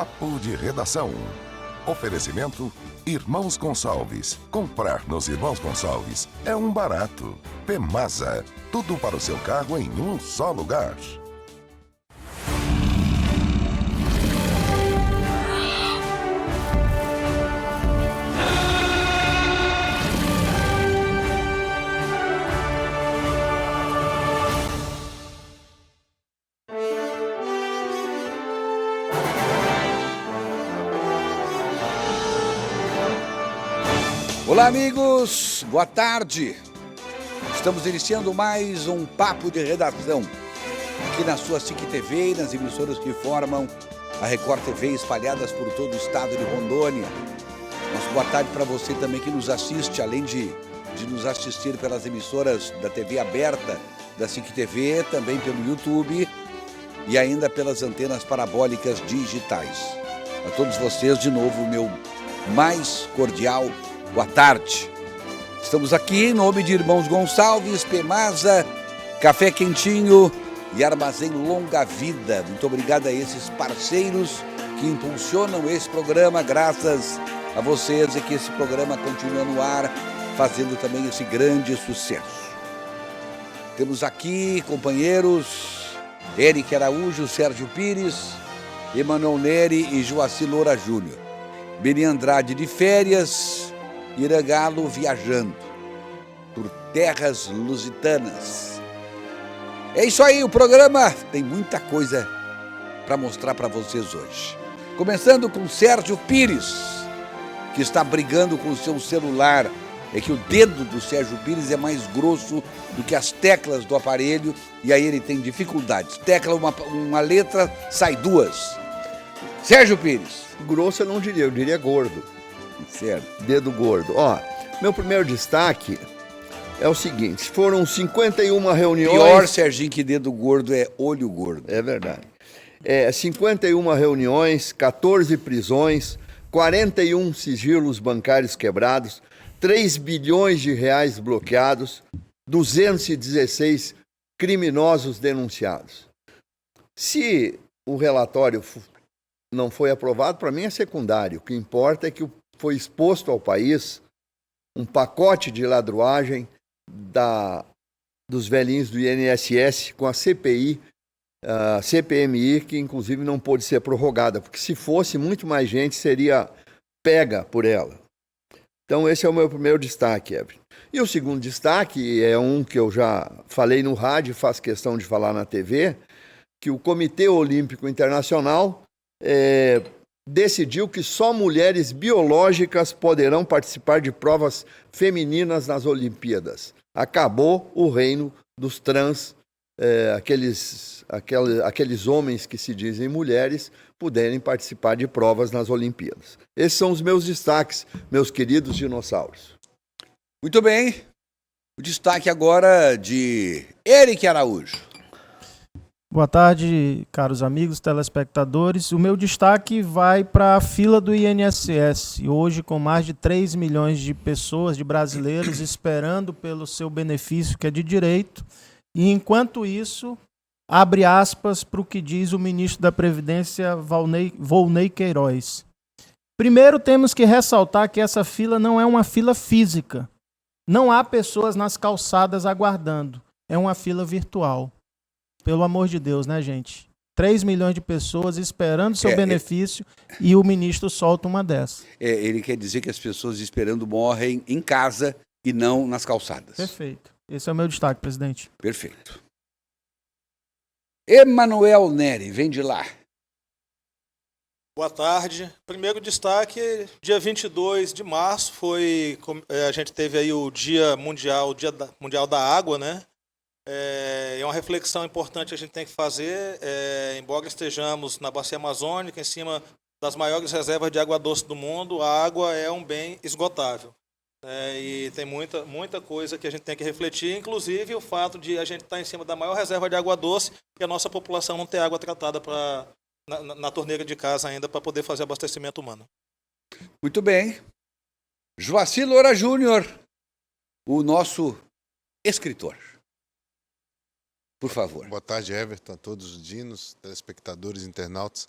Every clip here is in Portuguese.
Papo de Redação. Oferecimento Irmãos Gonçalves. Comprar nos Irmãos Gonçalves é um barato. Pemasa. Tudo para o seu carro em um só lugar. Olá, amigos, boa tarde. Estamos iniciando mais um Papo de Redação aqui na sua SIC TV e nas emissoras que formam a Record TV espalhadas por todo o estado de Rondônia. Nossa boa tarde para você também que nos assiste, além de nos assistir pelas emissoras da TV aberta da SIC TV, também pelo YouTube e ainda pelas antenas parabólicas digitais. A todos vocês, de novo, meu mais cordial boa tarde. Estamos aqui em nome de Irmãos Gonçalves, Pemasa, Café Quentinho e Armazém Longa Vida. Muito obrigado a esses parceiros que impulsionam esse programa. Graças a vocês é que esse programa continua no ar, fazendo também esse grande sucesso. Temos aqui companheiros Eric Araújo, Sérgio Pires, Emanuel Neri e Joaci Loura Júnior. Beni Andrade de férias, Iragalo viajando por terras lusitanas. É isso aí, o programa tem muita coisa para mostrar para vocês hoje. Começando com Sérgio Pires, que está brigando com o seu celular. É que o dedo do Sérgio Pires é mais grosso do que as teclas do aparelho e aí ele tem dificuldades. Tecla uma letra, sai duas. Sérgio Pires. Grosso eu não diria, eu diria gordo. Certo. Dedo gordo. Ó, meu primeiro destaque é o seguinte: foram 51 reuniões. Pior, Serginho, que dedo gordo é olho gordo. É verdade. 51 reuniões, 14 prisões, 41 sigilos bancários quebrados, 3 bilhões de reais bloqueados, 216 criminosos denunciados. Se o relatório não foi aprovado, para mim é secundário. O que importa é que foi exposto ao país um pacote de ladruagem dos velhinhos do INSS com a CPI, a CPMI, que inclusive não pôde ser prorrogada, porque se fosse, muito mais gente seria pega por ela. Então esse é o meu primeiro destaque, Evelyn. E o segundo destaque é um que eu já falei no rádio e faço questão de falar na TV, que o Comitê Olímpico Internacional decidiu que só mulheres biológicas poderão participar de provas femininas nas Olimpíadas. Acabou o reino dos trans, aqueles homens que se dizem mulheres, puderem participar de provas nas Olimpíadas. Esses são os meus destaques, meus queridos dinossauros. Muito bem. O destaque agora de Eric Araújo. Boa tarde, caros amigos telespectadores. O meu destaque vai para a fila do INSS, hoje com mais de 3 milhões de pessoas, de brasileiros, esperando pelo seu benefício, que é de direito. E, enquanto isso, abre aspas para o que diz o ministro da Previdência, Volney Queiroz. Primeiro, temos que ressaltar que essa fila não é uma fila física. Não há pessoas nas calçadas aguardando. É uma fila virtual. Pelo amor de Deus, né, gente? 3 milhões de pessoas esperando seu benefício e o ministro solta uma dessa. Ele quer dizer que as pessoas esperando morrem em casa e não nas calçadas. Perfeito. Esse é o meu destaque, presidente. Perfeito. Emanuel Neri, vem de lá. Boa tarde. Primeiro destaque, dia 22 de março, a gente teve aí o Dia Mundial da Água, né? É uma reflexão importante que a gente tem que fazer, embora estejamos na Bacia Amazônica, em cima das maiores reservas de água doce do mundo, a água é um bem esgotável. E tem muita coisa que a gente tem que refletir, inclusive o fato de a gente estar em cima da maior reserva de água doce e a nossa população não ter água tratada na torneira de casa ainda para poder fazer abastecimento humano. Muito bem. Joaci Loura Júnior, o nosso escritor. Por favor. Boa tarde, Everton, a todos os dinos, telespectadores, internautas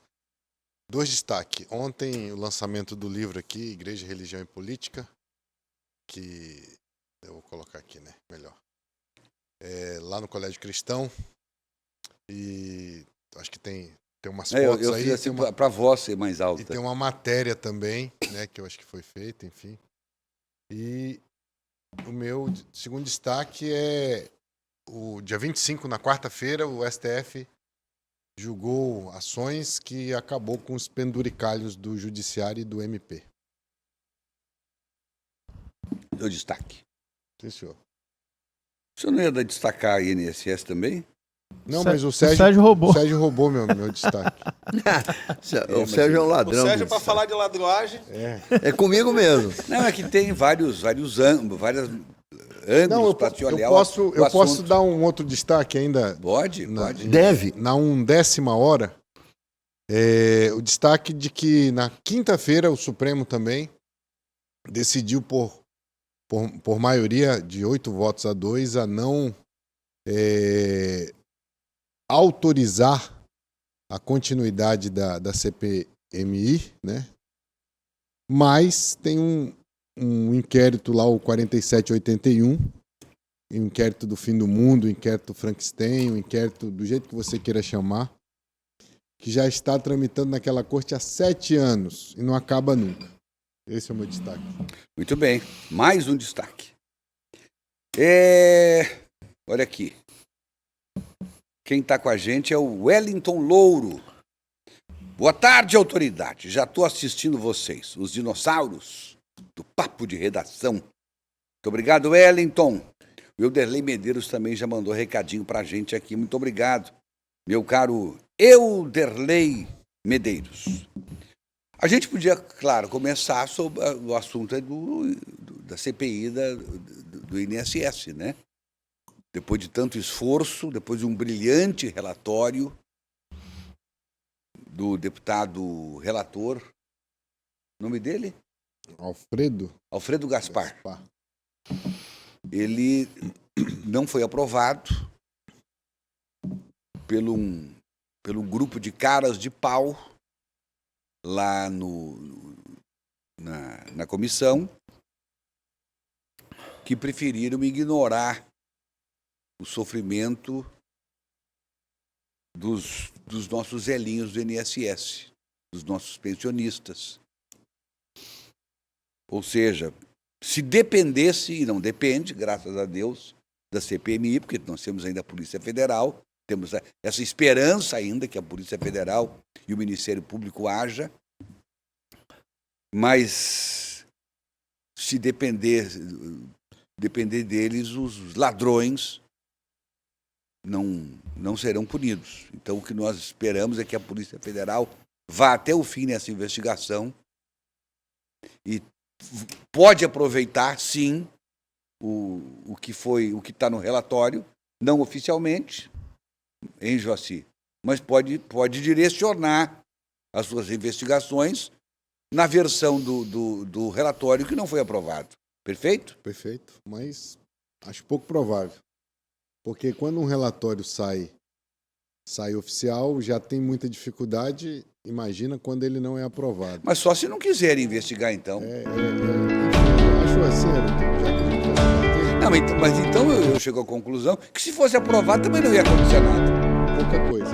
Dois destaques. Ontem, o lançamento do livro aqui, Igreja, Religião e Política, que eu vou colocar aqui, né? Melhor. Lá no Colégio Cristão. E acho que tem umas fotos eu aí. fiz assim para a voz ser mais alta. E tem uma matéria também, né? Que eu acho que foi feita, enfim. E o meu segundo destaque é o dia 25, na quarta-feira, o STF julgou ações que acabou com os penduricalhos do Judiciário e do MP. Deu destaque. Sim, senhor. O senhor não ia destacar a INSS também? Não, Sé- mas o o Sérgio Sérgio roubou. O Sérgio roubou meu destaque. O Sérgio é um O ladrão. Sérgio, para falar de ladruagem, É comigo mesmo. Não, é que tem vários ângulos Não, para te eu olhar posso assunto. dar um outro destaque ainda. Pode? Deve. Na 1/10 hora, o destaque de que na quinta-feira o Supremo também decidiu por maioria de 8 votos a 2 a não autorizar a continuidade da CPMI, né? Mas tem um inquérito lá, o 4781, um inquérito do fim do mundo, um inquérito Frankenstein, um inquérito do jeito que você queira chamar, que já está tramitando naquela corte há 7 anos e não acaba nunca. Esse é o meu destaque. Muito bem, mais um destaque. Olha aqui. Quem está com a gente é o Wellington Louro. Boa tarde, autoridade. Já estou assistindo vocês, os dinossauros do Papo de Redação. Muito obrigado, Wellington. O Euderlei Medeiros também já mandou recadinho para a gente aqui. Muito obrigado, meu caro Euderlei Medeiros. A gente podia, claro, começar sobre o assunto da CPI do INSS, né? Depois de tanto esforço, depois de um brilhante relatório do deputado relator, o nome dele? Alfredo Gaspar. Ele não foi aprovado pelo um grupo de caras de pau lá na comissão, que preferiram ignorar o sofrimento dos nossos velhinhos do INSS, dos nossos pensionistas. Ou seja, se dependesse, e não depende, graças a Deus, da CPMI, porque nós temos ainda a Polícia Federal, temos essa esperança ainda que a Polícia Federal e o Ministério Público haja, mas se depender deles, os ladrões não serão punidos. Então, o que nós esperamos é que a Polícia Federal vá até o fim nessa investigação e pode aproveitar, sim, o que está no relatório, não oficialmente, em Joaci, mas pode direcionar as suas investigações na versão do relatório que não foi aprovado. Perfeito? Perfeito, mas acho pouco provável. Porque quando um relatório sai oficial, já tem muita dificuldade, imagina quando ele não é aprovado. Mas só se não quiserem investigar, então. Acho assim, já que a gente vai debater, Não, mas então eu chego à conclusão que se fosse aprovado também não ia acontecer nada. pouca coisa.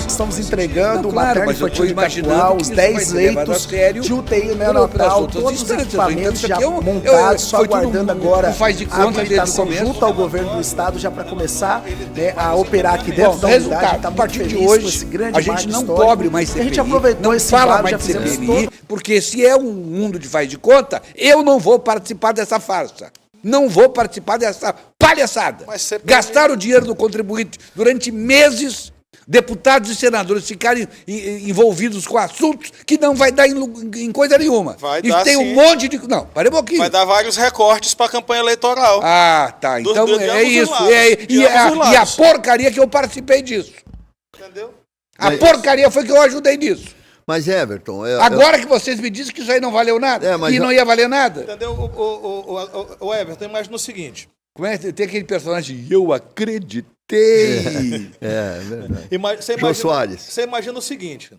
Estamos entregando Não, o claro, materno mas eu infantil estou de imaginando Itapuá, que os isso vai 10 ser levado a leitos sério de UTI pelas neonatal, outras todos os instâncias. equipamentos Isso já aqui é montados, só foi tudo aguardando agora faz de a conta desde o habilitação começo. junto ao governo do estado já para começar, né, a operar aqui dentro Bom, da resultado, unidade. Tá a partir muito de feliz com hoje, esse grande a gente marco não histórico. cobre mais E CPI, a gente aproveitou não esse fala embalo, mais já de fizemos CPI, porque se é um mundo de faz de conta, eu não vou participar dessa farsa. Não vou participar dessa palhaçada. Mas CPI... Gastar o dinheiro do contribuinte durante meses, deputados e senadores ficarem envolvidos com assuntos que não vai dar em coisa nenhuma. Vai e dar, tem sim. um monte de... Não, para um pouquinho. Vai dar vários recortes para a campanha eleitoral. Ah, tá. Então de é ambos os isso. lados. De E ambos os a lados. porcaria que eu participei disso. Entendeu? A porcaria foi que eu ajudei nisso. Mas, Everton... Agora que vocês me dizem que isso aí não valeu nada, mas e não ia valer nada. Entendeu? O Everton, imagina o seguinte. Como é que tem aquele personagem, eu acredito. Tem! É verdade. Jô Soares. Você imagina o seguinte,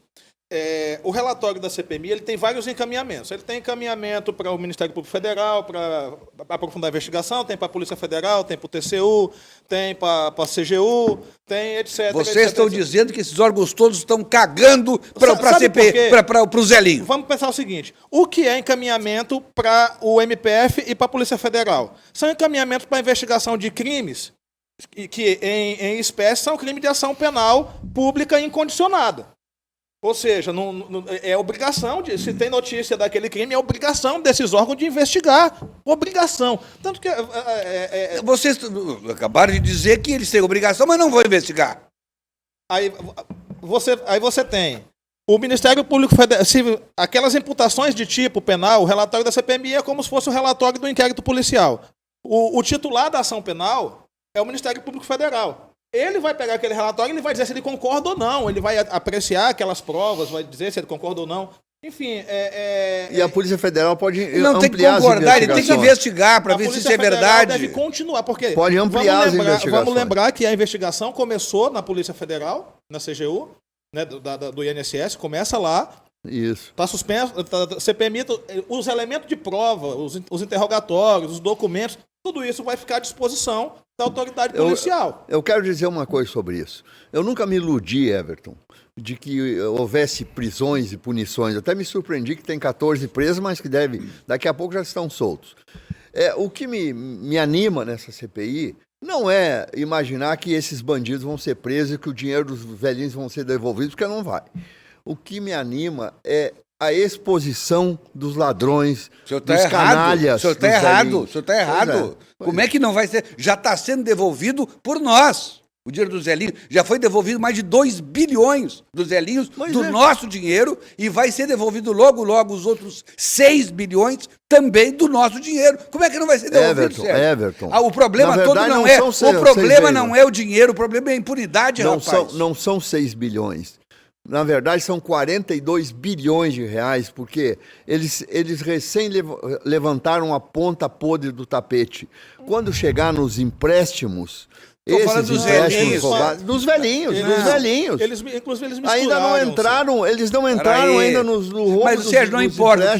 o relatório da CPMI ele tem vários encaminhamentos. Ele tem encaminhamento para o Ministério Público Federal, para aprofundar a investigação, tem para a Polícia Federal, tem para o TCU, tem para a CGU, tem etc. Vocês estão dizendo que esses órgãos todos estão cagando para a CPI, para o Zelinho. Vamos pensar o seguinte, o que é encaminhamento para o MPF e para a Polícia Federal? São encaminhamentos para investigação de crimes que em espécie são crime de ação penal pública incondicionada. Ou seja, é obrigação, se tem notícia daquele crime, é obrigação desses órgãos de investigar. Obrigação. Tanto que... Vocês acabaram de dizer que eles têm obrigação, mas não vão investigar. Aí você tem o Ministério Público Federal... Aquelas imputações de tipo penal, o relatório da CPMI é como se fosse o relatório do inquérito policial. O titular da ação penal é o Ministério Público Federal. Ele vai pegar aquele relatório e ele vai dizer se ele concorda ou não. Ele vai apreciar aquelas provas, vai dizer se ele concorda ou não. Enfim, E a Polícia Federal pode não tem que concordar, ele tem que investigar para ver se isso é verdade. Deve continuar, porque pode ampliar as investigações. Vamos lembrar que a investigação começou na Polícia Federal, na CGU, né, do INSS, começa lá. Isso. Está suspenso, CPMI, os elementos de prova, os interrogatórios, os documentos, tudo isso vai ficar à disposição da autoridade policial. Eu quero dizer uma coisa sobre isso. Eu nunca me iludi, Everton, de que houvesse prisões e punições. Eu até me surpreendi que tem 14 presos, mas que daqui a pouco já estão soltos. O que me anima nessa CPI não é imaginar que esses bandidos vão ser presos e que o dinheiro dos velhinhos vão ser devolvidos, porque não vai. O que me anima é a exposição dos ladrões, dos canalhas. O senhor está errado. O senhor está errado. Como é que não vai ser? Já está sendo devolvido por nós. O dinheiro do Zelinho já foi devolvido mais de 2 bilhões dos Zelinhos do nosso dinheiro e vai ser devolvido logo, logo os outros 6 bilhões também do nosso dinheiro. Como é que não vai ser devolvido, Everton? O problema todo não é... O problema não é o dinheiro, o problema é a impunidade, rapaz. Não são 6 bilhões. Na verdade, são 42 bilhões de reais, porque eles recém levantaram a ponta podre do tapete. Quando chegar nos empréstimos... Esses empréstimos roubados, dos velhinhos. Inclusive, eles ainda não entraram, eles não entraram ainda no roubo. Mas, Sérgio, não importa,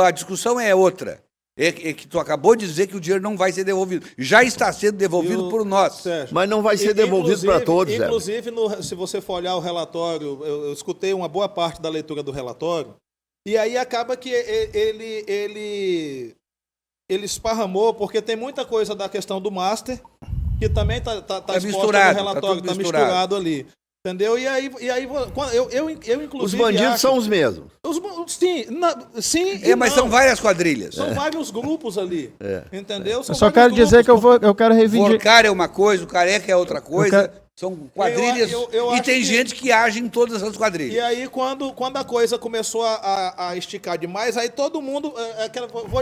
a discussão é outra. É que tu acabou de dizer que o dinheiro não vai ser devolvido. Já está sendo devolvido por nós. Sérgio, mas não vai ser devolvido para todos, inclusive, se você for olhar o relatório, eu escutei uma boa parte da leitura do relatório, e aí acaba que ele esparramou, porque tem muita coisa da questão do Master, que também está exposta no relatório, está misturado ali. Entendeu? E aí eu inclusive... Os bandidos são os mesmos. Sim mas são várias quadrilhas. São vários grupos ali. Entendeu? Eu só quero dizer que eu quero reivindicar... O Forcar é uma coisa, o Careca é outra coisa. São quadrilhas. E tem gente que age em todas as quadrilhas. E aí, quando a coisa começou a esticar demais, aí todo mundo...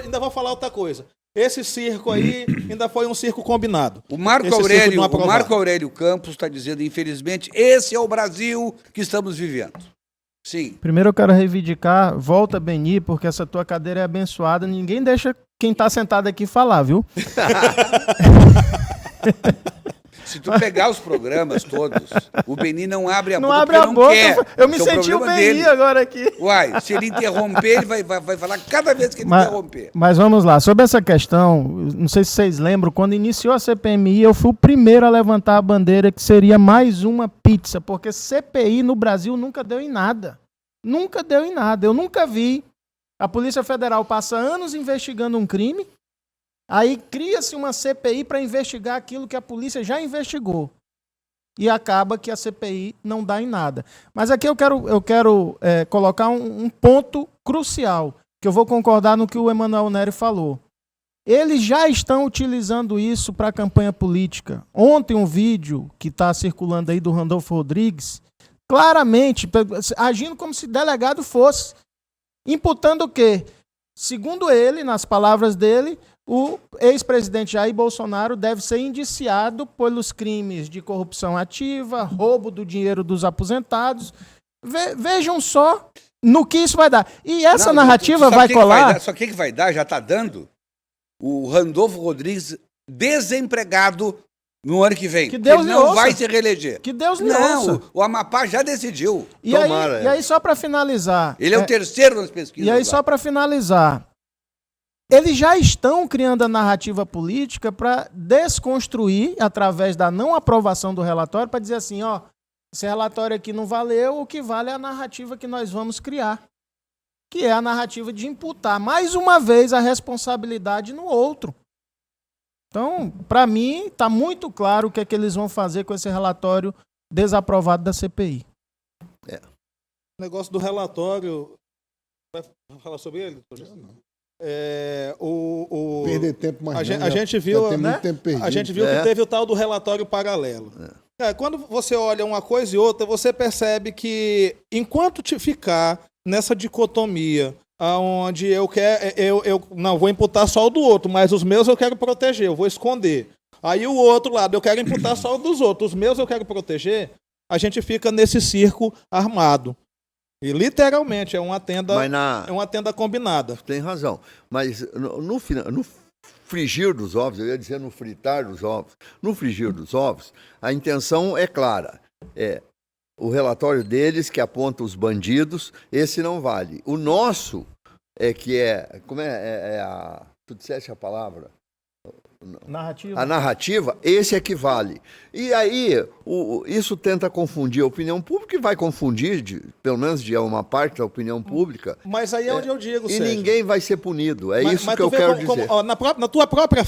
ainda vou falar outra coisa. Esse circo aí ainda foi um circo combinado. O Marco Aurélio Campos está dizendo, infelizmente, esse é o Brasil que estamos vivendo. Sim. Primeiro eu quero reivindicar, volta, Beni, porque essa tua cadeira é abençoada. Ninguém deixa quem está sentado aqui falar, viu? Se tu pegar os programas todos, o Beni não abre a boca. Não abre a boca. Quer. Eu me senti o Beni agora aqui. Uai, se ele interromper, ele vai falar cada vez que ele interromper. Mas vamos lá, sobre essa questão, não sei se vocês lembram, quando iniciou a CPMI, eu fui o primeiro a levantar a bandeira que seria mais uma pizza, porque CPI no Brasil nunca deu em nada. Nunca deu em nada. Eu nunca vi. A Polícia Federal passa anos investigando um crime, aí cria-se uma CPI para investigar aquilo que a polícia já investigou. E acaba que a CPI não dá em nada. Mas aqui eu quero colocar um ponto crucial, que eu vou concordar no que o Emanuel Neri falou. Eles já estão utilizando isso para a campanha política. Ontem um vídeo que está circulando aí do Randolfo Rodrigues, claramente agindo como se delegado fosse. Imputando o quê? Segundo ele, nas palavras dele, o ex-presidente Jair Bolsonaro deve ser indiciado pelos crimes de corrupção ativa, roubo do dinheiro dos aposentados. Vejam só no que isso vai dar. E essa narrativa vai colar... Só que vai dar, já está dando. O Randolfo Rodrigues, desempregado, No ano que vem. Que Deus ele lhe não ouça. vai se reeleger. Que Deus lhe Não, ouça. o Amapá já decidiu. E Tomara, aí, só para finalizar. Ele é o terceiro nas pesquisas. E aí, lá. só para finalizar. Eles já estão criando a narrativa política para desconstruir, através da não aprovação do relatório, para dizer assim, ó, esse relatório aqui não valeu, o que vale é a narrativa que nós vamos criar. Que é a narrativa de imputar, mais uma vez, a responsabilidade no outro. Então, para mim, está muito claro o que é que eles vão fazer com esse relatório desaprovado da CPI. O negócio do relatório. Vai falar sobre ele, doutor? Perder tempo mais a gente viu, tem né? muito tempo perdido. A gente viu que teve o tal do relatório paralelo. Quando você olha uma coisa e outra, você percebe que enquanto ficar nessa dicotomia, onde eu não vou imputar só o do outro, mas os meus eu quero proteger, eu vou esconder. Aí o outro lado, eu quero imputar só o dos outros, os meus eu quero proteger, a gente fica nesse circo armado. E literalmente é uma tenda, é uma tenda combinada. Tem razão. Mas no frigir dos ovos, eu ia dizer no fritar dos ovos, no frigir dos ovos, a intenção é clara. É o relatório deles que aponta os bandidos, esse não vale. O nosso é que é... Como tu disseste a palavra? Narrativa. A narrativa, esse é que vale. E aí, isso tenta confundir a opinião pública e vai confundir, pelo menos de uma parte da opinião pública. Mas aí é onde eu digo, E Sérgio. ninguém vai ser punido. Isso que eu vê quero dizer. Na tua própria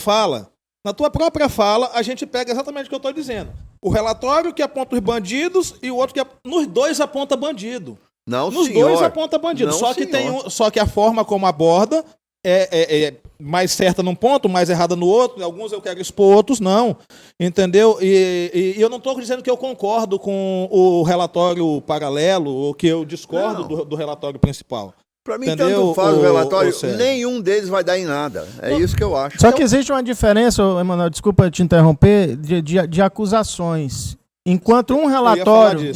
fala, a gente pega exatamente o que eu estou dizendo. O relatório que aponta os bandidos e o outro que nos dois aponta bandido. Não, Nos senhor. dois aponta bandido. Não, Só que a forma como aborda é mais certa num ponto, mais errada no outro. Alguns eu quero expor, outros não. Entendeu? E eu não estou dizendo que eu concordo com o relatório paralelo ou que eu discordo do relatório principal. Para mim, Entendeu, tanto faz o relatório, Sérgio? nenhum deles vai dar em nada. É isso que eu acho. Só que existe uma diferença, Emanuel, desculpa te interromper, de acusações. Enquanto um relatório,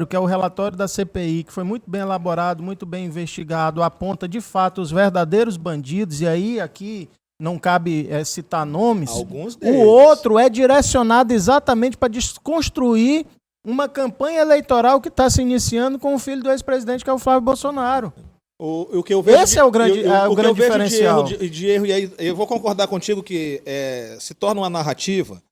que é o relatório da CPI, que foi muito bem elaborado, muito bem investigado, aponta de fato os verdadeiros bandidos, e aí aqui não cabe citar nomes, Alguns o deles. outro é direcionado exatamente para desconstruir uma campanha eleitoral que está se iniciando com o filho do ex-presidente, que é o Flávio Bolsonaro. O que eu vejo Esse é o grande diferencial. De erro, e aí eu vou concordar contigo que se torna uma narrativa,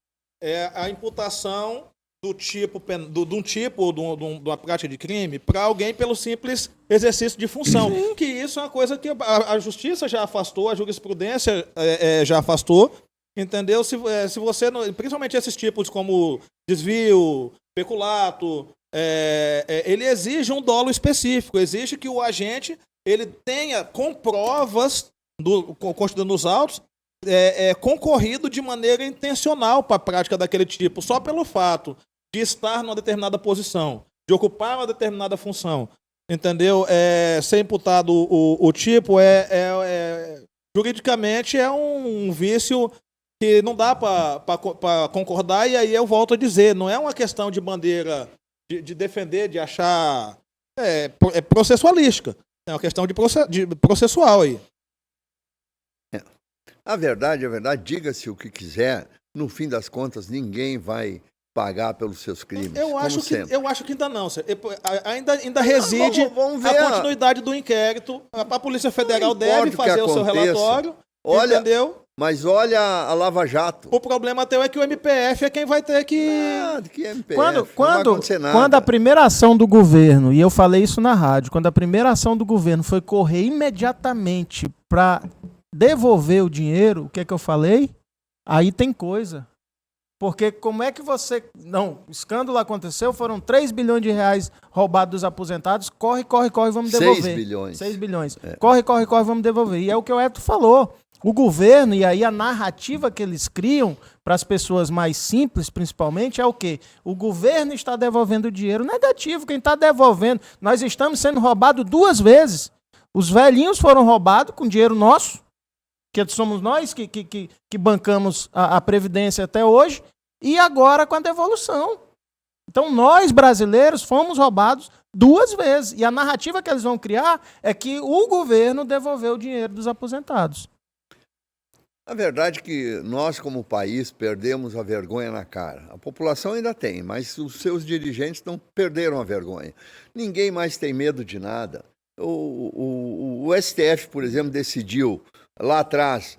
é a imputação de um tipo ou de uma prática de crime para alguém pelo simples exercício de função. Que isso é uma coisa que a justiça já afastou, a jurisprudência já afastou, entendeu? Se você, principalmente esses tipos como desvio, peculato, ele exige um dolo específico, exige que o agente ele tenha com provas constituídas nos autos concorrido de maneira intencional para a prática daquele tipo, só pelo fato de estar numa determinada posição, de ocupar uma determinada função, entendeu? Ser imputado o tipo juridicamente é um vício que não dá para concordar, e aí eu volto a dizer, não é uma questão de bandeira de defender, de achar processualística, é uma questão de processual aí. A verdade, diga-se o que quiser, no fim das contas, ninguém vai pagar pelos seus crimes. Eu acho que ainda não. Ainda reside vamos ver a continuidade do inquérito. A Polícia Federal deve fazer o seu relatório. Olha, entendeu? Mas olha a Lava Jato. O problema teu é que o MPF é quem vai ter que... Que MPF? Quando não vai acontecer nada. a primeira ação do governo, e eu falei isso na rádio, quando a primeira ação do governo foi correr imediatamente para devolver o dinheiro, o que é que eu falei? Aí tem coisa. Porque como é que você... Não, o escândalo aconteceu, foram 3 bilhões de reais roubados dos aposentados, corre, vamos devolver. 6 bilhões. 6 bilhões. Corre, vamos devolver. E é o que o Eto falou. O governo, e aí a narrativa que eles criam para as pessoas mais simples, principalmente, é o quê? O governo está devolvendo dinheiro negativo. Quem está devolvendo? Nós estamos sendo roubados 2 vezes. Os velhinhos foram roubados com dinheiro nosso, que somos nós que bancamos a Previdência até hoje, e agora com a devolução. Então nós, brasileiros, fomos roubados 2 vezes. E a narrativa que eles vão criar é que o governo devolveu o dinheiro dos aposentados. A verdade é que nós, como país, perdemos a vergonha na cara. A população ainda tem, mas os seus dirigentes não perderam a vergonha. Ninguém mais tem medo de nada. O STF, por exemplo, decidiu lá atrás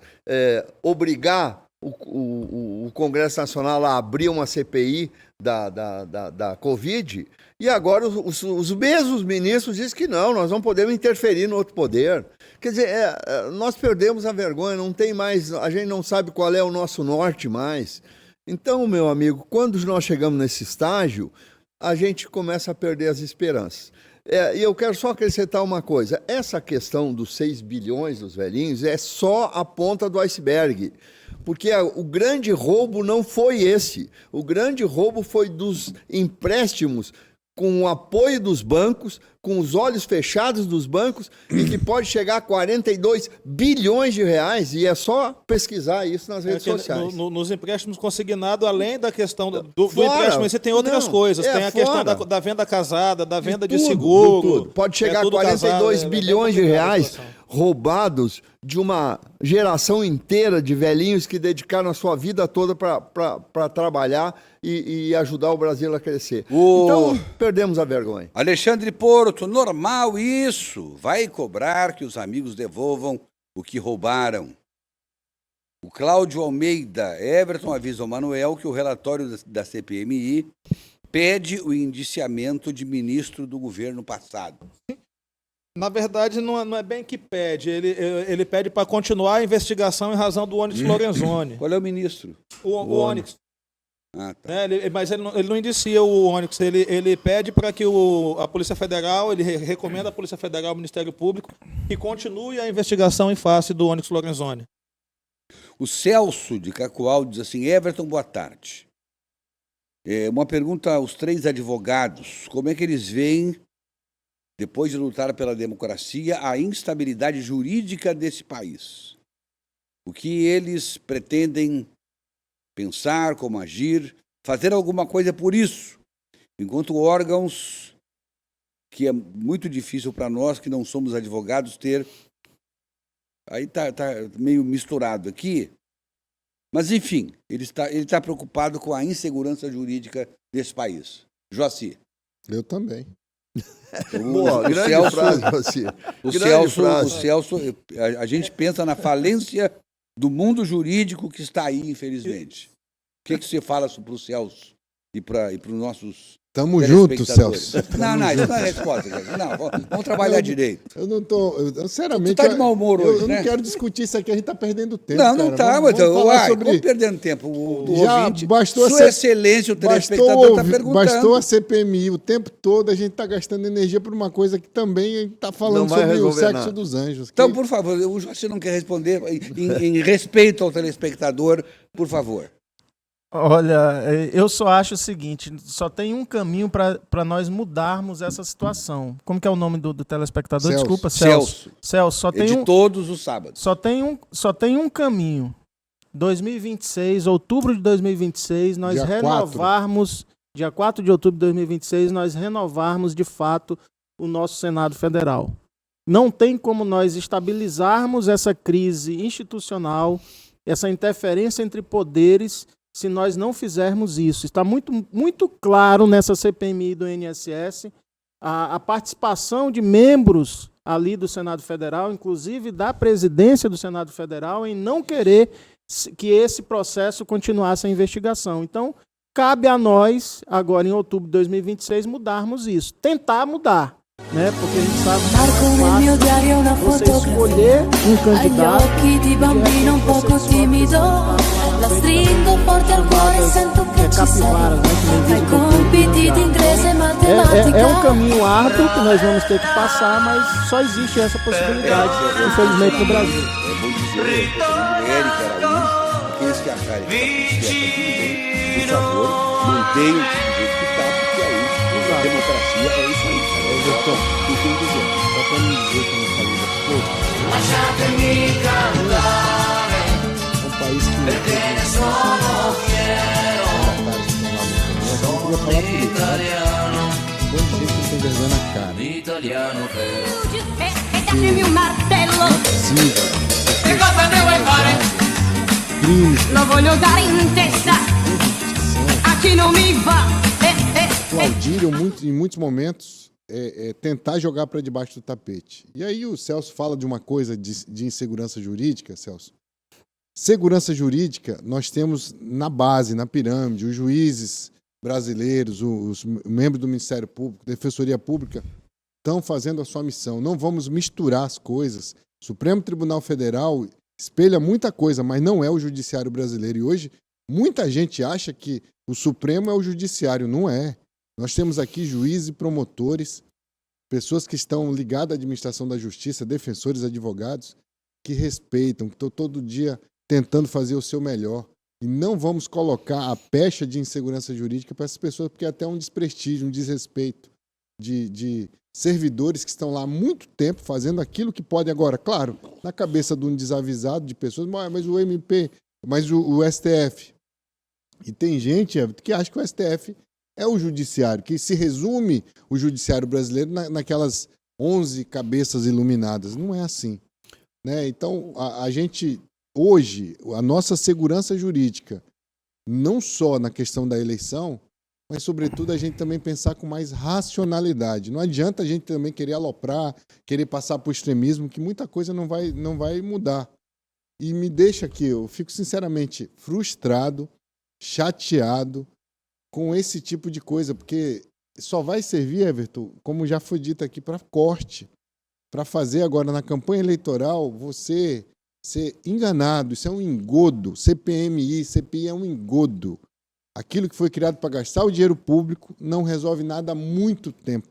obrigar o Congresso Nacional a abrir uma CPI da Covid, e agora os mesmos ministros dizem que não, nós não podemos interferir no outro poder. Quer dizer, nós perdemos a vergonha, não tem mais, a gente não sabe qual é o nosso norte mais. Então, meu amigo, quando nós chegamos nesse estágio, a gente começa a perder as esperanças. E eu quero só acrescentar uma coisa, essa questão dos 6 bilhões dos velhinhos é só a ponta do iceberg, porque o grande roubo não foi esse, o grande roubo foi dos empréstimos com o apoio dos bancos, com os olhos fechados dos bancos, e que pode chegar a 42 bilhões de reais, e é só pesquisar isso nas redes sociais. Nos empréstimos consignados, além da questão do empréstimo, você tem outras coisas. Tem a questão da venda casada, da venda de seguro. Pode chegar a 42 bilhões de reais roubados de uma geração inteira de velhinhos que dedicaram a sua vida toda para trabalhar e ajudar o Brasil a crescer. Então, perdemos a vergonha. Alexandre Porto, normal isso. Vai cobrar que os amigos devolvam o que roubaram. O Cláudio Almeida, Everton avisa ao Manuel que o relatório da CPMI pede o indiciamento de ministro do governo passado. Na verdade, não é bem que pede. Ele pede para continuar a investigação em razão do Onyx Lorenzoni. Qual é o ministro? O Onyx. Ah, tá. Mas ele não indicia o Onyx. Ele pede para que a Polícia Federal, ele recomenda à Polícia Federal, ao Ministério Público, que continue a investigação em face do Onyx Lorenzoni. O Celso de Cacoal diz assim: Everton, boa tarde. Uma pergunta aos 3 advogados. Como é que eles veem, depois de lutar pela democracia, a instabilidade jurídica desse país? O que eles pretendem pensar, como agir, fazer alguma coisa por isso, enquanto órgãos que é muito difícil para nós, que não somos advogados, ter... Aí tá meio misturado aqui, mas enfim, ele está preocupado com a insegurança jurídica desse país. Joaci. Eu também. Boa, grande frase, Joaci. O Celso, a gente pensa na falência do mundo jurídico que está aí, infelizmente. O que você fala para o Celso e para os nossos... Tamo junto, Celso. Não, isso não é resposta. Não, vamos trabalhar direito. Eu não tô... Sinceramente... Tu tá de mau humor hoje, eu né? não quero discutir isso aqui, a gente tá perdendo tempo, Não tá, mas vamos perdendo tempo. Já ouvinte, bastou Sua Excelência, o telespectador está perguntando. Bastou a CPMI o tempo todo, a gente tá gastando energia por uma coisa que também tá falando sobre o sexo dos anjos. Então, por favor, o Joaci não quer responder, em respeito ao telespectador, por favor. Olha, eu só acho o seguinte, só tem um caminho para nós mudarmos essa situação. Como que é o nome do telespectador? Celso. Desculpa, Celso. Celso, só tem todos os sábados. Só tem um caminho. 2026, outubro de 2026, nós renovarmos, dia 4 de outubro de 2026, nós renovarmos de fato o nosso Senado Federal. Não tem como nós estabilizarmos essa crise institucional, essa interferência entre poderes, se nós não fizermos isso. Está muito claro nessa CPMI do INSS a participação de membros ali do Senado Federal, inclusive da presidência do Senado Federal, em não querer que esse processo continuasse a investigação. Então, cabe a nós, agora em outubro de 2026, mudarmos isso. Tentar mudar, né? Porque a gente sabe que você escolher um candidato la stringo forte al cuore, sento che ci sei. Fai compiti di inglese e matematica. É um caminho árduo que nós vamos ter que passar, mas só existe essa possibilidade, infelizmente, no Brasil. Vou dizer, Érica Araújo, aqueles que acharem que por favor, mantenham do jeito que está, porque aí a democracia é isso aí. Só para me dizer que eu não falei das coisas. Lasciatemi cantare. País que perché sono fiero, sono italiano, bom jeito que tem vergonha na cara. Italiano vero. E datemi un martello. Sim, che cosa ne vuoi fare? crimes. Lo voglio dare in testa a chi non mi va. Aplaudiram em muitos momentos tentar jogar para debaixo do tapete. E aí o Celso fala de uma coisa de insegurança jurídica, Celso. Segurança jurídica nós temos na base, na pirâmide, os juízes brasileiros, os membros do Ministério Público, Defensoria Pública, estão fazendo a sua missão. Não vamos misturar as coisas. O Supremo Tribunal Federal espelha muita coisa, mas não é o judiciário brasileiro. E hoje muita gente acha que o Supremo é o judiciário. Não é. Nós temos aqui juízes e promotores, pessoas que estão ligadas à administração da justiça, defensores, advogados, que respeitam, que estão todo dia tentando fazer o seu melhor. E não vamos colocar a pecha de insegurança jurídica para essas pessoas, porque é até um desprestígio, um desrespeito de servidores que estão lá há muito tempo fazendo aquilo que pode agora. Claro, na cabeça de um desavisado de pessoas, mas o MP, mas o STF. E tem gente que acha que o STF é o judiciário, que se resume o judiciário brasileiro naquelas 11 cabeças iluminadas. Não é assim, né? Então, a gente, hoje, a nossa segurança jurídica, não só na questão da eleição, mas, sobretudo, a gente também pensar com mais racionalidade. Não adianta a gente também querer aloprar, querer passar por extremismo, que muita coisa não vai mudar. E me deixa aqui, eu fico sinceramente frustrado, chateado, com esse tipo de coisa, porque só vai servir, Everton, como já foi dito aqui, para corte, para fazer agora na campanha eleitoral você ser enganado. Isso é um engodo. CPI é um engodo. Aquilo que foi criado para gastar o dinheiro público não resolve nada há muito tempo.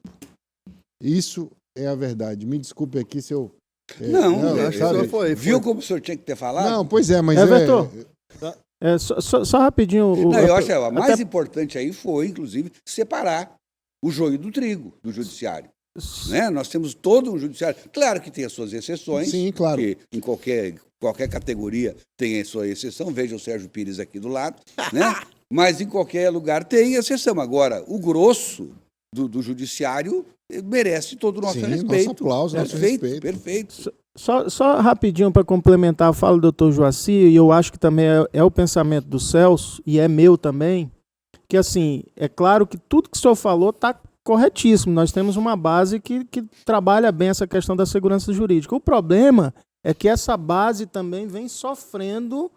Isso é a verdade. Me desculpe aqui se eu... Viu como o senhor tinha que ter falado? Não, pois é, mas Everton, só rapidinho. Não, eu acho que a mais importante aí foi, inclusive, separar o joio do trigo do judiciário. Né? Nós temos todo um judiciário. Claro que tem as suas exceções. Sim, claro. Que em qualquer categoria tem a sua exceção. Veja o Sérgio Pires aqui do lado. Né? Mas em qualquer lugar tem exceção. Agora, o grosso do judiciário merece todo o nosso respeito. Nosso aplauso, nosso respeito. Perfeito. Só rapidinho para complementar a fala do Dr. Joaci, e eu acho que também é o pensamento do Celso, e é meu também, que assim, é claro que tudo que o senhor falou está corretíssimo. Nós temos uma base que trabalha bem essa questão da segurança jurídica. O problema é que essa base também vem sofrendo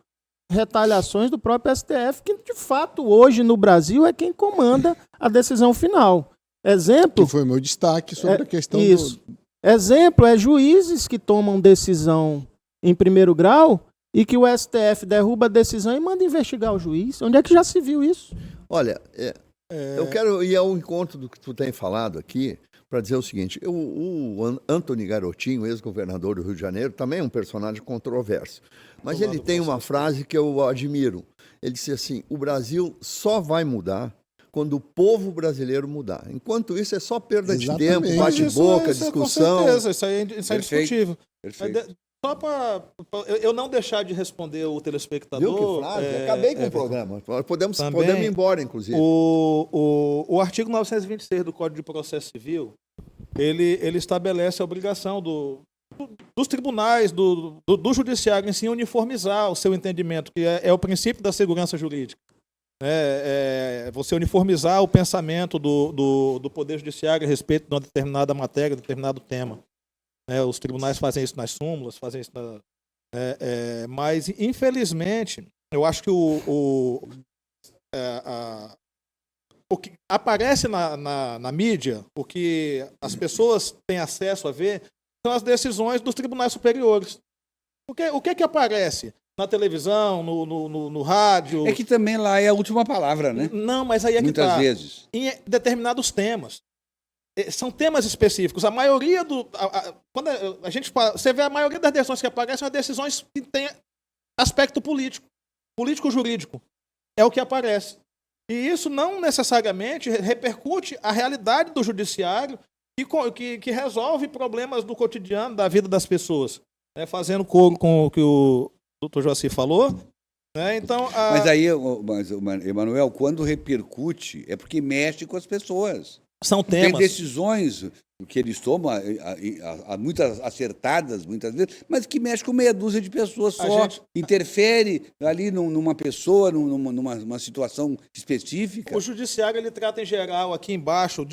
retaliações do próprio STF, que de fato hoje no Brasil é quem comanda a decisão final. Exemplo... Que foi o meu destaque sobre a questão isso. Exemplo é juízes que tomam decisão em primeiro grau e que o STF derruba a decisão e manda investigar o juiz. Onde é que já se viu isso? Olha, eu quero ir ao encontro do que tu tem falado aqui para dizer o seguinte. O Antony Garotinho, ex-governador do Rio de Janeiro, também é um personagem controverso. Mas ele tem uma frase que eu admiro. Ele disse assim, o Brasil só vai mudar quando o povo brasileiro mudar. Enquanto isso, é só perda de tempo, bate-boca, discussão. Com certeza, isso aí é indiscutível. Só para eu não deixar de responder o telespectador... Viu que frase? Acabei com o programa. Podemos ir embora, inclusive. O artigo 926 do Código de Processo Civil, ele estabelece a obrigação dos tribunais, do judiciário em si, uniformizar o seu entendimento, que é o princípio da segurança jurídica. Você uniformizar o pensamento do Poder Judiciário a respeito de uma determinada matéria, de determinado tema. Os tribunais fazem isso nas súmulas, fazem isso mas, infelizmente, eu acho que o que aparece na mídia, o que as pessoas têm acesso a ver, são as decisões dos tribunais superiores. O que aparece na televisão, no rádio... É que também lá é a última palavra, né? Não, mas aí é que tá. Muitas vezes. Em determinados temas. São temas específicos. A maioria quando a gente fala, você vê a maioria das decisões que aparecem são decisões que têm aspecto político-jurídico. É o que aparece. E isso não necessariamente repercute a realidade do judiciário que resolve problemas do cotidiano, da vida das pessoas. Fazendo coro com o que o Dr. Joaci falou. Então, Mas aí, Emanuel, quando repercute, é porque mexe com as pessoas. São Tem temas. decisões que eles tomam, muitas acertadas, muitas vezes, mas que mexe com meia dúzia de pessoas só, interfere ali numa pessoa, numa situação específica. O judiciário, ele trata em geral, aqui embaixo,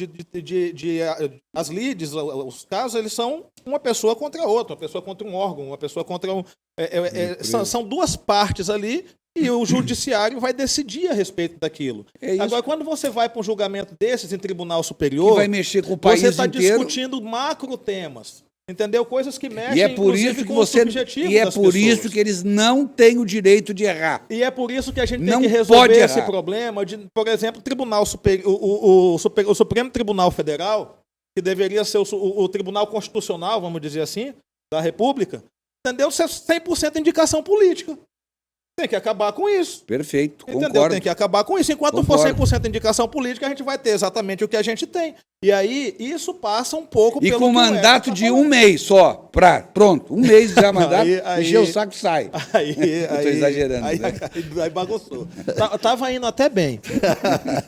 as lides, os casos, eles são uma pessoa contra a outra, uma pessoa contra um órgão, uma pessoa contra um... são duas partes ali, e o judiciário vai decidir a respeito daquilo. Agora, quando você vai para um julgamento desses em tribunal superior, que vai mexer com o país você está inteiro. discutindo macro temas. Entendeu? Coisas que mexem, E é por isso que com o subjetivo e é das por pessoas. isso que eles não têm o direito de errar. E é por isso que a gente Não tem que pode resolver esse errar. problema de, por exemplo, o Supremo Tribunal Federal, que deveria ser o Tribunal Constitucional, vamos dizer assim, da República, entendeu? 100% indicação política. Tem que acabar com isso. Perfeito, Entendeu? concordo. Tem que acabar com isso. Enquanto Concordo. for 100% indicação política, a gente vai ter exatamente o que a gente tem. E aí, isso passa um pouco E pelo com que o mandato Edson de tá um mês só, pronto, um mês já mandato, Aí- encher o saco sai. Eu tô exagerando, Aí, né? aí bagunçou. Tava indo até bem.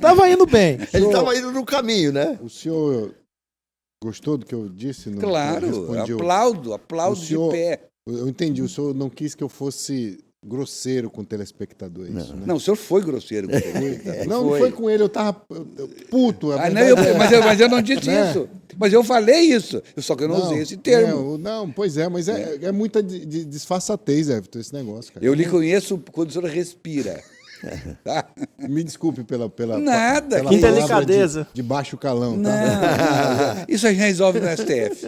Tava indo bem. Ele estava indo no caminho, né? O senhor gostou do que eu disse? Não, Claro, respondi o- aplaudo o senhor- de pé. Eu entendi, o senhor não quis que eu fosse grosseiro com o telespectador, é isso, né? Não, o senhor foi grosseiro com ele. Não foi com ele, eu tava puto. a Não, verdade é- mas eu não disse Né? isso. Mas eu falei isso, só que eu não usei esse termo. Não, pois é, mas é muita disfarçatez, Everton, esse negócio, cara. Eu lhe conheço quando o senhor respira. Tá? Me desculpe pela Nada, pela que palavra delicadeza. de baixo calão, tá? Não, isso a gente resolve no STF.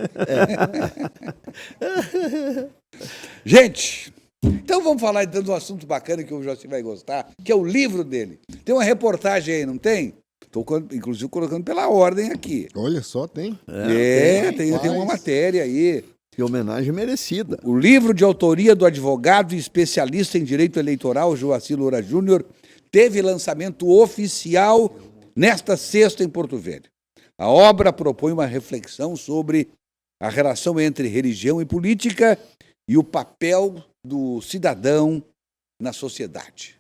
Gente, então vamos falar então de um assunto bacana que o Joaci vai gostar, que é o livro dele. Tem uma reportagem aí, não tem? Estou, inclusive, colocando pela ordem aqui. Olha só, tem. Tem uma matéria aí. Que homenagem merecida. O livro de autoria do advogado e especialista em direito eleitoral, Joaci Loura Júnior, teve lançamento oficial nesta sexta em Porto Velho. A obra propõe uma reflexão sobre a relação entre religião e política e o papel do cidadão na sociedade.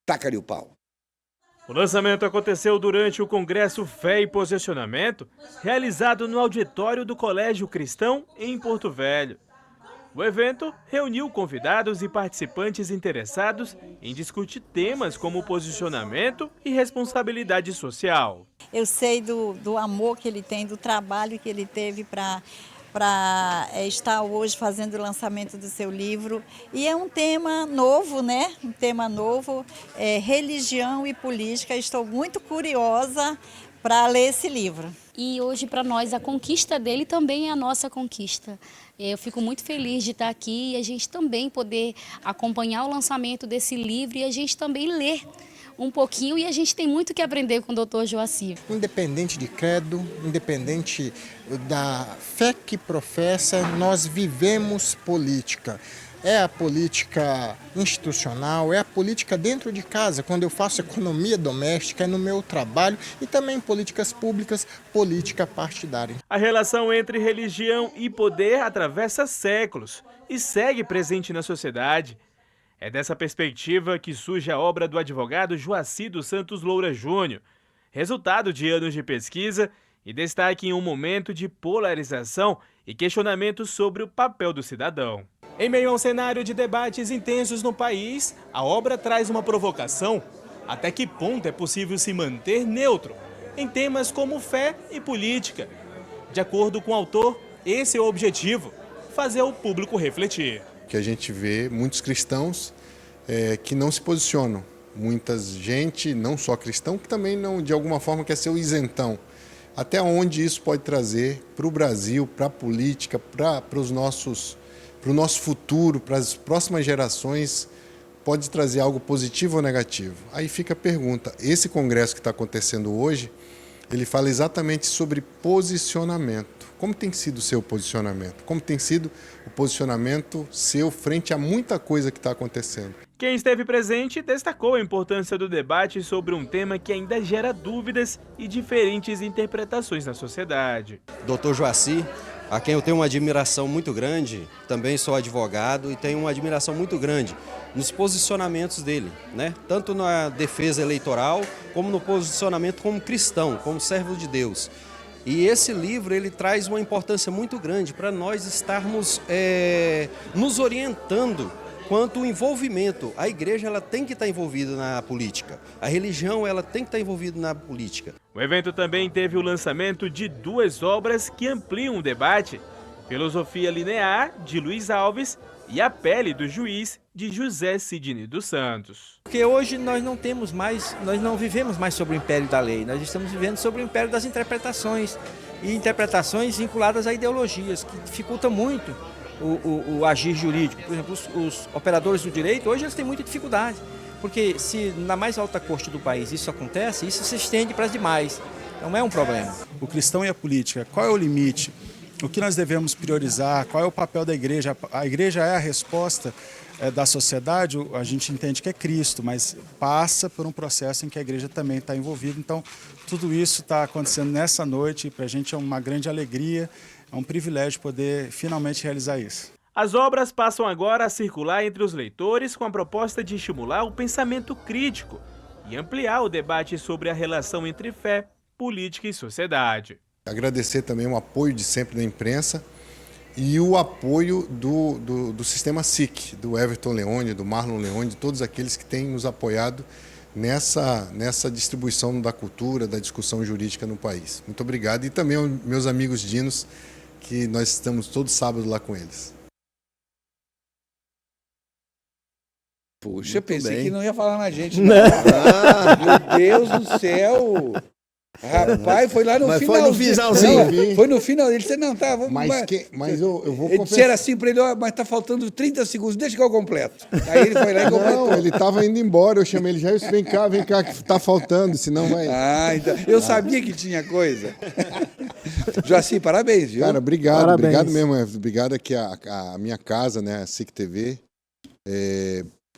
Taca-lhe o pau. O lançamento aconteceu durante o Congresso Fé e Posicionamento, realizado no auditório do Colégio Cristão, em Porto Velho. O evento reuniu convidados e participantes interessados em discutir temas como posicionamento e responsabilidade social. Eu sei do amor que ele tem, do trabalho que ele teve para estar hoje fazendo o lançamento do seu livro. E é um tema novo, né? Um tema novo, religião e política. Estou muito curiosa para ler esse livro. E hoje, para nós, a conquista dele também é a nossa conquista. Eu fico muito feliz de estar aqui e a gente também poder acompanhar o lançamento desse livro e a gente também ler um pouquinho, e a gente tem muito que aprender com o Dr. Joaci. Independente de credo, independente da fé que professa, nós vivemos política. É a política institucional, é a política dentro de casa, quando eu faço economia doméstica, é no meu trabalho, e também políticas públicas, política partidária. A relação entre religião e poder atravessa séculos e segue presente na sociedade. É dessa perspectiva que surge a obra do advogado Joaci dos Santos Loura Júnior, resultado de anos de pesquisa e destaque em um momento de polarização e questionamento sobre o papel do cidadão. Em meio a um cenário de debates intensos no país, a obra traz uma provocação. Até que ponto é possível se manter neutro em temas como fé e política? De acordo com o autor, esse é o objetivo, fazer o público refletir. Que a gente vê muitos cristãos que não se posicionam. Muita gente, não só cristão, que também não, de alguma forma quer ser o isentão. Até onde isso pode trazer para o Brasil, para a política, para o nosso futuro, para as próximas gerações, pode trazer algo positivo ou negativo? Aí fica a pergunta, esse congresso que está acontecendo hoje, ele fala exatamente sobre posicionamento. Como tem sido o seu posicionamento? Como tem sido o posicionamento seu frente a muita coisa que está acontecendo? Quem esteve presente destacou a importância do debate sobre um tema que ainda gera dúvidas e diferentes interpretações na sociedade. Dr. Joaci, a quem eu tenho uma admiração muito grande, também sou advogado e tenho uma admiração muito grande nos posicionamentos dele, né? Tanto na defesa eleitoral, como no posicionamento como cristão, como servo de Deus. E esse livro ele traz uma importância muito grande para nós estarmos nos orientando quanto ao envolvimento. A igreja ela tem que estar envolvida na política, a religião ela tem que estar envolvida na política. O evento também teve o lançamento de 2 obras que ampliam o debate: Filosofia Linear, de Luiz Alves, e A Pele do Juiz, de José Sidney dos Santos. Porque hoje nós não vivemos mais sobre o império da lei, nós estamos vivendo sobre o império das interpretações, e interpretações vinculadas a ideologias, que dificultam muito o agir jurídico. Por exemplo, os operadores do direito, hoje eles têm muita dificuldade, porque se na mais alta corte do país isso acontece, isso se estende para as demais, não é um problema. O cristão e a política, qual é o limite? O que nós devemos priorizar? Qual é o papel da igreja? A igreja é a resposta da sociedade, a gente entende que é Cristo, mas passa por um processo em que a igreja também está envolvida. Então, tudo isso está acontecendo nessa noite e para a gente é uma grande alegria, é um privilégio poder finalmente realizar isso. As obras passam agora a circular entre os leitores com a proposta de estimular o pensamento crítico e ampliar o debate sobre a relação entre fé, política e sociedade. Agradecer também o apoio de sempre da imprensa e o apoio do sistema SIC, do Everton Leone, do Marlon Leone, de todos aqueles que têm nos apoiado nessa distribuição da cultura, da discussão jurídica no país. Muito obrigado. E também aos meus amigos dinos, que nós estamos todos sábados lá com eles. Puxa, Muito pensei bem. que não ia falar na gente. Não. Meu Deus do céu! Rapaz, foi lá no Mas finalzinho. foi no finalzinho. Não, foi no final. Ele disse, não, tá, vamos... Mas eu vou Ele disseram assim para ele, ó, mas tá faltando 30 segundos, deixa que eu completo. Aí ele foi lá e completou. Não, ele estava indo embora, eu chamei ele já, vem cá, que tá faltando, senão vai... Então, eu sabia que tinha coisa. Joaci, parabéns, viu? Cara, obrigado, Parabéns. obrigado mesmo. Obrigado aqui a minha casa, né, a SIC TV.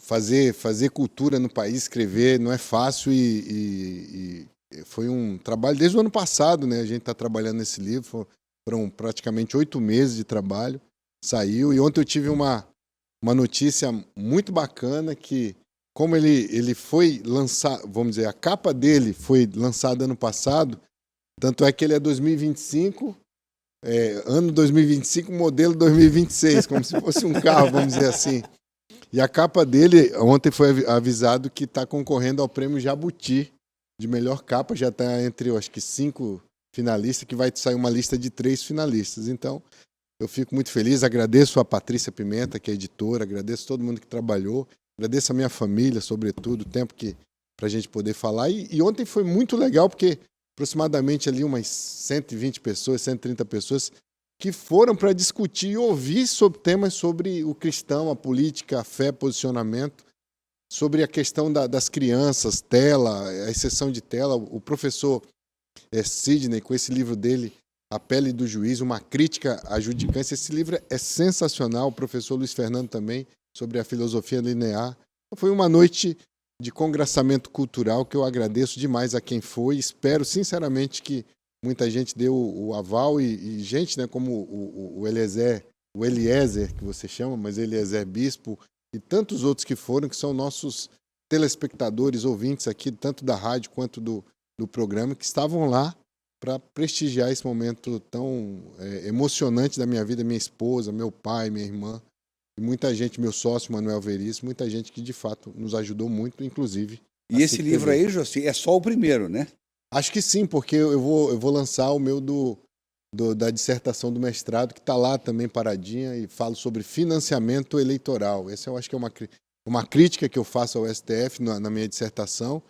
Fazer cultura no país, escrever, não é fácil e foi um trabalho desde o ano passado, né? A gente está trabalhando nesse livro, foram praticamente 8 meses de trabalho, saiu. E ontem eu tive uma notícia muito bacana que, como ele foi lançado, vamos dizer, a capa dele foi lançada ano passado, tanto é que ele é 2025, ano 2025, modelo 2026, como se fosse um carro, vamos dizer assim. E a capa dele, ontem foi avisado que está concorrendo ao prêmio Jabuti de melhor capa, já está entre, eu acho que 5 finalistas, que vai sair uma lista de 3 finalistas. Então, eu fico muito feliz, agradeço a Patrícia Pimenta, que é editora, agradeço todo mundo que trabalhou, agradeço a minha família, sobretudo, o tempo para a gente poder falar. E ontem foi muito legal, porque aproximadamente ali umas 120 pessoas, 130 pessoas, que foram para discutir e ouvir sobre temas sobre o cristão, a política, a fé, posicionamento, sobre a questão das crianças, tela, a exceção de tela. O professor Sidney, com esse livro dele, A Pele do Juiz, uma crítica à judicância, esse livro é sensacional. O professor Luiz Fernando também, sobre a filosofia linear. Foi uma noite de congraçamento cultural que eu agradeço demais a quem foi. Espero, sinceramente, que muita gente deu o aval e gente, né, como o Eliezer, que você chama, mas Eliezer Bispo, e tantos outros que foram, que são nossos telespectadores, ouvintes aqui, tanto da rádio quanto do programa, que estavam lá para prestigiar esse momento tão emocionante da minha vida, minha esposa, meu pai, minha irmã, e muita gente, meu sócio, Manuel Veríssimo, muita gente que, de fato, nos ajudou muito, inclusive. E esse livro aí, Joaci, é só o primeiro, né? Acho que sim, porque eu vou lançar o meu da dissertação do mestrado, que está lá também paradinha, e falo sobre financiamento eleitoral. Essa eu acho que é uma crítica que eu faço ao STF na minha dissertação,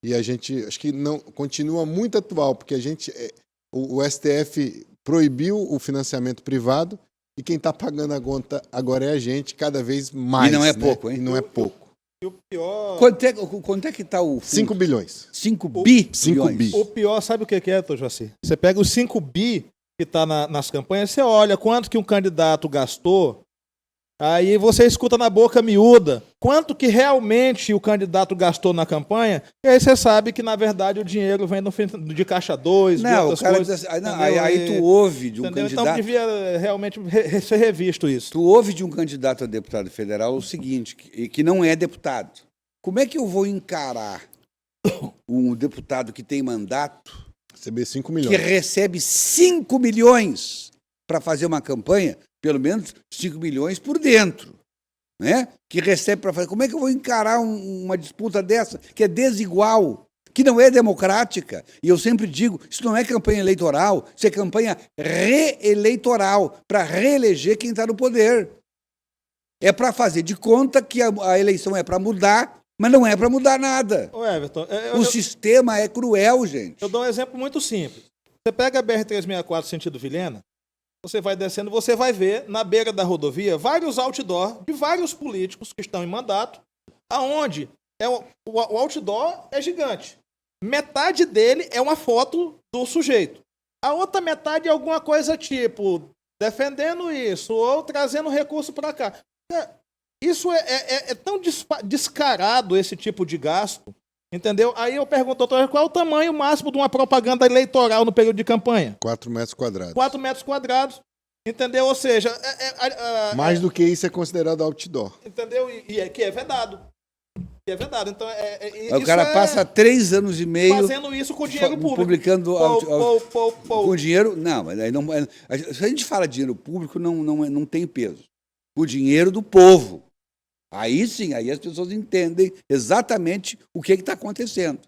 e a gente acho que não continua muito atual, porque o STF proibiu o financiamento privado, e quem está pagando a conta agora é a gente, cada vez mais. E não é né? pouco, hein? E não é pouco. E o pior... Quanto é que está o... 5 bilhões. 5 bi? 5 bi. O pior, sabe o que é, Dr. Joaci? Você pega os 5 bi que está nas campanhas, você olha quanto que um candidato gastou, Aí você escuta na boca miúda quanto que realmente o candidato gastou na campanha, e aí você sabe que, na verdade, o dinheiro vem de caixa 2, de outras o cara coisas. diz assim, aí tu ouve de um entendeu? candidato... Então devia realmente ser revisto isso. Tu ouve de um candidato a deputado federal o seguinte, que não é deputado. Como é que eu vou encarar um deputado que tem mandato, receber 5 milhões, que recebe 5 milhões para fazer uma campanha, pelo menos 5 milhões por dentro, né? Que recebe para fazer. Como é que eu vou encarar uma disputa dessa, que é desigual, que não é democrática? E eu sempre digo, isso não é campanha eleitoral, isso é campanha reeleitoral, para reeleger quem está no poder. É para fazer de conta que a eleição é para mudar, mas não é para mudar nada. Ô Everton, o sistema é cruel, gente. Eu dou um exemplo muito simples. Você pega a BR-364 sentido Vilhena, você vai descendo, você vai ver na beira da rodovia vários outdoor de vários políticos que estão em mandato, aonde o outdoor é gigante. Metade dele é uma foto do sujeito. A outra metade é alguma coisa tipo defendendo isso ou trazendo recurso para cá. Isso é tão descarado, esse tipo de gasto, entendeu? Aí eu pergunto, doutor, qual é o tamanho máximo de uma propaganda eleitoral no período de campanha? 4 metros quadrados. 4 metros quadrados, entendeu? Ou seja... mais do que isso é considerado outdoor. Entendeu? Que é vedado. Que é vedado. Então, o cara passa 3 anos e meio... fazendo isso com dinheiro público. Publicando... Com dinheiro... Não, mas aí não... Se a gente fala dinheiro público, não tem peso. O dinheiro do povo. Aí sim, aí as pessoas entendem exatamente o que está acontecendo.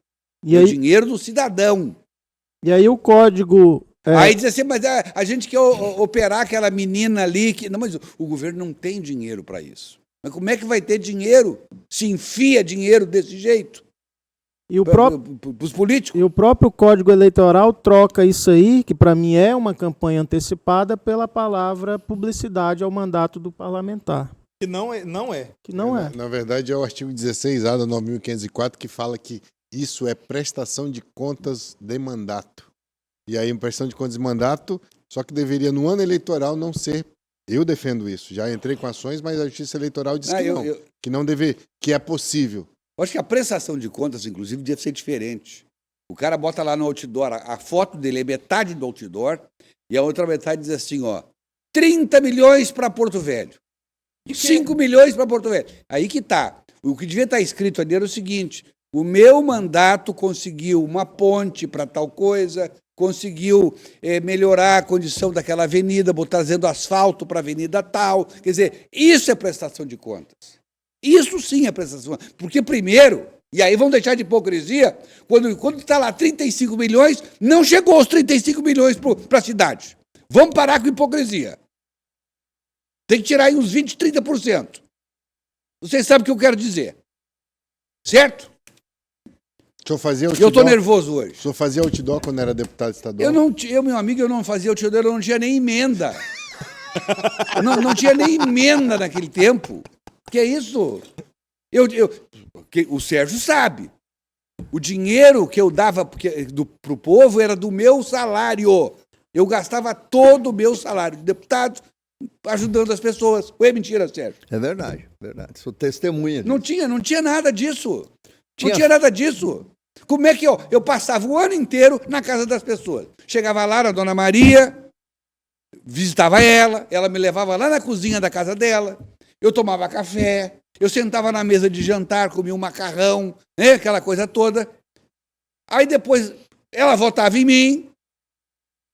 E o dinheiro do cidadão. E aí o código... Aí diz assim, mas a gente quer operar aquela menina ali... Não, mas o governo não tem dinheiro para isso. Mas como é que vai ter dinheiro se enfia dinheiro desse jeito? E o os políticos? E o próprio Código Eleitoral troca isso aí, que para mim é uma campanha antecipada, pela palavra publicidade ao mandato do parlamentar. Que não é. Que não é. Na verdade, é o artigo 16A da 9.504 que fala que isso é prestação de contas de mandato. E aí, prestação de contas de mandato, só que deveria, no ano eleitoral, não ser. Eu defendo isso. Já entrei com ações, mas a Justiça Eleitoral diz que não. Que não deve, que é possível. Eu acho que a prestação de contas, inclusive, deve ser diferente. O cara bota lá no outdoor, a foto dele é metade do outdoor, e a outra metade diz assim, 30 milhões para Porto Velho. 5 milhões para Porto Velho. Aí que tá. O que devia estar escrito ali era o seguinte, o meu mandato conseguiu uma ponte para tal coisa, conseguiu melhorar a condição daquela avenida, trazendo asfalto para a avenida tal. Quer dizer, isso é prestação de contas. Isso sim é prestação. Porque primeiro, e aí vamos deixar de hipocrisia, quando está lá 35 milhões, não chegou aos 35 milhões para a cidade. Vamos parar com hipocrisia. Tem que tirar aí uns 20%, 30%. Vocês sabem o que eu quero dizer. Certo? O senhor fazia outdoor? Eu estou nervoso hoje. O senhor fazia outdoor quando era deputado estadual? Meu amigo, eu não fazia outdoor, eu não tinha nem emenda. não tinha nem emenda naquele tempo. Que é isso? O Sérgio sabe. O dinheiro que eu dava para o povo era do meu salário. Eu gastava todo o meu salário de deputado ajudando as pessoas. Ou é mentira, Sérgio? É verdade, verdade. Sou testemunha disso. Não tinha nada disso. Não tinha nada disso. Como é que eu passava o ano inteiro na casa das pessoas? Chegava lá na Dona Maria, visitava ela me levava lá na cozinha da casa dela, eu tomava café, eu sentava na mesa de jantar, comia um macarrão, né, aquela coisa toda. Aí depois ela votava em mim,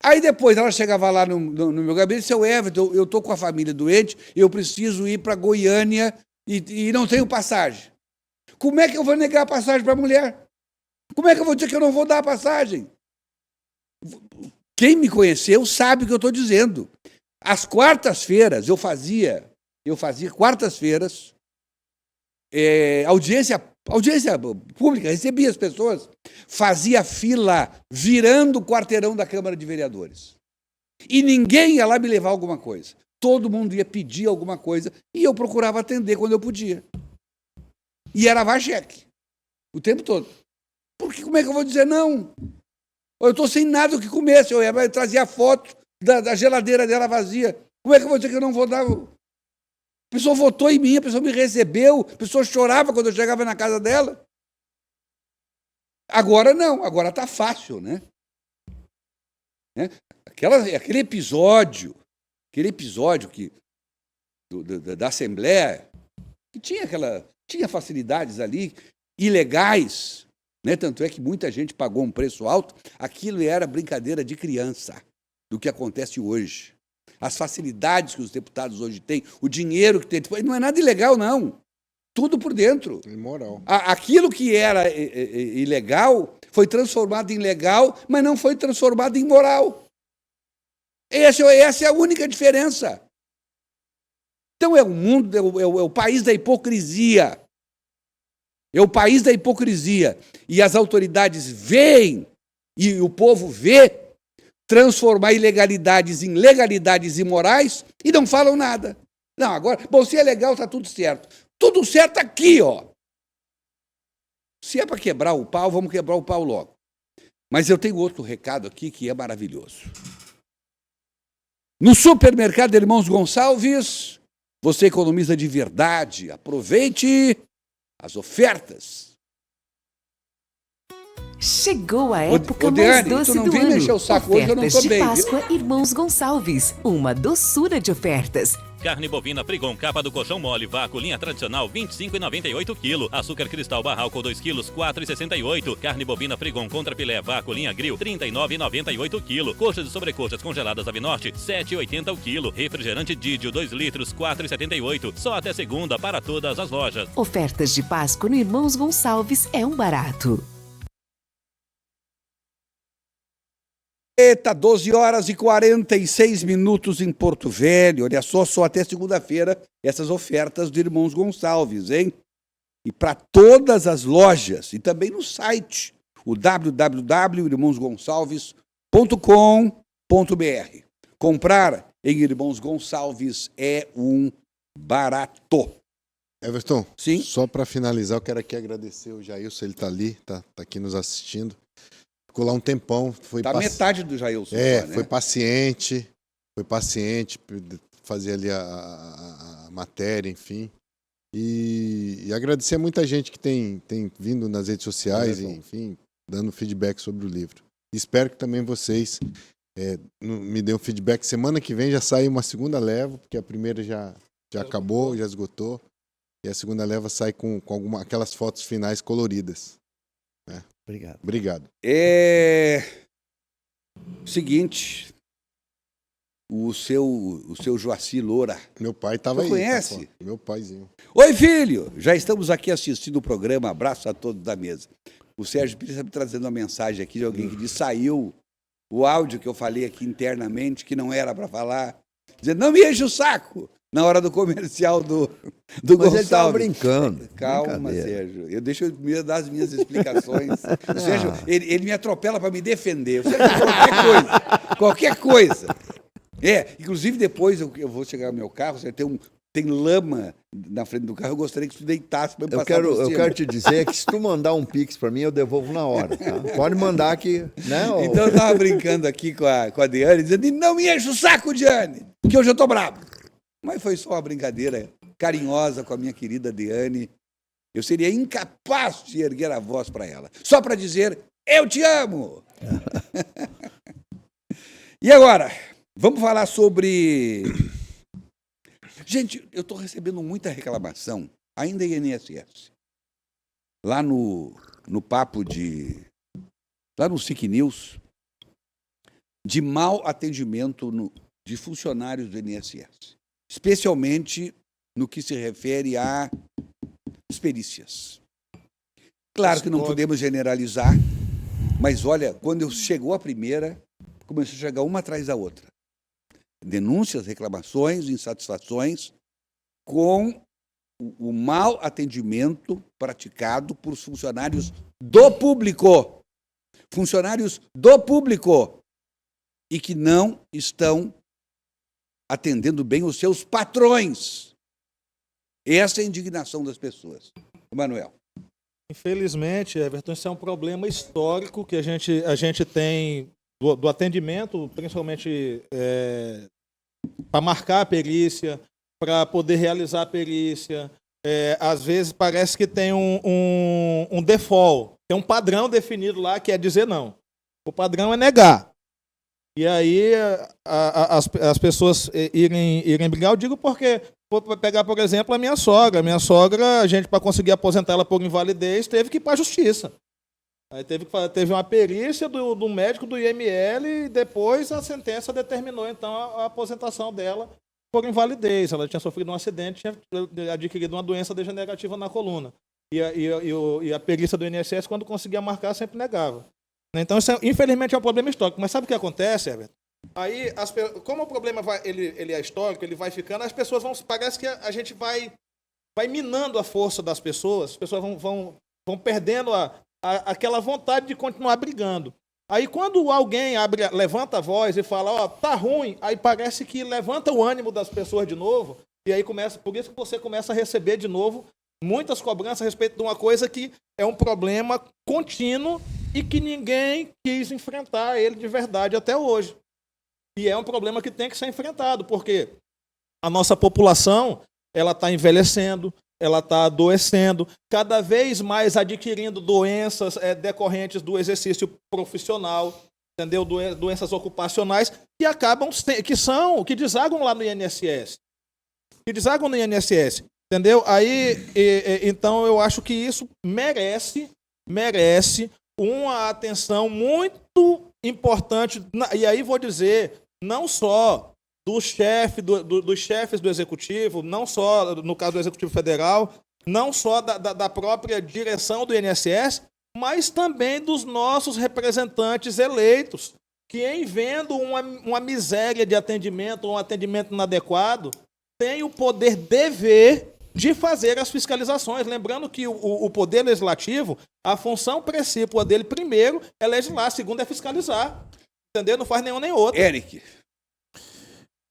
aí depois ela chegava lá no meu gabinete e disse, seu Everton, eu estou com a família doente, eu preciso ir para Goiânia e não tenho passagem. Como é que eu vou negar a passagem para a mulher? Como é que eu vou dizer que eu não vou dar a passagem? Quem me conheceu sabe o que eu estou dizendo. Às quartas-feiras, eu fazia quartas-feiras, audiência pública, recebia as pessoas, fazia fila virando o quarteirão da Câmara de Vereadores. E ninguém ia lá me levar alguma coisa. Todo mundo ia pedir alguma coisa e eu procurava atender quando eu podia. E era cheque o tempo todo. Porque como é que eu vou dizer não? Eu estou sem nada o que comer, eu trazia a foto da geladeira dela vazia. Como é que eu vou dizer que eu não vou dar? A pessoa votou em mim, a pessoa me recebeu, a pessoa chorava quando eu chegava na casa dela. Agora não, agora está fácil, né? Aquele episódio da Assembleia, que tinha facilidades ali, ilegais, né? Tanto é que muita gente pagou um preço alto, aquilo era brincadeira de criança do que acontece hoje. As facilidades que os deputados hoje têm, o dinheiro que tem, não é nada ilegal, não. Tudo por dentro. Imoral. Aquilo que era ilegal foi transformado em legal, mas não foi transformado em moral. Essa é a única diferença. Então é o país da hipocrisia. É o país da hipocrisia. E as autoridades veem, e o povo vê, transformar ilegalidades em legalidades imorais e não falam nada. Não, agora, bom, se é legal, está tudo certo. Tudo certo aqui, ó. Se é para quebrar o pau, vamos quebrar o pau logo. Mas eu tenho outro recado aqui que é maravilhoso. No supermercado Irmãos Gonçalves, você economiza de verdade. Aproveite as ofertas. Chegou a época Deane, mais doce tu não do vem ano. mexer o saco hoje, eu não tô Ofertas de bem, viu? Páscoa Irmãos Gonçalves. Uma doçura de ofertas. Carne bovina Frigon, capa do colchão mole, vácuo, linha tradicional, R$ 25,98 kg. Açúcar cristal Barral, 2 kg, R$ 4,68. Carne bovina Frigon contra filé, vácuo, linha grill, R$ 39,98 kg. Coxas e sobrecoxas congeladas Avinorte, R$ 7,80 o quilo. Refrigerante Didio, 2 litros, R$ 4,78. Só até segunda para todas as lojas. Ofertas de Páscoa no Irmãos Gonçalves é um barato. Eita, 12h46 em Porto Velho. Olha só até segunda-feira essas ofertas do Irmãos Gonçalves, hein? E para todas as lojas e também no site, o www.irmãosgonçalves.com.br. Comprar em Irmãos Gonçalves é um barato. Everton, sim? Só para finalizar, eu quero aqui agradecer o Jailson, ele está ali, tá aqui nos assistindo. Ficou lá um tempão. Metade do Jailson. Né? Foi paciente, fazer ali a matéria, enfim. E agradecer a muita gente que tem vindo nas redes sociais, enfim, dando feedback sobre o livro. Espero que também vocês me dêem um feedback. Semana que vem já sai uma segunda leva, porque a primeira já acabou, já esgotou. E a segunda leva sai com aquelas fotos finais coloridas. Né? Obrigado. Seguinte, o seu Joaci Loura. Meu pai estava aí. Você conhece? Meu paizinho. Oi, filho! Já estamos aqui assistindo o programa. Abraço a todos da mesa. O Sérgio Pires está me trazendo uma mensagem aqui de alguém que disse: saiu o áudio que eu falei aqui internamente, que não era para falar, dizendo: não me enche o saco! Na hora do comercial do Mas Gonçalves. ele estava brincando. Calma, Sérgio. Deixa eu dar as minhas explicações. O Sérgio, ele me atropela para me defender. O Sérgio, qualquer coisa. Inclusive depois eu vou chegar no meu carro, você tem lama na frente do carro, eu gostaria que tu deitasse para me passar por cima. Eu quero te dizer que se tu mandar um Pix para mim, eu devolvo na hora. Tá? Pode mandar aqui. Né, Então eu estava brincando aqui com a Deane, dizendo: não me enche o saco, Deane, porque hoje eu estou bravo. Mas foi só uma brincadeira carinhosa com a minha querida Deane. Eu seria incapaz de erguer a voz para ela, só para dizer: eu te amo! E agora, vamos falar sobre... Gente, eu estou recebendo muita reclamação, ainda em INSS. Lá no papo lá no SIC News, de mau atendimento de funcionários do INSS. Especialmente no que se refere a perícias. Claro que não podemos generalizar, mas olha, quando chegou a primeira, começou a chegar uma atrás da outra. Denúncias, reclamações, insatisfações com o mau atendimento praticado por funcionários do público. Funcionários do público e que não estão atendendo bem os seus patrões. Essa é a indignação das pessoas. Manuel. Infelizmente, Everton, isso é um problema histórico que a gente tem do atendimento, principalmente para marcar a perícia, para poder realizar a perícia. Às vezes parece que tem um default, tem um padrão definido lá que é dizer não. O padrão é negar. E aí as pessoas irem brigar, eu digo porque, vou pegar, por exemplo, a minha sogra. Minha sogra, a gente, para conseguir aposentar ela por invalidez, teve que ir para a justiça. Aí teve uma perícia do médico do IML e depois a sentença determinou, então, a aposentação dela por invalidez. Ela tinha sofrido um acidente, tinha adquirido uma doença degenerativa na coluna. E a perícia do INSS, quando conseguia marcar, sempre negava. Então, isso, infelizmente, é um problema histórico. Mas sabe o que acontece, Herbert? Aí, como o problema ele é histórico, ele vai ficando, as pessoas vão... Parece que a gente vai minando a força das pessoas, as pessoas vão perdendo aquela vontade de continuar brigando. Aí, quando alguém levanta a voz e fala, tá ruim, aí parece que levanta o ânimo das pessoas de novo, e aí por isso que você começa a receber de novo muitas cobranças a respeito de uma coisa que é um problema contínuo e que ninguém quis enfrentar ele de verdade até hoje. E é um problema que tem que ser enfrentado, porque a nossa população ela está envelhecendo, ela está adoecendo, cada vez mais adquirindo doenças decorrentes do exercício profissional, entendeu? Doenças ocupacionais que desagam lá no INSS. Que desagam no INSS, entendeu? Aí, então, eu acho que isso merece uma atenção muito importante, e aí vou dizer, não só dos chefes do Executivo, não só, no caso do Executivo Federal, não só da própria direção do INSS, mas também dos nossos representantes eleitos, que em vendo uma miséria de atendimento, um atendimento inadequado, têm o poder dever de fazer as fiscalizações. Lembrando que o Poder Legislativo, a função principal dele, primeiro, é legislar, a segunda é fiscalizar. Entendeu? Não faz nenhum nem outro. Eric.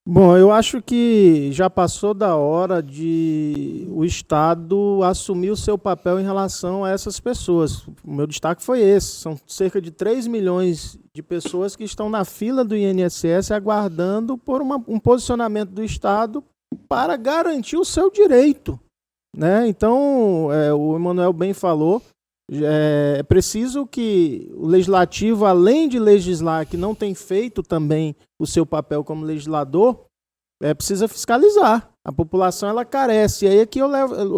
Bom, eu acho que já passou da hora de o Estado assumir o seu papel em relação a essas pessoas. O meu destaque foi esse. São cerca de 3 milhões de pessoas que estão na fila do INSS aguardando por um posicionamento do Estado para garantir o seu direito, né? Então, o Emanuel bem falou, é preciso que o Legislativo, além de legislar, que não tem feito também o seu papel como legislador, precisa fiscalizar. A população ela carece. E aí aqui eu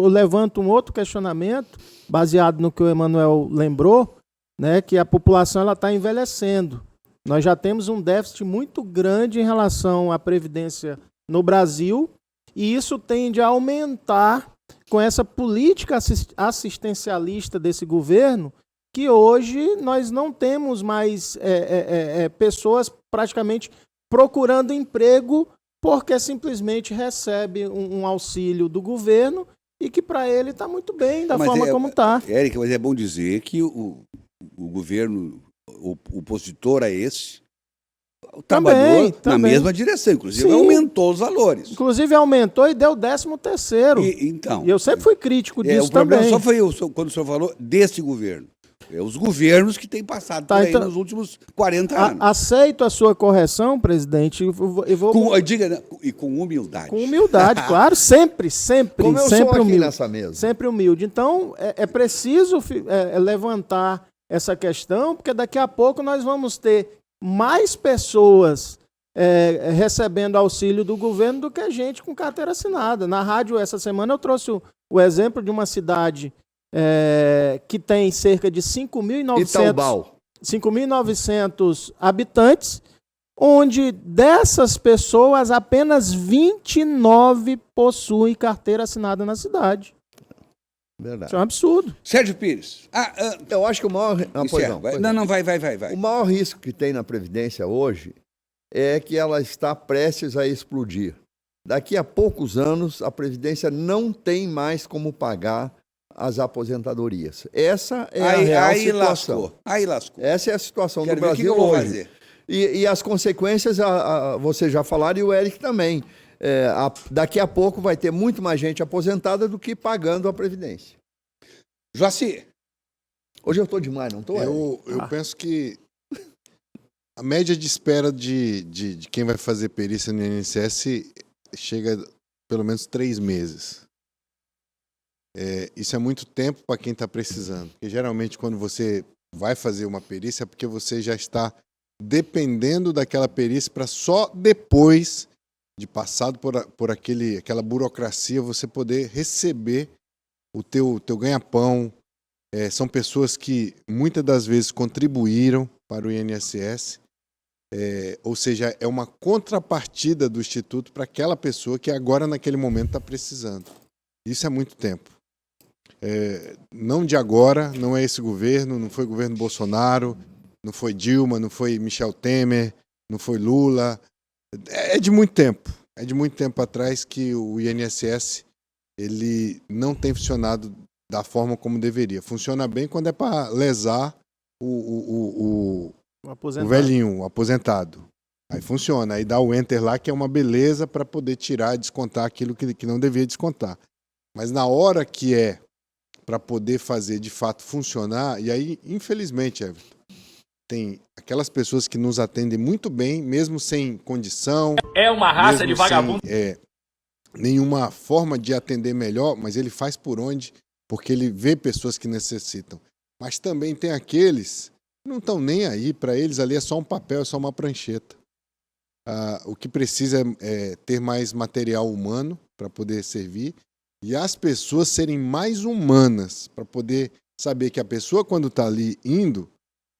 levanto um outro questionamento, baseado no que o Emanuel lembrou, né, que a população está envelhecendo. Nós já temos um déficit muito grande em relação à previdência no Brasil, e isso tende a aumentar com essa política assistencialista desse governo, que hoje nós não temos mais pessoas praticamente procurando emprego porque simplesmente recebe um auxílio do governo e que para ele está muito bem, da forma como está. Érica, mas é bom dizer que o governo opositor a esse trabalhou na mesma direção, inclusive aumentou os valores. Inclusive aumentou e deu 13º. Então, e eu sempre fui crítico disso também. O problema também. só foi quando o senhor falou desse governo. Os governos que têm passado por aí então, nos últimos 40 anos. Aceito a sua correção, presidente. Com humildade. Com humildade, claro, sempre. Como eu sempre sou humilde. Nessa mesa. Sempre humilde. Então, é preciso levantar essa questão, porque daqui a pouco nós vamos ter mais pessoas recebendo auxílio do governo do que gente com carteira assinada. Na rádio, essa semana, eu trouxe o exemplo de uma cidade que tem cerca de 5.900 habitantes, onde dessas pessoas, apenas 29 possuem carteira assinada na cidade. Verdade. Isso é um absurdo. Sérgio Pires. Eu acho que o maior... vai. O maior risco que tem na Previdência hoje é que ela está prestes a explodir. Daqui a poucos anos, a Previdência não tem mais como pagar as aposentadorias. Essa é a real situação. Aí lascou. Essa é a situação do Que Brasil eu vou hoje. fazer? E as consequências, vocês já falaram, e o Eric também. Daqui a pouco vai ter muito mais gente aposentada do que pagando a Previdência. Joaci. Hoje eu estou demais, não estou? Eu penso que a média de espera de quem vai fazer perícia no INSS chega pelo menos 3 meses. Isso é muito tempo para quem está precisando. Porque geralmente quando você vai fazer uma perícia é porque você já está dependendo daquela perícia para só depois de passado por aquela burocracia você poder receber o teu ganha-pão. São pessoas que muitas das vezes contribuíram para o INSS, ou seja, é uma contrapartida do Instituto para aquela pessoa que agora naquele momento está precisando. Isso é muito tempo. Não de agora, não é esse governo, não foi o governo Bolsonaro, não foi Dilma, não foi Michel Temer, não foi Lula. É de muito tempo atrás que o INSS ele não tem funcionado da forma como deveria. Funciona bem quando é para lesar o velhinho, o aposentado. Aí funciona, aí dá o enter lá, que é uma beleza para poder tirar, descontar aquilo que não devia descontar. Mas na hora que para poder fazer de fato funcionar, e aí, infelizmente, Everton, tem aquelas pessoas que nos atendem muito bem, mesmo sem condição. É uma raça de vagabundo. Nenhuma forma de atender melhor, mas ele faz por onde, porque ele vê pessoas que necessitam. Mas também tem aqueles que não estão nem aí, para eles ali é só um papel, é só uma prancheta. O que precisa é ter mais material humano para poder servir e as pessoas serem mais humanas para poder saber que a pessoa quando está ali indo,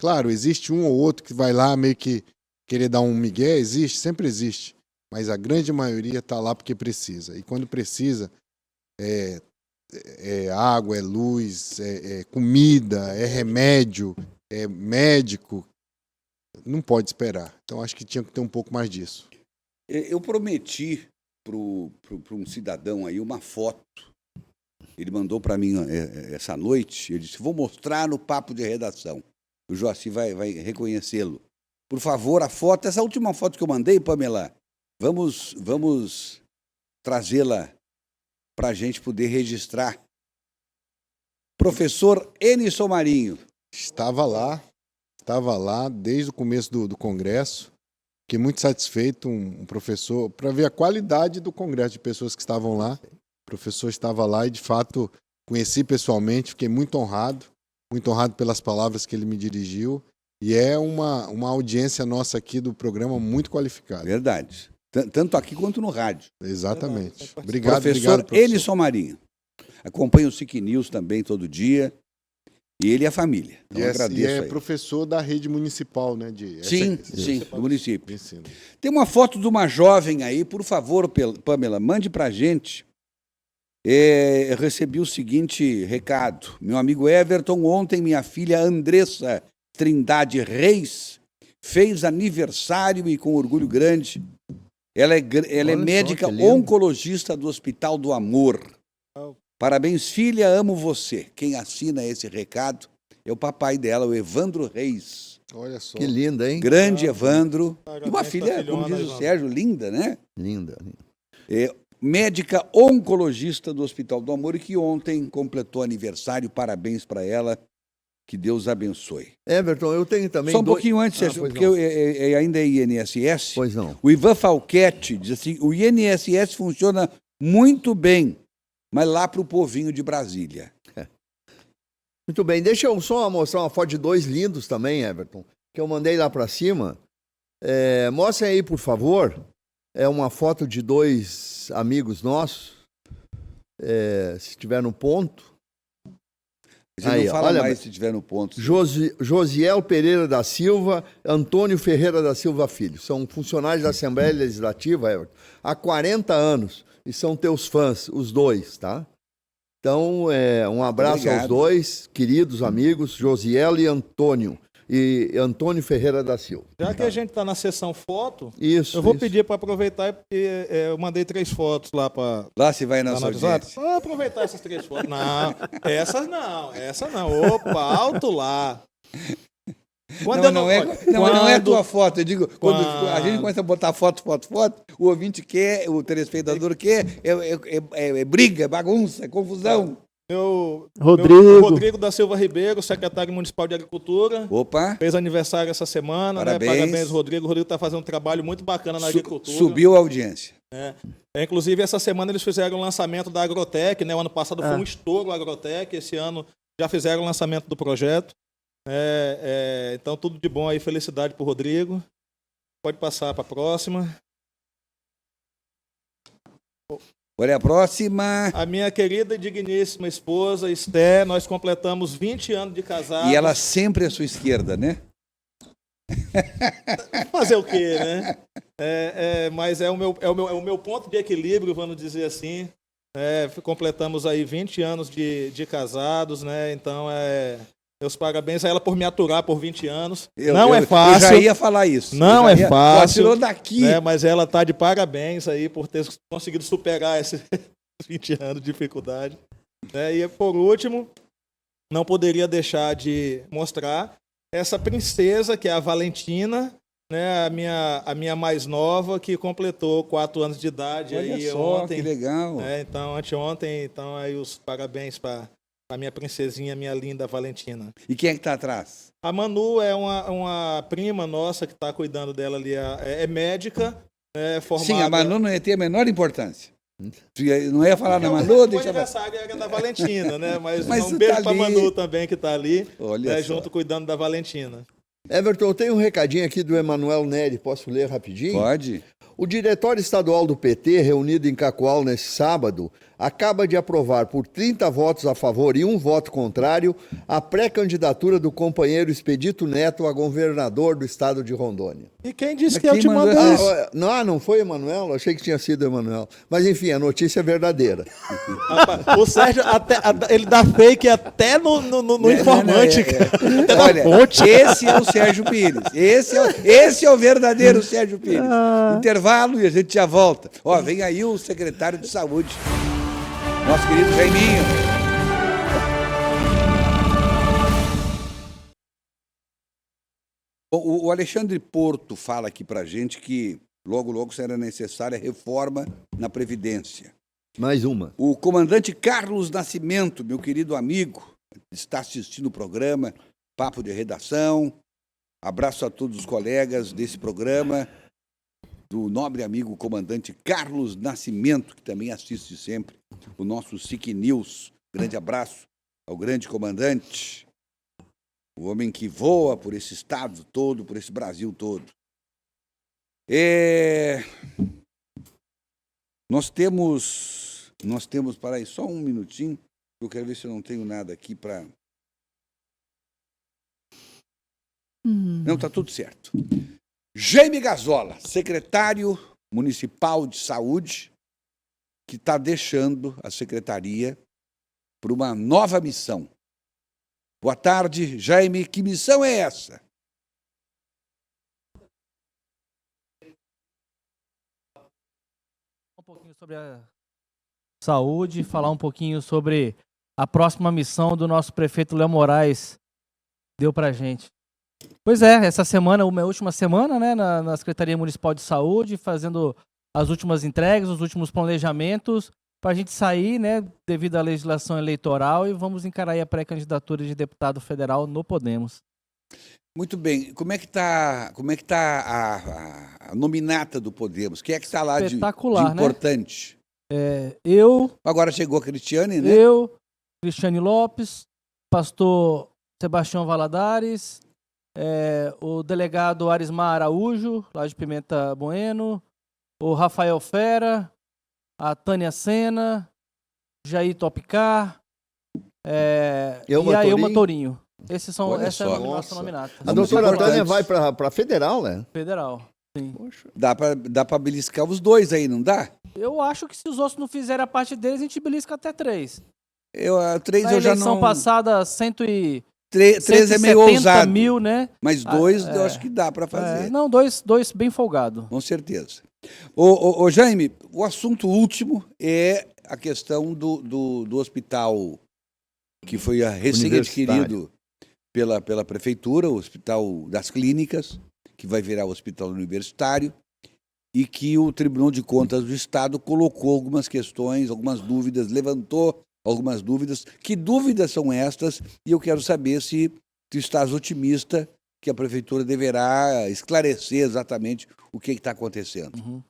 claro, existe um ou outro que vai lá meio que querer dar um migué, existe, sempre existe, mas a grande maioria está lá porque precisa. E quando precisa, é água, é luz, é comida, é remédio, é médico, não pode esperar. Então acho que tinha que ter um pouco mais disso. Eu prometi para um cidadão aí uma foto. Ele mandou para mim essa noite, ele disse, vou mostrar no papo de redação. O Joaci vai reconhecê-lo. Por favor, a foto, essa última foto que eu mandei, Pamela, vamos trazê-la para a gente poder registrar. Professor Enison Marinho. Estava lá desde o começo do Congresso. Fiquei muito satisfeito, um professor, para ver a qualidade do Congresso de pessoas que estavam lá. O professor estava lá e, de fato, conheci pessoalmente, fiquei muito honrado pelas palavras que ele me dirigiu. E é uma audiência nossa aqui do programa muito qualificada. Verdade. Tanto aqui quanto no rádio. Exatamente. Obrigado, professor Enison Marinho. Acompanha o SIC News também todo dia. E ele e a família. Então, eu agradeço. E é professor da rede municipal, né? Sim, do município. Tem uma foto de uma jovem aí, por favor, Pamela, mande pra gente. Eu recebi o seguinte recado. Meu amigo Everton, ontem minha filha Andressa Trindade Reis fez aniversário e com orgulho grande. Ela é médica oncologista do Hospital do Amor. Parabéns, filha, amo você. Quem assina esse recado é o papai dela, o Evandro Reis. Olha só. Que linda, hein? Grande Evandro. E uma filha, como diz o Sérgio, linda, né? Linda. Médica oncologista do Hospital do Amor e que ontem completou aniversário. Parabéns para ela. Que Deus abençoe. Everton, eu tenho também... Só um pouquinho antes, Sérgio, porque ainda é INSS. Pois não. O Ivan Falquete diz assim, o INSS funciona muito bem, mas lá para o povinho de Brasília. Muito bem, deixa eu só mostrar uma foto de 2 lindos também, Everton, que eu mandei lá para cima. Mostrem aí, por favor. É uma foto de 2 amigos nossos, se estiver no ponto. Aí, não fala mais se estiver no ponto. Josiel Pereira da Silva, Antônio Ferreira da Silva Filho. São funcionários da Assembleia Legislativa, Everton, há 40 anos. E são teus fãs, os 2, tá? Então, um abraço aos 2, queridos amigos, Josiel e Antônio. E Antônio Ferreira da Silva. Já que a gente está na sessão foto, eu vou pedir para aproveitar, porque eu mandei 3 fotos lá para... Lá se vai na sua audiência. Vamos aproveitar essas 3 fotos. Não, essa não. Opa, alto lá. Não é tua foto. Eu digo, quando a gente começa a botar foto, o ouvinte quer, o telespectador quer, é briga, é bagunça, é confusão. Rodrigo da Silva Ribeiro, secretário municipal de Agricultura. Opa! Fez aniversário essa semana, Parabéns. né? Parabéns, Rodrigo. O Rodrigo está fazendo um trabalho muito bacana na agricultura. Subiu a audiência. Inclusive, essa semana eles fizeram o lançamento da Agrotec, né? O ano passado foi um estouro a Agrotec, esse ano já fizeram o lançamento do projeto. Então, tudo de bom aí, felicidade para o Rodrigo. Pode passar para a próxima. Olha a próxima. A minha querida e digníssima esposa, Esté, nós completamos 20 anos de casados. E ela sempre à sua esquerda, né? Fazer o quê, né? Mas é o meu ponto de equilíbrio, vamos dizer assim. Completamos aí 20 anos de casados, né? Então, meus parabéns a ela por me aturar por 20 anos. Não é fácil. Eu já ia falar isso. Não é fácil. Tirou daqui. Mas ela está de parabéns aí por ter conseguido superar esses 20 anos de dificuldade. E por último, não poderia deixar de mostrar essa princesa, que é a Valentina, né? A minha mais nova, que completou 4 anos de idade. Olha aí só, ontem. que legal. Então, anteontem, então aí os parabéns para a minha princesinha, minha linda Valentina. E quem é que está atrás? A Manu é uma prima nossa que está cuidando dela ali, é médica, formada... Sim, a Manu não ia ter a menor importância. Não ia falar na Manu, deixa... O aniversário era da Valentina, né? Mas um beijo tá para a Manu também, que está ali, Olha junto cuidando da Valentina. Everton, tem um recadinho aqui do Emanuel Neri, posso ler rapidinho? Pode. O Diretório Estadual do PT, reunido em Cacoal nesse sábado, acaba de aprovar por 30 votos a favor e 1 voto contrário a pré-candidatura do companheiro Expedito Neto a governador do estado de Rondônia. E quem disse que eu te mandei isso? Não foi Emanuel? Achei que tinha sido Emanuel. Mas enfim, a notícia é verdadeira. Rapaz, o Sérgio, ele dá fake até no informante. Até na Olha, fonte. esse é o Sérgio Pires. Esse é o verdadeiro Sérgio Pires. Intervalo e a gente já volta. Vem aí o secretário de Saúde, nosso querido Jaiminho. O Alexandre Porto fala aqui pra gente que logo será necessária reforma na Previdência. Mais uma. O comandante Carlos Nascimento, meu querido amigo, está assistindo o programa Papo de Redação. Abraço a todos os colegas desse programa, do nobre amigo comandante Carlos Nascimento, que também assiste sempre o nosso SIC News. Grande abraço ao grande comandante, o homem que voa por esse estado todo, por esse Brasil todo. Nós temos, para aí, só um minutinho, eu quero ver se eu não tenho nada aqui para... Não, está tudo certo. Jaime Gazola, secretário municipal de saúde, que está deixando a secretaria para uma nova missão. Boa tarde, Jaime. Que missão é essa? Um pouquinho sobre a saúde, falar um pouquinho sobre a próxima missão do nosso prefeito Léo Moraes deu para a gente. Pois é, essa semana, minha última semana, né, na Secretaria Municipal de Saúde, fazendo as últimas entregas, os últimos planejamentos, para a gente sair, né, devido à legislação eleitoral, e vamos encarar aí a pré-candidatura de deputado federal no Podemos. Muito bem. Como é que tá a nominata do Podemos? Quem é que está lá de importante? Né? Agora chegou a Cristiane, né? Cristiane Lopes, pastor Sebastião Valadares, o delegado Arismar Araújo, lá de Pimenta Bueno, o Rafael Fera, a Tânia Sena, Jair Topicar, e a Elma Tourinho. Essa é a nossa nominata. A doutora Tânia vai para federal, né? Federal, sim. Poxa. Dá para beliscar os dois aí, não dá? Eu acho que se os outros não fizerem a parte deles, a gente belisca até 3. 3 Na eu já não... eleição passada, 3 é meio ousado. mil, né? Mas 2 eu acho que dá para fazer. Não, 2 bem folgado. Com certeza. Ô Jaime, o assunto último é a questão do hospital que foi recém-adquirido pela prefeitura, o Hospital das Clínicas, que vai virar o Hospital Universitário, e que o Tribunal de Contas do Estado colocou algumas questões, algumas dúvidas, levantou algumas dúvidas. Que dúvidas são estas? E eu quero saber se tu estás otimista que a prefeitura deverá esclarecer exatamente o que está acontecendo.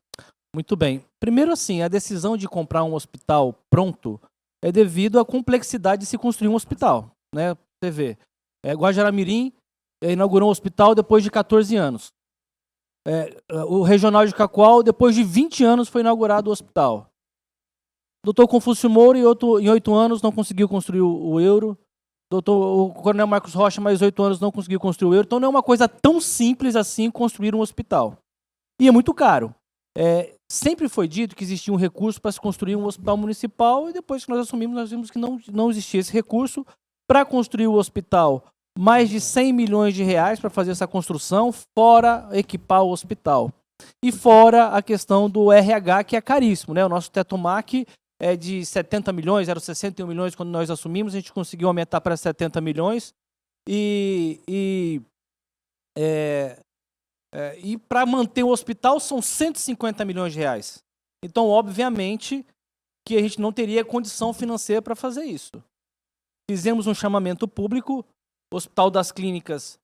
Muito bem. Primeiro, assim, a decisão de comprar um hospital pronto é devido à complexidade de se construir um hospital, né? Você vê, Guajará-Mirim inaugurou um hospital depois de 14 anos. O Regional de Cacoal, depois de 20 anos, foi inaugurado o hospital. Doutor Confúcio Moura, em 8 anos, não conseguiu construir o Euro. O Coronel Marcos Rocha, mais 8 anos, não conseguiu construir o Euro. Então não é uma coisa tão simples assim construir um hospital. E é muito caro. Sempre foi dito que existia um recurso para se construir um hospital municipal e depois que nós assumimos, nós vimos que não existia esse recurso. Para construir o hospital, mais de 100 milhões de reais para fazer essa construção, fora equipar o hospital. E fora a questão do RH, que é caríssimo, né? O nosso teto MAC é de 70 milhões, era 61 milhões quando nós assumimos, a gente conseguiu aumentar para 70 milhões. E para manter o hospital são 150 milhões de reais. Então, obviamente, que a gente não teria condição financeira para fazer isso. Fizemos um chamamento público, o Hospital das Clínicas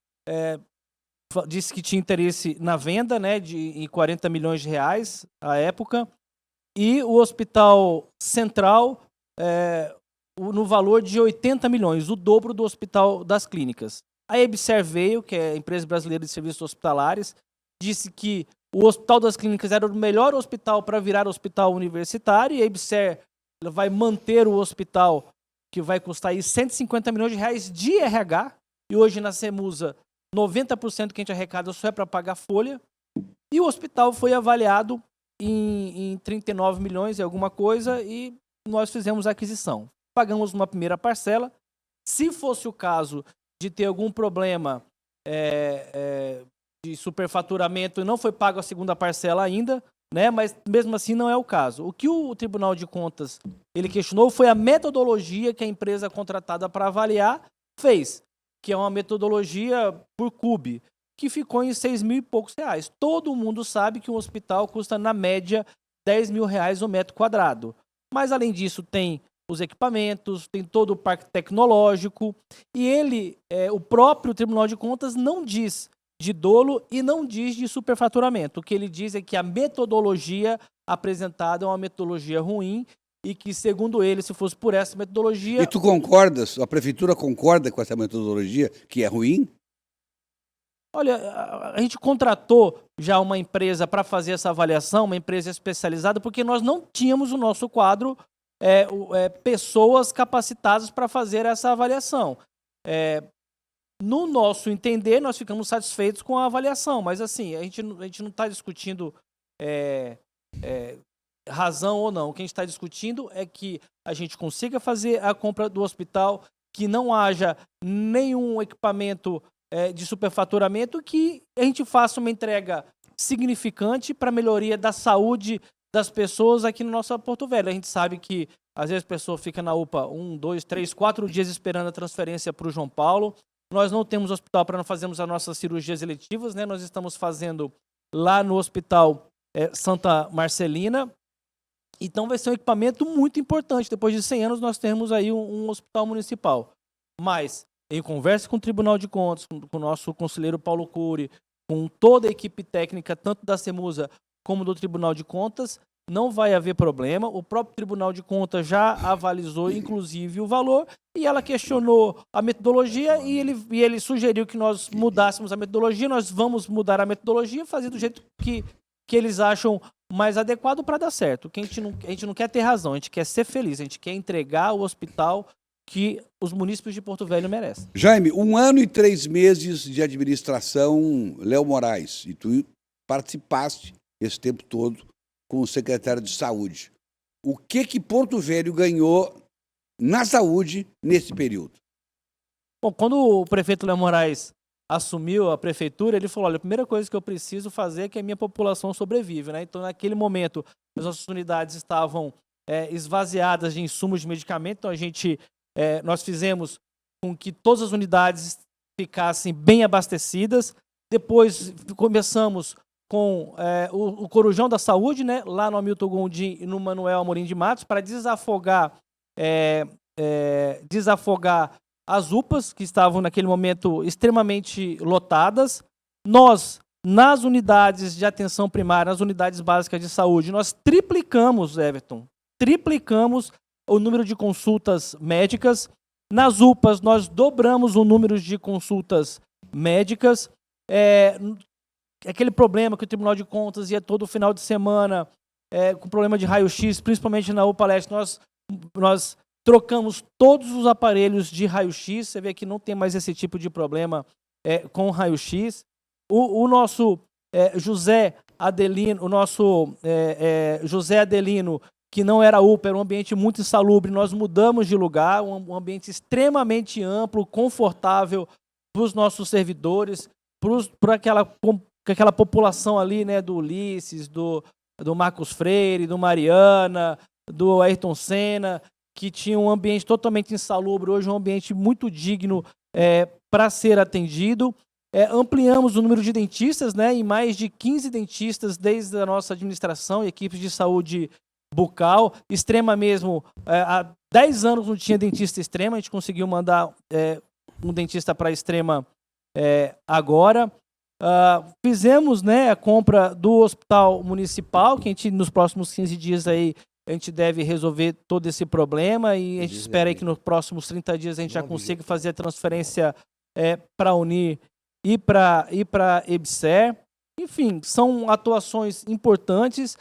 disse que tinha interesse na venda, né, em 40 milhões de reais à época, e o Hospital Central no valor de 80 milhões, o dobro do Hospital das Clínicas. A EBSER veio, que é a Empresa Brasileira de Serviços Hospitalares, disse que o Hospital das Clínicas era o melhor hospital para virar hospital universitário, e a EBSER vai manter o hospital, que vai custar aí 150 milhões de reais de RH, e hoje na CEMUSA 90% que a gente arrecada só é para pagar folha, e o hospital foi avaliado em 39 milhões e alguma coisa, e nós fizemos a aquisição. Pagamos uma primeira parcela. Se fosse o caso de ter algum problema de superfaturamento e não foi pago a segunda parcela ainda, né? Mas mesmo assim não é o caso. O que o Tribunal de Contas ele questionou foi a metodologia que a empresa contratada para avaliar fez, que é uma metodologia por CUB, que ficou em 6 mil e poucos reais. Todo mundo sabe que um hospital custa, na média, 10 mil reais o metro quadrado. Mas, além disso, tem os equipamentos, tem todo o parque tecnológico, e o próprio Tribunal de Contas não diz de dolo e não diz de superfaturamento. O que ele diz é que a metodologia apresentada é uma metodologia ruim e que, segundo ele, se fosse por essa metodologia... E tu concordas, a prefeitura concorda com essa metodologia, que é ruim? Olha, a gente contratou já uma empresa para fazer essa avaliação, uma empresa especializada, porque nós não tínhamos no nosso quadro pessoas capacitadas para fazer essa avaliação. No nosso entender, nós ficamos satisfeitos com a avaliação, mas assim, a gente não está discutindo razão ou não. O que a gente está discutindo é que a gente consiga fazer a compra do hospital, que não haja nenhum equipamento de superfaturamento, que a gente faça uma entrega significante para a melhoria da saúde das pessoas aqui no nosso Porto Velho. A gente sabe que às vezes a pessoa fica na UPA 1, 2, 3, 4 dias esperando a transferência para o João Paulo. Nós não temos hospital para não fazermos as nossas cirurgias eletivas, né? Nós estamos fazendo lá no Hospital Santa Marcelina. Então vai ser um equipamento muito importante. Depois de 100 anos nós temos aí um hospital municipal. Mas, em conversa com o Tribunal de Contas, com o nosso conselheiro Paulo Cury, com toda a equipe técnica, tanto da CEMUSA como do Tribunal de Contas, não vai haver problema. O próprio Tribunal de Contas já avalizou, inclusive, o valor, e ela questionou a metodologia, e ele sugeriu que nós mudássemos a metodologia. Nós vamos mudar a metodologia, fazer do jeito que eles acham mais adequado para dar certo. Que a gente não quer ter razão, a gente quer ser feliz, a gente quer entregar o hospital que os munícipes de Porto Velho merecem. Jaime, 1 ano e 3 meses de administração Léo Moraes, e tu participaste esse tempo todo com o secretário de Saúde. O que Porto Velho ganhou na saúde nesse período? Bom, quando o prefeito Léo Moraes assumiu a prefeitura, ele falou, olha, a primeira coisa que eu preciso fazer é que a minha população sobrevive, né? Então, naquele momento, as nossas unidades estavam esvaziadas de insumos de medicamento, então nós fizemos com que todas as unidades ficassem bem abastecidas. Depois começamos com o Corujão da Saúde, né, lá no Hamilton Gondim e no Manuel Amorim de Matos, para desafogar desafogar as UPAs, que estavam naquele momento extremamente lotadas. Nós, nas unidades de atenção primária, nas unidades básicas de saúde, nós triplicamos, Everton, o número de consultas médicas. Nas UPAs, nós dobramos o número de consultas médicas. Aquele problema que o Tribunal de Contas ia todo final de semana com problema de raio-x, principalmente na UPA Leste, nós trocamos todos os aparelhos de raio-x. Você vê que não tem mais esse tipo de problema com raio-x. O nosso José Adelino, que não era UPA, era um ambiente muito insalubre, nós mudamos de lugar, um ambiente extremamente amplo, confortável para os nossos servidores, para aquela população ali, né, do Ulisses, do Marcos Freire, do Mariana, do Ayrton Senna, que tinha um ambiente totalmente insalubre, hoje é um ambiente muito digno para ser atendido. Ampliamos o número de dentistas, né, em mais de 15 dentistas desde a nossa administração e equipes de saúde bucal. Extrema mesmo, há 10 anos não tinha dentista Extrema, a gente conseguiu mandar um dentista para Extrema agora. Fizemos, né, a compra do hospital municipal, que a gente, nos próximos 15 dias aí, a gente deve resolver todo esse problema e a gente espera aí que nos próximos 30 dias a gente já consiga fazer a transferência para a Unir e para EBSER. Enfim, são atuações importantes.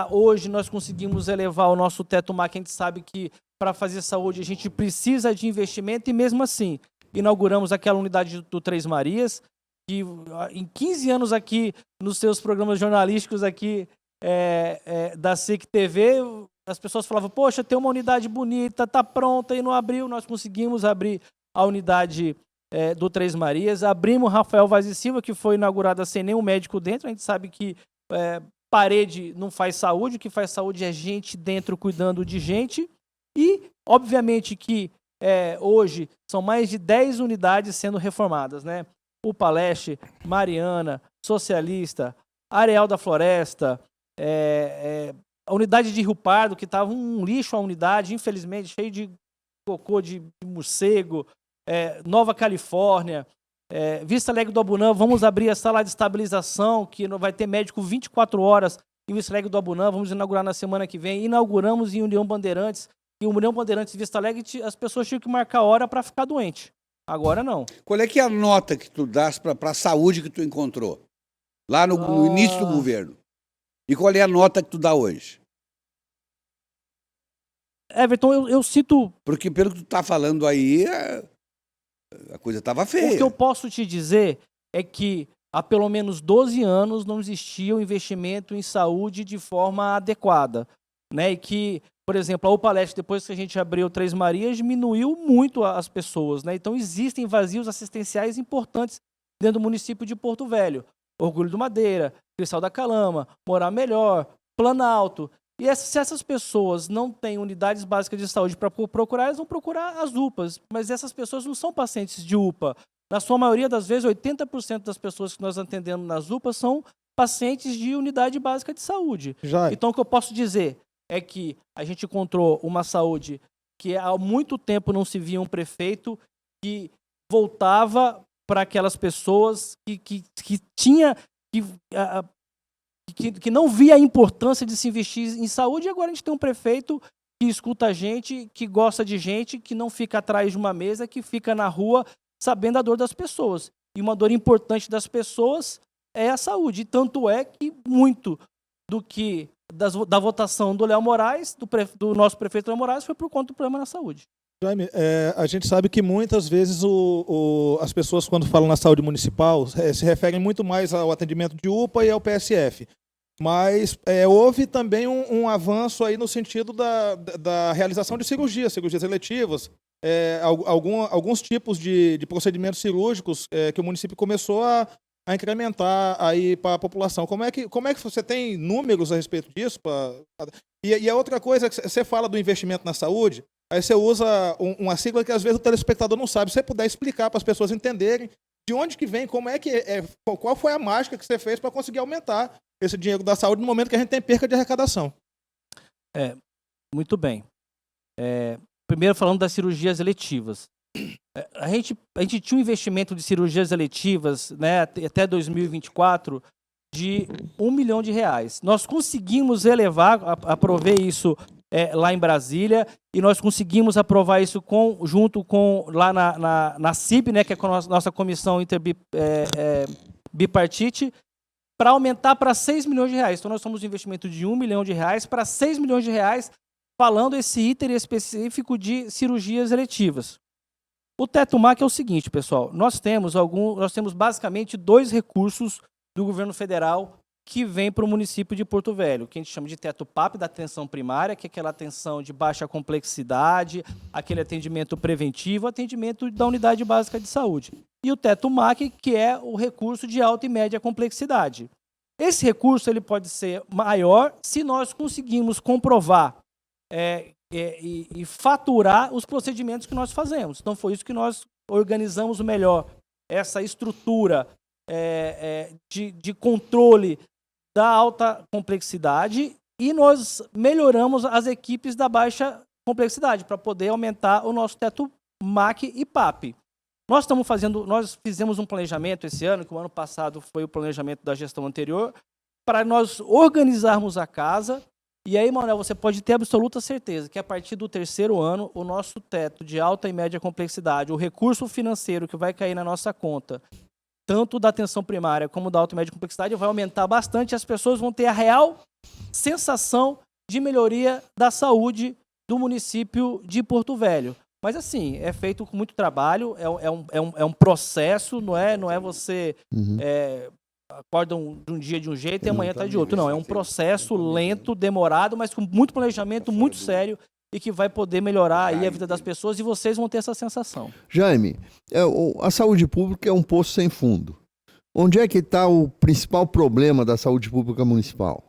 Hoje nós conseguimos elevar o nosso teto MAC, a gente sabe que para fazer saúde a gente precisa de investimento e mesmo assim inauguramos aquela unidade do Três Marias, que em 15 anos aqui nos seus programas jornalísticos aqui da SIC TV, as pessoas falavam, poxa, tem uma unidade bonita, tá pronta e não abriu. Nós conseguimos abrir a unidade do Três Marias, abrimos Rafael Vaz e Silva, que foi inaugurada sem nenhum médico dentro. A gente sabe que parede não faz saúde, o que faz saúde é gente dentro cuidando de gente. E, obviamente, que hoje são mais de 10 unidades sendo reformadas, né? UPA Leste, Mariana, Socialista, Areal da Floresta, a unidade de Rio Pardo, que estava um lixo a unidade, infelizmente, cheio de cocô de morcego, Nova Califórnia, Vista Alegre do Abunã, vamos abrir a sala de estabilização, que vai ter médico 24 horas em Vista Alegre do Abunã, vamos inaugurar na semana que vem. Inauguramos em União Bandeirantes, e União Bandeirantes Vista Alegre, as pessoas tinham que marcar hora para ficar doente. Agora não. Qual é que é a nota que tu dás para a saúde que tu encontrou? Lá no início do governo. E qual é a nota que tu dá hoje? Everton, eu cito... Porque pelo que tu tá falando aí, a coisa estava feia. O que eu posso te dizer é que há pelo menos 12 anos não existia um investimento em saúde de forma adequada, né? E que, por exemplo, a UPA Leste, depois que a gente abriu Três Marias, diminuiu muito as pessoas, né? Então existem vazios assistenciais importantes dentro do município de Porto Velho. Orgulho do Madeira, Cristal da Calama, Morar Melhor, Planalto. E se essas pessoas não têm unidades básicas de saúde para procurar, elas vão procurar as UPAs. Mas essas pessoas não são pacientes de UPA. Na sua maioria das vezes, 80% das pessoas que nós atendemos nas UPAs são pacientes de unidade básica de saúde. Então, o que eu posso dizer é que a gente encontrou uma saúde que há muito tempo não se via um prefeito que voltava para aquelas pessoas que não via a importância de se investir em saúde, e agora a gente tem um prefeito que escuta a gente, que gosta de gente, que não fica atrás de uma mesa, que fica na rua sabendo a dor das pessoas. E uma dor importante das pessoas é a saúde. E tanto é que muito da votação do Léo Moraes, do nosso prefeito Léo Moraes, foi por conta do problema na saúde. Jaime, a gente sabe que muitas vezes as pessoas, quando falam na saúde municipal, se referem muito mais ao atendimento de UPA e ao PSF. Mas houve também um avanço aí no sentido da realização de cirurgias eletivas, alguns tipos de procedimentos cirúrgicos que o município começou a incrementar aí para a população. Como é que você tem números a respeito disso? E a outra coisa, que você fala do investimento na saúde, aí você usa uma sigla que às vezes o telespectador não sabe. Se você puder explicar para as pessoas entenderem de onde que vem, qual foi a mágica que você fez para conseguir aumentar esse dinheiro da saúde no momento que a gente tem perca de arrecadação. Muito bem. primeiro falando das cirurgias eletivas. A gente tinha um investimento de cirurgias eletivas, né, até 2024 de R$1 milhão. Nós conseguimos elevar, aprovei isso lá em Brasília, e nós conseguimos aprovar isso junto com lá na CIB, né, que é a nossa comissão bipartite, para aumentar para R$6 milhões. Então nós somos um investimento de R$1 milhão para R$6 milhões, falando esse item específico de cirurgias eletivas. O teto MAC é o seguinte, pessoal, nós temos basicamente 2 recursos do governo federal que vem para o município de Porto Velho, que a gente chama de teto PAP, da atenção primária, que é aquela atenção de baixa complexidade, aquele atendimento preventivo, atendimento da unidade básica de saúde. E o teto MAC, que é o recurso de alta e média complexidade. Esse recurso ele pode ser maior se nós conseguirmos comprovar e faturar os procedimentos que nós fazemos. Então, foi isso que nós organizamos melhor, essa estrutura de controle da alta complexidade, e nós melhoramos as equipes da baixa complexidade para poder aumentar o nosso teto MAC e PAP. Nós fizemos um planejamento esse ano, que o ano passado foi o planejamento da gestão anterior, para nós organizarmos a casa. E aí, Manuel, você pode ter absoluta certeza que a partir do 3º ano, o nosso teto de alta e média complexidade, o recurso financeiro que vai cair na nossa conta, tanto da atenção primária como da alta e média complexidade, vai aumentar bastante, e as pessoas vão ter a real sensação de melhoria da saúde do município de Porto Velho. Mas assim, é feito com muito trabalho, é um processo, não é você acorda de um dia de um jeito e amanhã está de outro. Não, é um processo lento, demorado, mas com muito planejamento, muito sério, e que vai poder melhorar aí a vida das pessoas, e vocês vão ter essa sensação. Jaime, a saúde pública é um poço sem fundo. Onde é que está o principal problema da saúde pública municipal?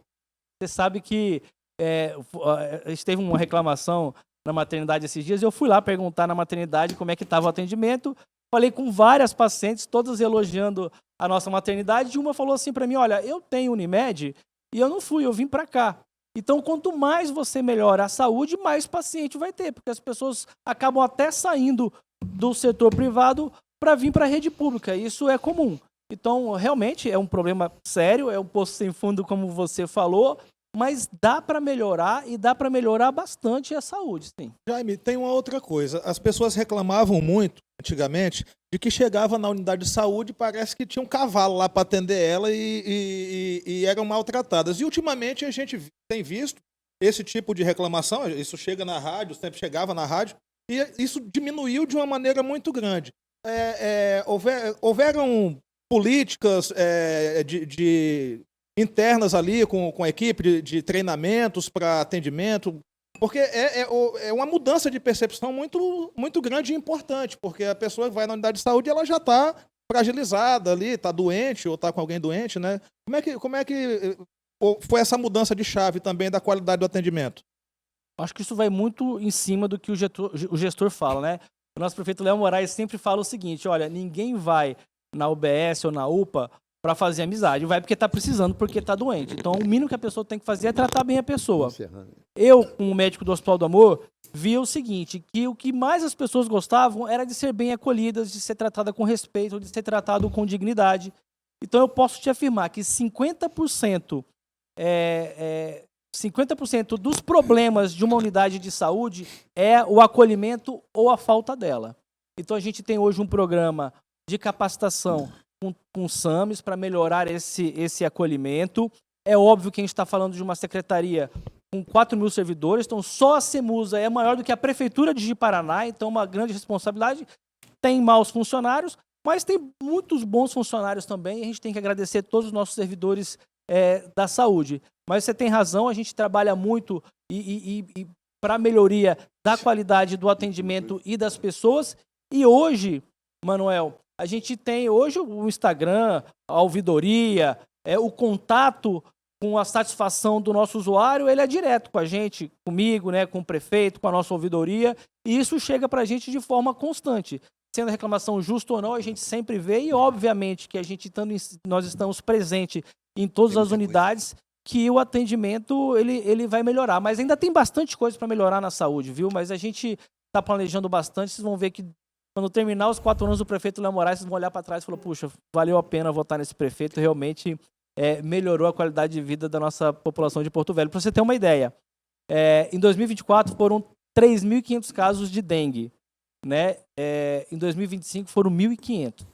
Você sabe que a gente teve uma reclamação na maternidade esses dias, eu fui lá perguntar na maternidade como é que estava o atendimento, falei com várias pacientes, todas elogiando a nossa maternidade, e uma falou assim para mim, olha, eu tenho Unimed e eu não fui, eu vim para cá. Então, quanto mais você melhora a saúde, mais paciente vai ter, porque as pessoas acabam até saindo do setor privado para vir para a rede pública. Isso é comum. Então, realmente, é um problema sério, é um poço sem fundo, como você falou, mas dá para melhorar, e dá para melhorar bastante a saúde, sim. Jaime, tem uma outra coisa. As pessoas reclamavam muito, antigamente, de que chegava na unidade de saúde e parece que tinha um cavalo lá para atender ela e eram maltratadas. E ultimamente a gente tem visto esse tipo de reclamação, isso chega na rádio, sempre chegava na rádio, e isso diminuiu de uma maneira muito grande. Houveram políticas internas ali com a equipe de treinamentos para atendimento, porque é uma mudança de percepção muito, muito grande e importante, porque a pessoa vai na unidade de saúde e ela já está fragilizada ali, está doente ou está com alguém doente, né? Como é que foi essa mudança de chave também da qualidade do atendimento? Acho que isso vai muito em cima do que o gestor fala, né? O nosso prefeito Léo Moraes sempre fala o seguinte, olha, ninguém vai na UBS ou na UPA para fazer amizade, vai porque está precisando, porque está doente. Então, o mínimo que a pessoa tem que fazer é tratar bem a pessoa. Eu, como médico do Hospital do Amor, vi o seguinte, que o que mais as pessoas gostavam era de ser bem acolhidas, de ser tratada com respeito, de ser tratado com dignidade. Então, eu posso te afirmar que 50% dos problemas de uma unidade de saúde é o acolhimento ou a falta dela. Então, a gente tem hoje um programa de capacitação com SAMES para melhorar esse acolhimento. É óbvio que a gente está falando de uma secretaria com 4.000 servidores, então só a CEMUSA é maior do que a Prefeitura de Ji-Paraná, então uma grande responsabilidade. Tem maus funcionários, mas tem muitos bons funcionários também, e a gente tem que agradecer todos os nossos servidores da saúde. Mas você tem razão, a gente trabalha muito para a melhoria da qualidade do atendimento e das pessoas, e hoje, Manuel, a gente tem hoje o Instagram, a ouvidoria, o contato com a satisfação do nosso usuário, ele é direto com a gente, comigo, né, com o prefeito, com a nossa ouvidoria, e isso chega para a gente de forma constante. Sendo a reclamação justa ou não, a gente sempre vê, e obviamente que nós estamos presentes em todas as unidades, que o atendimento ele vai melhorar. Mas ainda tem bastante coisa para melhorar na saúde, viu? Mas a gente está planejando bastante, vocês vão ver que quando terminar os 4 anos do prefeito Léo Moraes, vocês vão olhar para trás e falar, puxa, valeu a pena votar nesse prefeito, realmente melhorou a qualidade de vida da nossa população de Porto Velho. Para você ter uma ideia, em 2024 foram 3.500 casos de dengue, né? Em 2025 foram 1.500.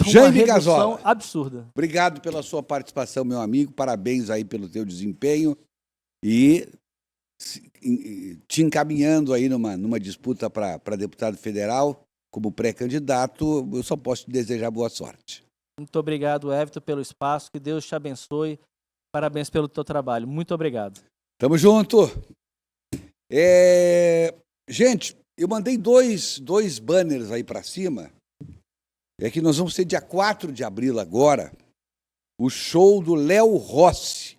Jaime Gazola, absurda. Obrigado pela sua participação, meu amigo. Parabéns aí pelo teu desempenho e te encaminhando aí numa disputa para deputado federal como pré-candidato. Eu só posso te desejar boa sorte. Muito obrigado, Everton, pelo espaço. Que Deus te abençoe. Parabéns pelo teu trabalho. Muito obrigado. Tamo junto. Gente, eu mandei dois banners aí para cima. É que nós vamos ter dia 4 de abril agora o show do Léo Rossi,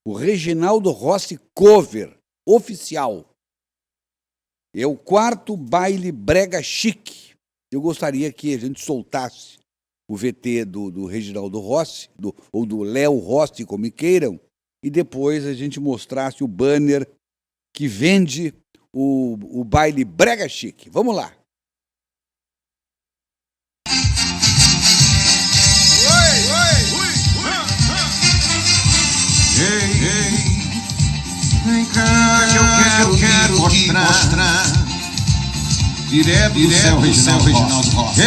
o Reginaldo Rossi Cover oficial. É o 4º baile brega chique. Eu gostaria que a gente soltasse o VT do Reginaldo Rossi, ou do Léo Rossi, como queiram, e depois a gente mostrasse o banner que vende o baile brega chique. Vamos lá. Vem cá que eu quero te mostrar direto do céu Reginaldo Rossi.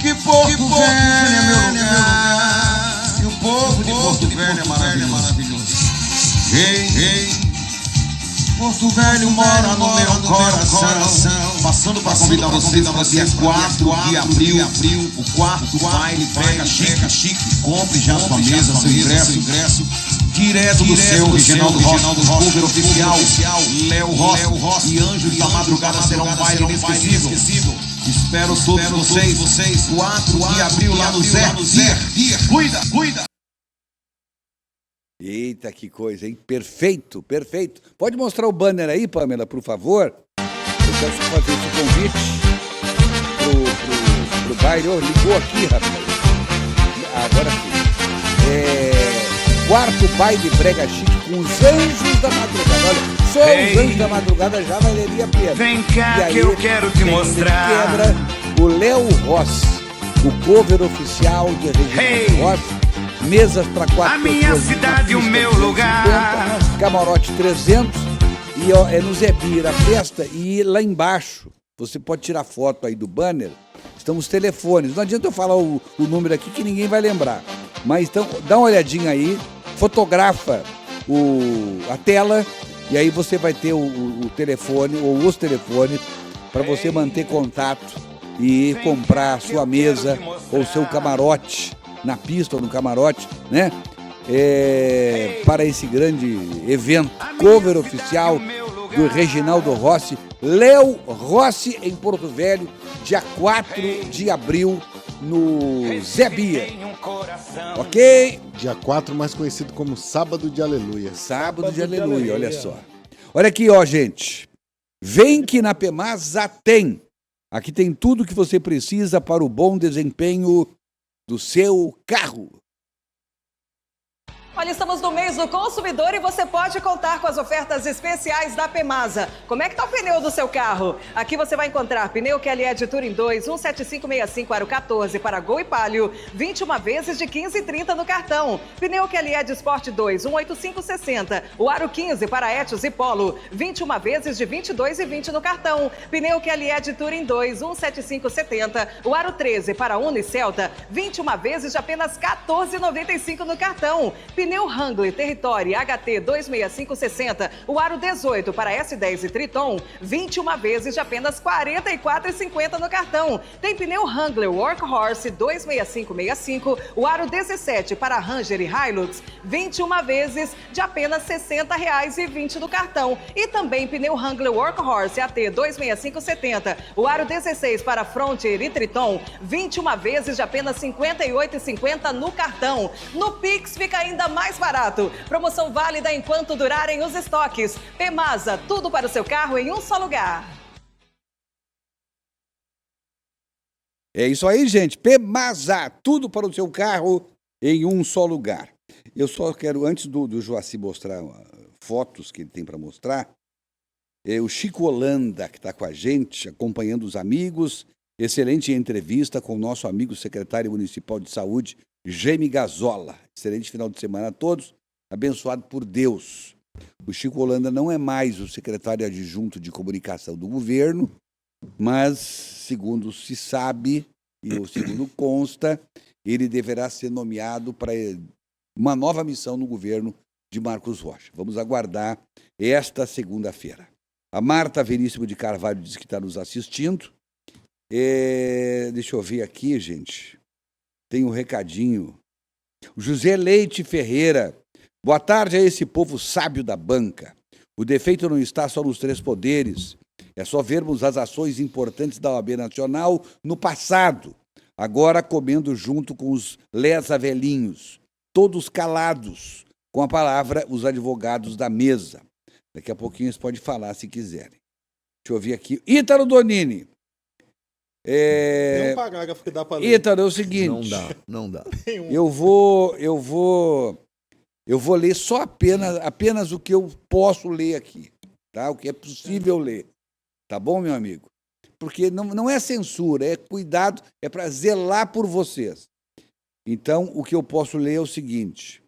Que Porto Velho é meu lugar, e o povo de Porto Velho é maravilhoso. Porto Velho mora no meu coração. Passando para convidar vocês para dia 4 de abril, o 4º baile brega chique. Compre já sua mesa, seu ingresso. Direto do céu, Reginaldo Rossi, cover oficial, Léo Rossi e Anjos da Madrugada será um baile inesquecível. Espero todos vocês, 4 de abril lá no Zé. Cuida! Eita, que coisa, hein? Perfeito. Pode mostrar o banner aí, Pamela, por favor? Eu quero fazer esse convite pro baile. Ligou aqui, rapaz. Agora sim. 4º baile brega chique com os Anjos da Madrugada. Olha, só os Anjos da Madrugada já valeria a pena. Vem cá aí, que eu quero te mostrar. Quebra o Léo Rossi, o cover oficial de Reginaldo Rossi. Mesas para 4 pessoas. A minha cidade, o meu lugar. Camarote 300. E é no Zé Bira a festa. E lá embaixo, você pode tirar foto aí do banner. Estão os telefones. Não adianta eu falar o número aqui que ninguém vai lembrar. Mas então, dá uma olhadinha aí. Fotografa a tela. E aí você vai ter o telefone ou os telefones para você manter contato e comprar a sua mesa ou seu camarote na pista ou no camarote, né? Para esse grande evento, cover oficial do Reginaldo Rossi, Léo Rossi em Porto Velho, dia 4 de abril, no Zé Bia. Ok? Dia 4, mais conhecido como Sábado de Aleluia. Sábado de Aleluia, olha só. Olha aqui, ó, gente. Vem que na Pemasa tem. Aqui tem tudo que você precisa para o bom desempenho do seu carro. Olha, estamos no mês do consumidor e você pode contar com as ofertas especiais da Pemasa. Como é que tá o pneu do seu carro? Aqui você vai encontrar pneu QLE Touring 2, 17565 aro 14 para Gol e Palio, 21 vezes de 15,30 no cartão. Pneu QLE Sport 2, 18560, o aro 15 para Etios e Polo, 21 vezes de 22,20 no cartão. Pneu QLE Touring 2, 17570, o aro 13 para Uno e Celta, 21 vezes de apenas 14,95 no cartão. Pneu Wrangler Territory HT 26560, o aro 18 para S10 e Triton, 21 vezes de apenas R$ 44,50 no cartão. Tem pneu Wrangler Workhorse 26565, o aro 17 para Ranger e Hilux, 21 vezes de apenas R$ 60,20 no cartão. E também pneu Wrangler Workhorse AT 26570, o aro 16 para Frontier e Triton, 21 vezes de apenas R$ 58,50 no cartão. No Pix fica ainda mais barato. Promoção válida enquanto durarem os estoques. Pemasa, tudo para o seu carro em um só lugar. É isso aí, gente. Pemasa, tudo para o seu carro em um só lugar. Eu só quero, antes do Joaci mostrar fotos que ele tem para mostrar, o Chico Holanda, que está com a gente, acompanhando os amigos. Excelente entrevista com o nosso amigo secretário municipal de saúde, Jaime Gazola. Excelente final de semana a todos, abençoado por Deus. O Chico Holanda não é mais o secretário adjunto de comunicação do governo, mas, segundo se sabe, e segundo consta, ele deverá ser nomeado para uma nova missão no governo de Marcos Rocha. Vamos aguardar esta segunda-feira. A Marta Veríssimo de Carvalho diz que está nos assistindo. Deixa eu ver aqui, gente. Tem um recadinho. O José Leite Ferreira. Boa tarde a esse povo sábio da banca. O defeito não está só nos 3 poderes. É só vermos as ações importantes da OAB Nacional no passado. Agora comendo junto com os lesa velhinhos. Todos calados. Com a palavra, os advogados da mesa. Daqui a pouquinho eles podem falar se quiserem. Deixa eu ver aqui. Ítalo Donini. Tem um parágrafo que dá para ler. Ítalo, é o seguinte. Não dá. Eu vou ler só apenas o que eu posso ler aqui, tá? O que é possível ler. Tá bom, meu amigo? Porque não é censura, é cuidado, é para zelar por vocês. Então, o que eu posso ler é o seguinte.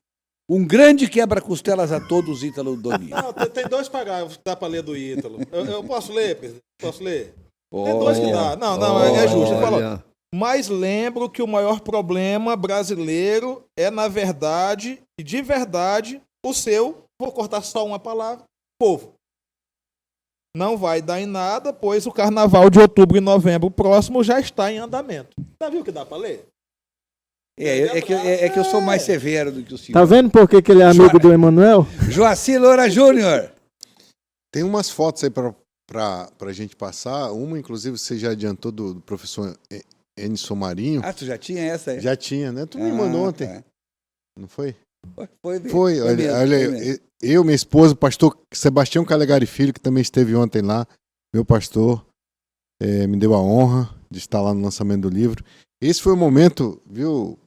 Um grande quebra-costelas a todos, Ítalo Donini. Não, tem 2 parágrafos que dá para ler do Ítalo. Eu posso ler, Pedro? Posso ler? Tem 2 que dá. Não, é justo. Ele fala, mas lembro que o maior problema brasileiro é, na verdade, e de verdade, o seu, vou cortar só uma palavra, povo. Não vai dar em nada, pois o carnaval de outubro e novembro próximo já está em andamento. Já viu que dá para ler? É que eu sou mais severo do que o senhor. Tá vendo por que ele é amigo do Emanuel? Joaci Loura Júnior. Tem umas fotos aí para a gente passar. Uma, inclusive, você já adiantou do professor Enison Marinho. Ah, tu já tinha essa aí? Já tinha, né? Tu me mandou ontem. Tá. Não foi? Foi. Olha, eu, minha esposa, o pastor Sebastião Calegari Filho, que também esteve ontem lá, meu pastor, me deu a honra de estar lá no lançamento do livro. Esse foi o momento, viu,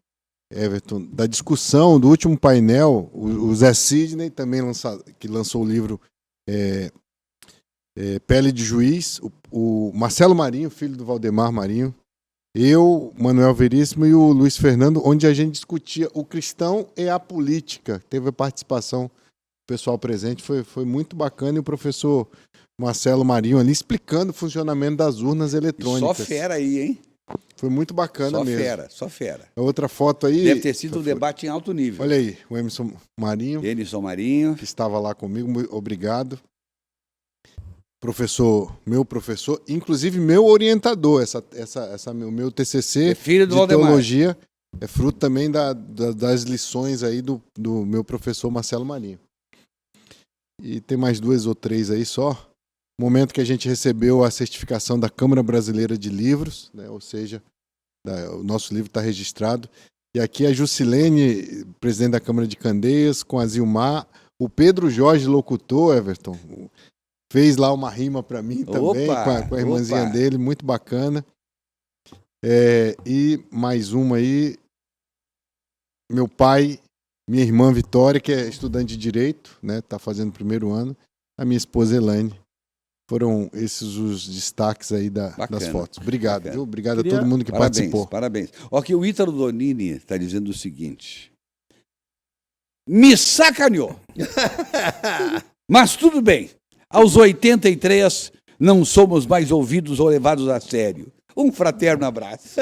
Everton, da discussão do último painel. O Zé Sidney também que lançou o livro Pele de Juiz, o Marcelo Marinho, filho do Valdemar Marinho, eu, Manuel Veríssimo e o Luiz Fernando, onde a gente discutia o cristão e a política. Teve a participação do pessoal presente, foi muito bacana, e o professor Marcelo Marinho ali explicando o funcionamento das urnas eletrônicas. Só fera aí, hein? Foi muito bacana mesmo. Só fera. A outra foto aí... Deve ter sido um debate em alto nível. Olha aí, o Emerson Marinho. Que estava lá comigo, obrigado. Meu professor, inclusive meu orientador, o meu TCC filho do de Valdemar. teologia é fruto também das lições aí do meu professor Marcelo Marinho. E tem mais 2 ou 3 aí só. Momento que a gente recebeu a certificação da Câmara Brasileira de Livros, né? Ou seja, o nosso livro está registrado. E aqui a Jusilene, presidente da Câmara de Candeias, com a Zilmar, o Pedro Jorge, locutor, Everton, fez lá uma rima para mim também, com a irmãzinha dele, muito bacana. E mais uma aí, meu pai, minha irmã Vitória, que é estudante de Direito, né, tá fazendo o 1º ano, a minha esposa Elaine. Foram esses os destaques aí das fotos. Obrigado, viu? Obrigado a todo mundo que participou. Parabéns. Aqui o Ítalo Donini está dizendo o seguinte. Me sacaneou. Mas tudo bem. Aos 83, não somos mais ouvidos ou levados a sério. Um fraterno abraço.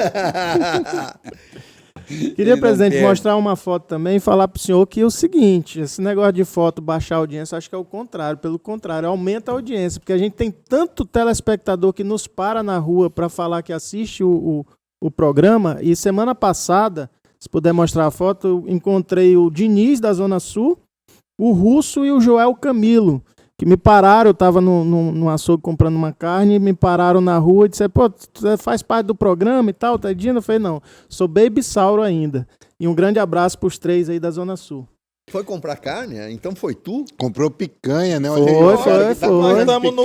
Queria, presidente, mostrar uma foto também e falar para o senhor que é o seguinte, esse negócio de foto baixar a audiência, acho que é o contrário. Pelo contrário, aumenta a audiência, porque a gente tem tanto telespectador que nos para na rua para falar que assiste o programa. E semana passada, se puder mostrar a foto, eu encontrei o Diniz, da Zona Sul, o Russo e o Joel Camilo, que me pararam. Eu estava no açougue comprando uma carne, me pararam na rua e disseram, pô, você faz parte do programa e tal, Tadinho? Eu falei, não, sou Baby Sauro ainda. E um grande abraço para os 3 aí da Zona Sul. Foi comprar carne? Então foi tu? Comprou picanha, né? Foi. Nós estamos no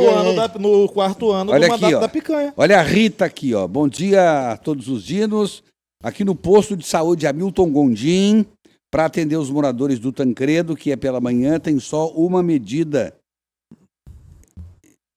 4º ano do mandato da picanha. Olha a Rita aqui, ó. Bom dia a todos os dinos. Aqui no posto de saúde Hamilton Gondim, para atender os moradores do Tancredo, que é pela manhã, tem só uma medida.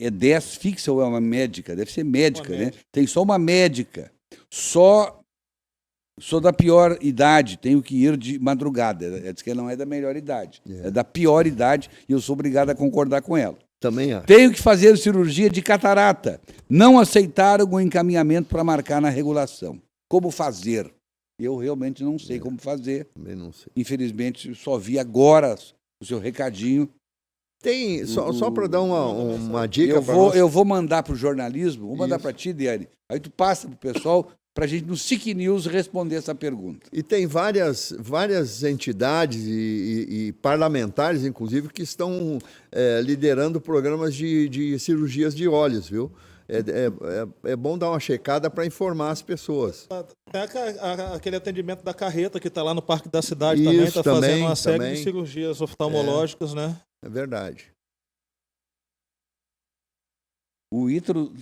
É 10 fixa ou é uma médica? Deve ser médica, né? Tem só uma médica. Sou da pior idade, tenho que ir de madrugada. Ela diz que não é da melhor idade, é da pior idade e eu sou obrigado a concordar com ela. Também acho. Tenho que fazer cirurgia de catarata. Não aceitaram o encaminhamento para marcar na regulação. Como fazer? Eu realmente não sei como fazer. Também não sei. Infelizmente, só vi agora o seu recadinho. Tem, só para dar uma dica eu vou mandar para o jornalismo, vou mandar para ti, Diane. Aí tu passa para o pessoal, para a gente no SIC News responder essa pergunta. E tem várias entidades e parlamentares, inclusive, que estão liderando programas de cirurgias de olhos, viu? É bom dar uma checada para informar as pessoas. Tem aquele atendimento da carreta que está lá no Parque da Cidade também, está fazendo uma série de cirurgias oftalmológicas, né? É verdade. O Ítalo...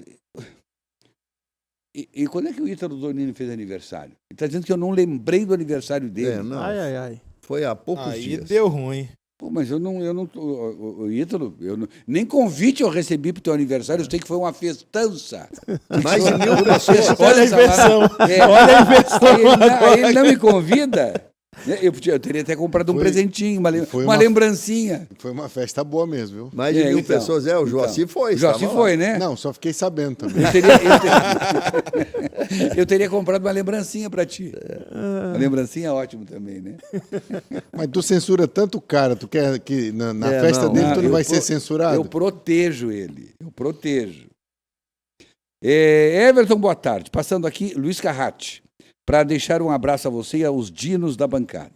E quando é que o Ítalo Donini fez aniversário? Ele está dizendo que eu não lembrei do aniversário dele. Não. Ai. Foi há poucos dias. Aí deu ruim. Pô, mas eu não o Ítalo, nem convite eu recebi para o teu aniversário, eu sei que foi uma festança. Mais de 1.000 pessoas. Olha a inversão. Olha a inversão. Aí ele não me convida. Eu teria até comprado um presentinho, uma lembrancinha. Foi uma festa boa mesmo, viu? Mais de 1.000 pessoas, o Joaci foi. O Joaci foi, né? Não, só fiquei sabendo também. Eu teria comprado uma lembrancinha para ti. Uma lembrancinha é ótimo também, né? Mas tu censura tanto o cara, tu quer que na festa dele tu não vai ser censurado? Eu protejo ele, eu protejo. Everton, boa tarde. Passando aqui, Luiz Carrati, para deixar um abraço a você e aos dinos da bancada.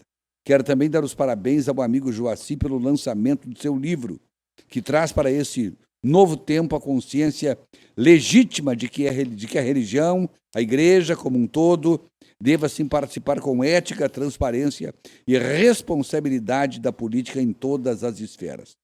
Quero também dar os parabéns ao amigo Joaci pelo lançamento do seu livro, que traz para esse novo tempo a consciência legítima de que a religião, a igreja como um todo, deva sim participar com ética, transparência e responsabilidade da política em todas as esferas.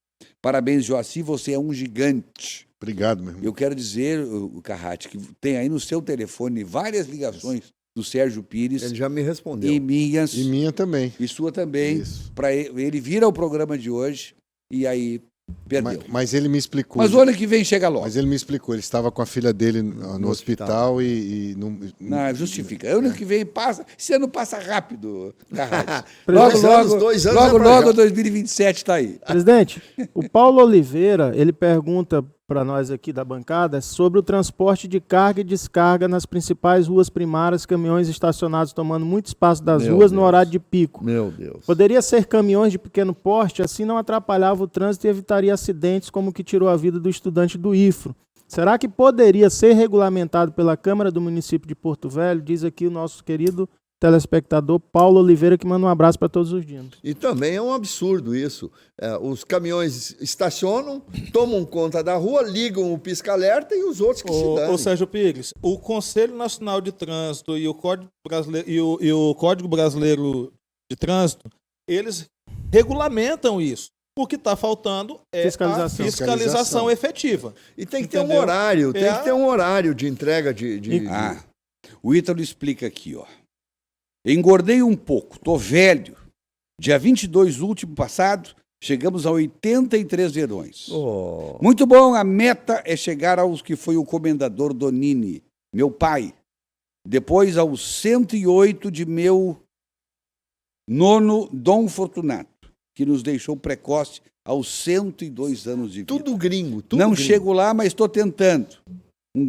Parabéns, Joaci, você é um gigante. Obrigado, meu irmão. Eu quero dizer, o Carrati, que tem aí no seu telefone várias ligações do Sérgio Pires. Ele já me respondeu. E minhas. E minha também. E sua também. Para ele vir ao programa de hoje e aí perdeu. Mas ele me explicou. Mas o ano que vem chega logo. Mas ele me explicou. Ele estava com a filha dele no hospital e não... Não, justifica. Ano que vem passa. Esse ano passa rápido, Carrati. logo 2027 está aí. Presidente, o Paulo Oliveira, ele pergunta para nós aqui da bancada sobre o transporte de carga e descarga nas principais ruas primárias, caminhões estacionados tomando muito espaço das ruas no horário de pico. Meu Deus. Poderia ser caminhões de pequeno porte, assim não atrapalhava o trânsito e evitaria acidentes como o que tirou a vida do estudante do IFRO. Será que poderia ser regulamentado pela Câmara do município de Porto Velho? Diz aqui o nosso querido telespectador Paulo Oliveira, que manda um abraço para todos os dias. E também é um absurdo isso. Os caminhões estacionam, tomam conta da rua, ligam o pisca-alerta e os outros que se dão. Ô Sérgio Pires, o Conselho Nacional de Trânsito e o Código Brasileiro de Trânsito, eles regulamentam isso. O que está faltando é a fiscalização efetiva. E tem que ter um horário, tem que ter um horário de entrega O Ítalo explica aqui, ó. Engordei um pouco, tô velho. Dia 22 último passado, chegamos a 83 verões. Muito bom, a meta é chegar aos que foi o comendador Donini, meu pai. Depois aos 108 de meu nono Dom Fortunato, que nos deixou precoce aos 102 anos de vida. Tudo gringo, tudo Não gringo. chego lá, mas estou tentando. Um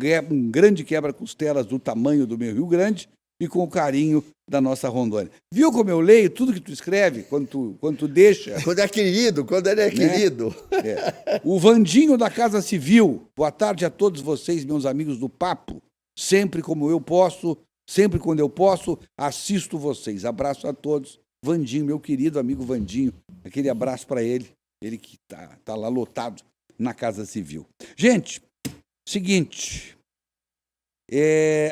grande quebra-costelas do tamanho do meu Rio Grande e com o carinho da nossa Rondônia. Viu como eu leio tudo que tu escreve, quando tu deixa? Quando é querido, quando ele é querido. O Vandinho da Casa Civil. Boa tarde a todos vocês, meus amigos do Papo. Sempre como eu posso, sempre quando eu posso, assisto vocês. Abraço a todos. Vandinho, meu querido amigo Vandinho. Aquele abraço para ele. Ele que tá lá lotado na Casa Civil. Gente, seguinte...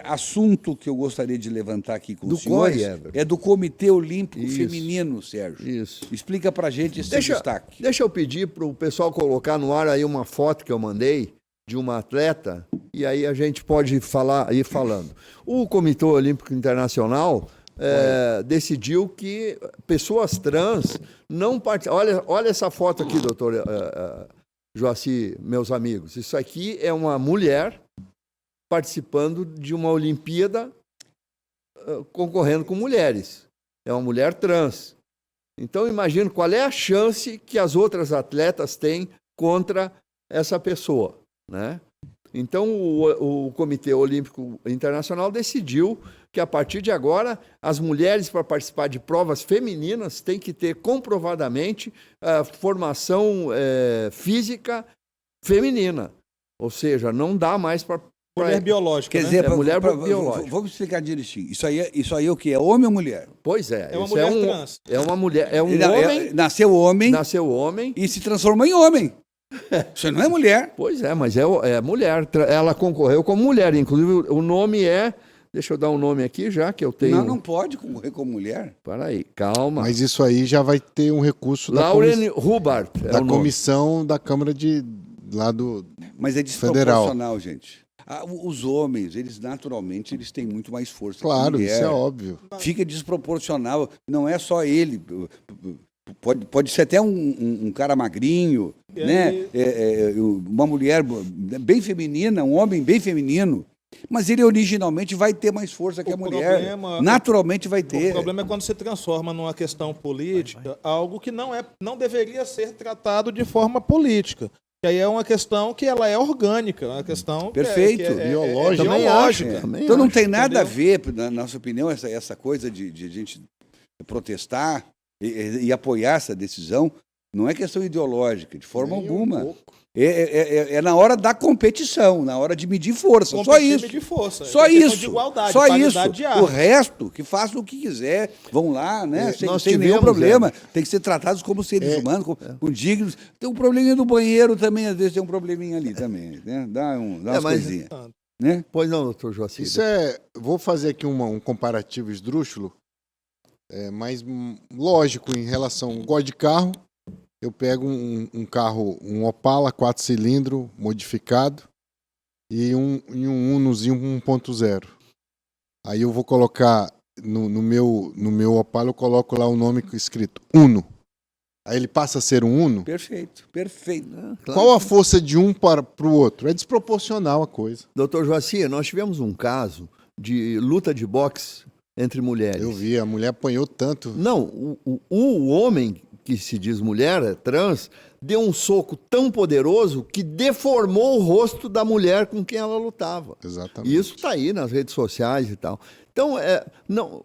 assunto que eu gostaria de levantar aqui com os senhores é do Comitê Olímpico Feminino, Sérgio. Isso. Explica pra gente esse destaque. Deixa eu pedir para o pessoal colocar no ar aí uma foto que eu mandei de uma atleta e aí a gente pode ir falando. O Comitê Olímpico Internacional decidiu que pessoas trans não participam. Olha essa foto aqui, doutor Joaci, meus amigos. Isso aqui é uma mulher participando de uma Olimpíada concorrendo com mulheres. É uma mulher trans. Então, imagino qual é a chance que as outras atletas têm contra essa pessoa, né? Então, o Comitê Olímpico Internacional decidiu que, a partir de agora, as mulheres, para participar de provas femininas, têm que ter comprovadamente formação física feminina. Ou seja, não dá mais para... Mulher biológica, Quer né? dizer, mulher biológica. Vamos explicar direitinho. Isso aí é o que? É homem ou mulher? Pois é. É uma isso mulher trans. É uma mulher, é um homem... Nasceu homem. Nasceu homem. E se transformou em homem. Isso não é mulher. Pois é, mas é mulher. Ela concorreu como mulher. Inclusive, o nome é... Deixa eu dar um nome aqui já, que eu tenho... Não pode concorrer como mulher. Para aí, calma. Mas isso aí já vai ter um recurso Lauren Hubbard. da comissão da Câmara lá do Mas é desproporcional, gente. Os homens, naturalmente, eles têm muito mais força. Claro, que a mulher. isso é óbvio. Fica desproporcional. Não é só ele. Pode ser até um cara magrinho, né? Uma mulher bem feminina, um homem bem feminino. Mas ele originalmente vai ter mais força que a mulher. Naturalmente vai ter. O problema é quando se transforma numa questão política algo que não deveria ser tratado de forma política. Que aí é uma questão que ela é orgânica, uma questão perfeito, biológica. Então não tem nada a ver, na nossa opinião, essa coisa de gente protestar e apoiar essa decisão. Não é questão ideológica, de forma alguma. É na hora da competição, na hora de medir força. Só isso. Medir força. Só isso. De igualdade, só isso. De armas. O resto, que façam o que quiser, vão lá, né? Sem nenhum problema. Tem que ser tratados como seres humanos, como dignos. Tem um probleminha no banheiro também, às vezes tem um probleminha ali também. Né? Dá umas coisinhas. Né? Pois não, doutor Joaci. Vou fazer aqui um comparativo esdrúxulo, mas lógico em relação ao gosto de carro. Eu pego um carro, um Opala 4 cilindros modificado e um Unozinho 1.0. Aí eu vou colocar no meu Opala, eu coloco lá o nome escrito Uno. Aí ele passa a ser um Uno. Perfeito. Claro. Qual a força de um para o outro? É desproporcional a coisa. Doutor Joaci, nós tivemos um caso de luta de boxe entre mulheres. Eu vi, a mulher apanhou tanto. Não, o homem que se diz mulher, trans, deu um soco tão poderoso que deformou o rosto da mulher com quem ela lutava. Exatamente. E isso está aí nas redes sociais e tal. Então,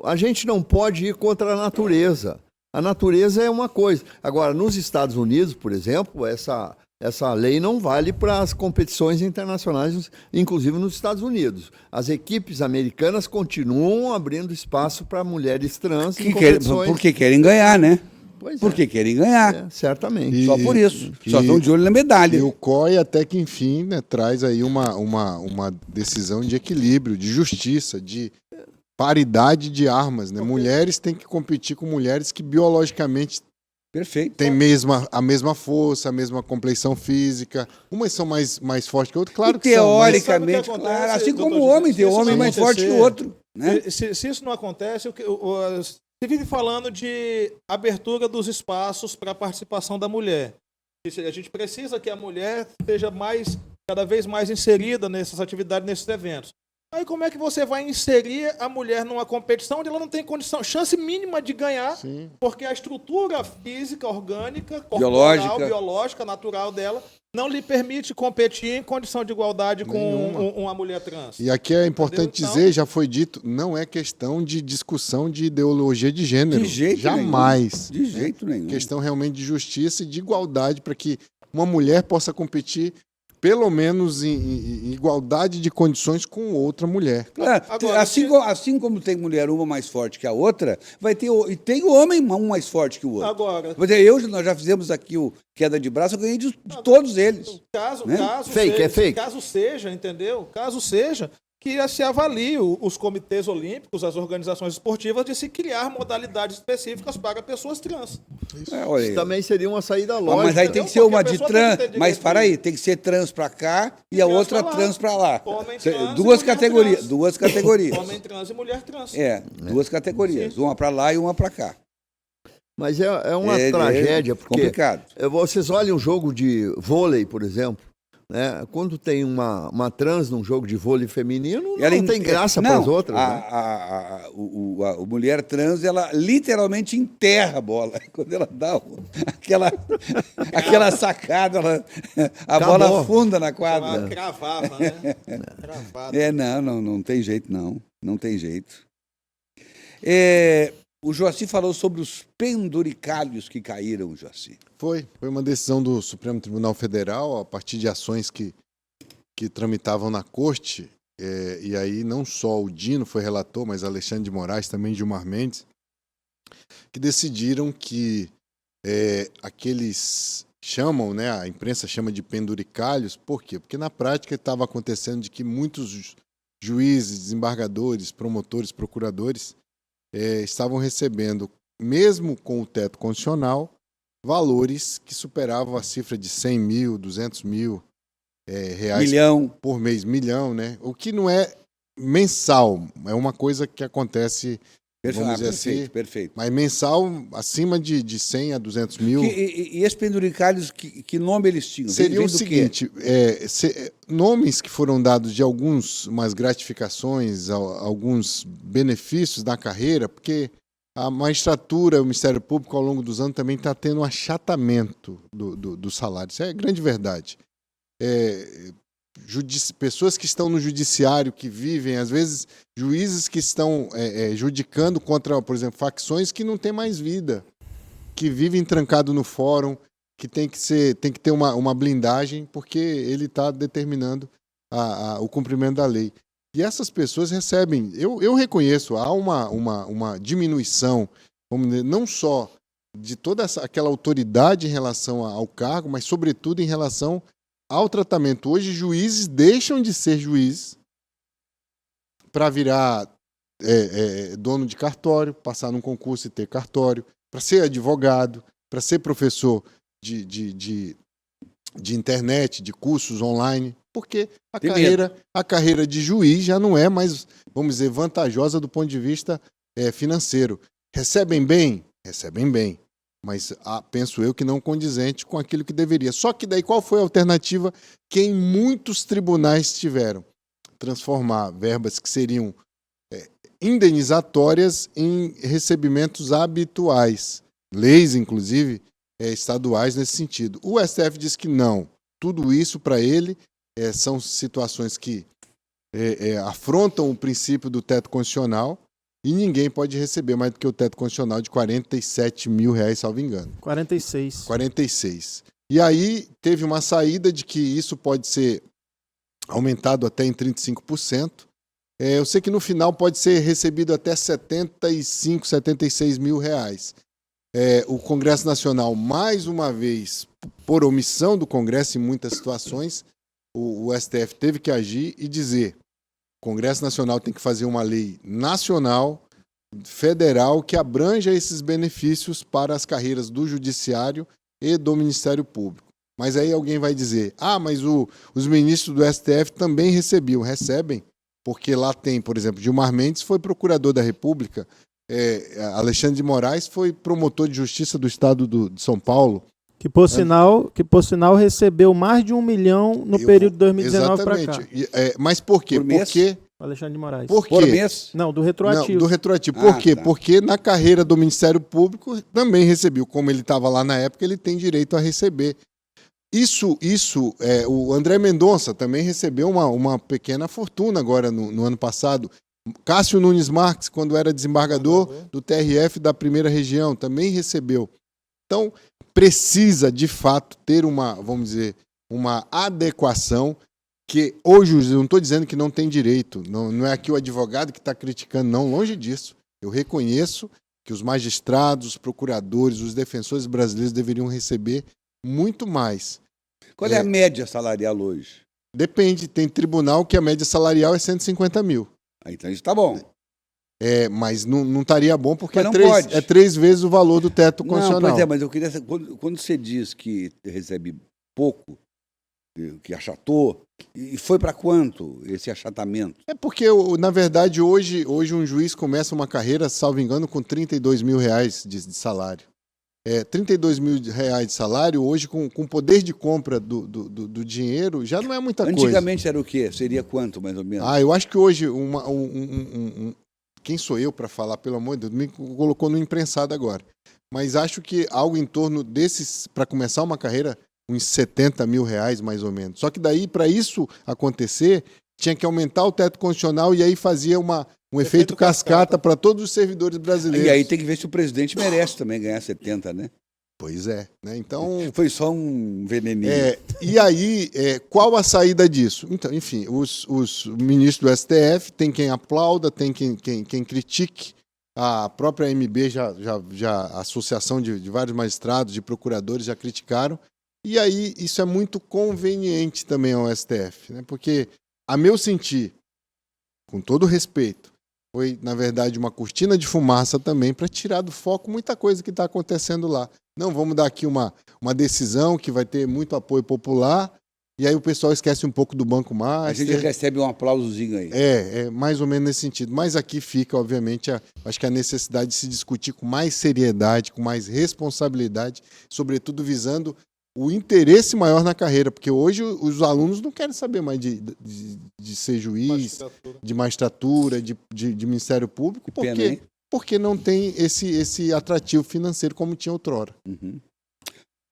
a gente não pode ir contra a natureza. A natureza é uma coisa. Agora, nos Estados Unidos, por exemplo, essa lei não vale para as competições internacionais, inclusive nos Estados Unidos. As equipes americanas continuam abrindo espaço para mulheres trans em competições. Porque querem ganhar, né? Porque querem ganhar. Certamente. Só por isso. Só estão de olho na medalha. E o COI, até que enfim, né, traz aí uma decisão de equilíbrio, de justiça, de paridade de armas. Né? Mulheres têm que competir com mulheres que biologicamente têm a mesma força, a mesma compleição física. Umas são mais fortes que outras, claro que teoricamente, são. Claro, assim como o homem, tem homem mais forte que o outro. Né? Se isso não acontece, se vive falando de abertura dos espaços para a participação da mulher. A gente precisa que a mulher esteja cada vez mais inserida nessas atividades, nesses eventos. Aí como é que você vai inserir a mulher numa competição onde ela não tem chance mínima de ganhar, porque a estrutura física, orgânica, corporal, biológica, natural dela, não lhe permite competir em condição de igualdade com uma mulher trans. E aqui é importante dizer, já foi dito, não é questão de discussão de ideologia de gênero. De jeito jamais. Nenhum. De jeito nenhum. Questão realmente de justiça e de igualdade para que uma mulher possa competir pelo menos em igualdade de condições com outra mulher. Agora, assim como tem mulher uma mais forte que a outra, e tem homem um mais forte que o outro. Agora, nós já fizemos aqui o queda de braço, eu ganhei de todos eles. Caso seja, entendeu? Caso seja que se avalie os comitês olímpicos, as organizações esportivas, de se criar modalidades específicas para pessoas trans. Isso também seria uma saída lógica. Mas aí tem que ser uma de trans. Mas para aí, tem que ser trans para cá e a outra trans para lá. Duas categorias. Homem trans e mulher trans. Duas categorias. Uma para lá e uma para cá. Mas é uma tragédia, porque complicado. Vocês olham um jogo de vôlei, por exemplo, né? Quando tem uma trans num jogo de vôlei feminino, não tem graça para as outras. A mulher trans, ela literalmente enterra a bola. Quando ela dá aquela sacada, a bola afunda na quadra. Ela cravava, né? Cravado. Não tem jeito, não. Não tem jeito. O Joaci falou sobre os penduricalhos que caíram, Joaci. Foi uma decisão do Supremo Tribunal Federal, a partir de ações que tramitavam na corte, e aí não só o Dino foi relator, mas Alexandre de Moraes, também Gilmar Mendes, que decidiram que aqueles chamam, né, a imprensa chama de penduricalhos, por quê? Porque na prática estava acontecendo de que muitos juízes, desembargadores, promotores, procuradores estavam recebendo, mesmo com o teto constitucional, valores que superavam a cifra de 100 mil, 200 mil reais por mês, milhão, né? O que não é mensal, é uma coisa que acontece, vamos dizer assim, perfeito. Mas mensal acima de 100 a 200 mil. E esses penduricalhos, que nome eles tinham? Seria o seguinte, nomes que foram dados de algumas gratificações, alguns benefícios da carreira, porque a magistratura, o Ministério Público, ao longo dos anos, também está tendo um achatamento do salário. Isso é grande verdade. Pessoas que estão no judiciário, que vivem, às vezes, juízes que estão judicando contra, por exemplo, facções que não têm mais vida, que vivem trancado no fórum, que tem que ter uma blindagem, porque ele está determinando o cumprimento da lei. E essas pessoas recebem, eu reconheço, há uma diminuição, vamos dizer, não só de toda aquela autoridade em relação ao cargo, mas sobretudo em relação ao tratamento. Hoje, juízes deixam de ser juízes para virar dono de cartório, passar num concurso e ter cartório, para ser advogado, para ser professor de internet, de cursos online, porque a carreira de juiz já não é mais, vamos dizer, vantajosa do ponto de vista financeiro. Recebem bem? Recebem bem. Mas penso eu que não condizente com aquilo que deveria. Só que daí qual foi a alternativa que em muitos tribunais tiveram? Transformar verbas que seriam indenizatórias em recebimentos habituais. Leis, inclusive, estaduais nesse sentido. O STF diz que não. Tudo isso, para ele, são situações que afrontam o princípio do teto constitucional, e ninguém pode receber mais do que o teto constitucional de 47 mil reais, salvo engano. 46. E aí teve uma saída de que isso pode ser aumentado até em 35%. Eu sei que no final pode ser recebido até 75, 76 mil reais. O Congresso Nacional, mais uma vez, por omissão do Congresso em muitas situações, o STF teve que agir e dizer: o Congresso Nacional tem que fazer uma lei nacional, federal, que abranja esses benefícios para as carreiras do Judiciário e do Ministério Público. Mas aí alguém vai dizer: mas os ministros do STF também recebem, porque lá tem, por exemplo, Gilmar Mendes foi procurador da República, Alexandre de Moraes foi promotor de justiça do Estado de São Paulo. Que por sinal recebeu mais de 1 milhão no período de 2019 para cá. Mas por quê? Porque Alexandre de Moraes. Por quê? Por mês? Não, do retroativo. Não, do retroativo. Por quê? Tá. Porque na carreira do Ministério Público também recebeu. Como ele estava lá na época, ele tem direito a receber. O André Mendonça também recebeu uma pequena fortuna agora no ano passado. Cássio Nunes Marques, quando era desembargador do TRF da primeira região, também recebeu. Então, precisa, de fato, ter vamos dizer, uma adequação que hoje, eu não estou dizendo que não tem direito, não é aqui o advogado que está criticando, não, longe disso. Eu reconheço que os magistrados, os procuradores, os defensores brasileiros deveriam receber muito mais. Qual é a média salarial hoje? Depende, tem tribunal que a média salarial é 150 mil. Então isso está bom. Mas não estaria bom porque pode. É 3 vezes o valor do teto constitucional. Pois mas eu queria saber, quando você diz que recebe pouco, que achatou, e foi para quanto esse achatamento? É porque, na verdade, hoje um juiz começa uma carreira, salvo engano, com 32 mil reais de salário. R$32 mil de salário, hoje com poder de compra do dinheiro, já não é muita coisa. Antigamente era o quê? Seria quanto, mais ou menos? Eu acho que hoje, quem sou eu para falar, pelo amor de Deus, me colocou no imprensado agora. Mas acho que algo em torno desses, para começar uma carreira, uns R$70 mil mais ou menos. Só que daí, para isso acontecer, tinha que aumentar o teto constitucional e aí fazia um efeito cascata para todos os servidores brasileiros. E aí tem que ver se o presidente merece também ganhar 70, né? Pois é, né? Então... Foi só um veneninho. E aí, qual a saída disso? Então, enfim, os ministros do STF, tem quem aplauda, tem quem critique. A própria AMB, a Associação de vários magistrados, de procuradores, já criticaram. E aí, isso é muito conveniente também ao STF, né? Porque, a meu sentir, com todo respeito, foi, na verdade, uma cortina de fumaça também para tirar do foco muita coisa que está acontecendo lá. Não, vamos dar aqui uma decisão que vai ter muito apoio popular, e aí o pessoal esquece um pouco do Banco Master. A gente recebe um aplausozinho aí. É mais ou menos nesse sentido. Mas aqui fica, obviamente, acho que a necessidade de se discutir com mais seriedade, com mais responsabilidade, sobretudo visando o interesse maior na carreira, porque hoje os alunos não querem saber mais de ser juiz, de magistratura, de Ministério Público, porque não tem esse atrativo financeiro como tinha outrora.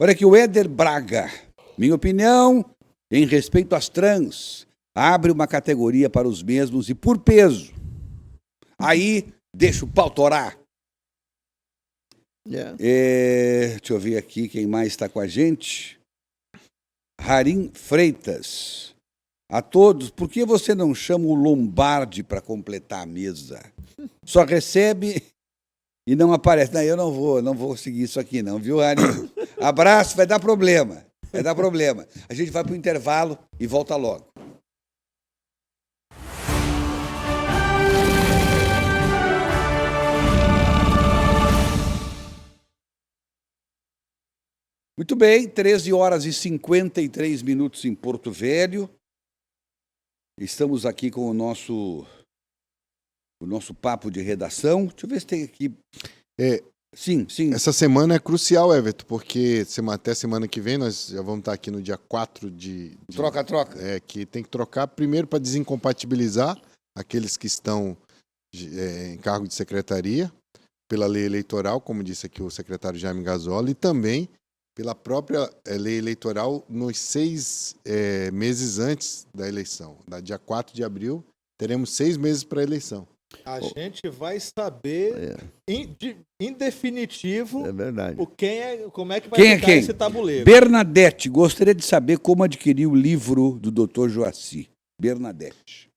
Olha aqui, o Éder Braga. Minha opinião, em respeito às trans, abre uma categoria para os mesmos e por peso. Aí, deixa o pau torar. Deixa eu ver aqui quem mais está com a gente. Harim Freitas. A todos, por que você não chama o Lombardi para completar a mesa? Só recebe e não aparece. Não, eu não vou seguir isso aqui não, viu, Harim? Abraço, vai dar problema. A gente vai para o intervalo e volta logo. Muito bem, 13h53 em Porto Velho. Estamos aqui com o nosso papo de redação. Deixa eu ver se tem aqui... Sim. Essa semana é crucial, Everton, porque até semana que vem nós já vamos estar aqui no dia 4 de... Troca. Que tem que trocar primeiro para desincompatibilizar aqueles que estão em cargo de secretaria pela lei eleitoral, como disse aqui o secretário Jaime Gazzola, e também pela própria lei eleitoral nos 6 meses antes da eleição. Dia 4 de abril, teremos 6 meses para a eleição. A gente vai saber em definitivo como é que vai ficar esse tabuleiro. Bernadette, gostaria de saber como adquirir o livro do Dr. Joaci. Bernadette.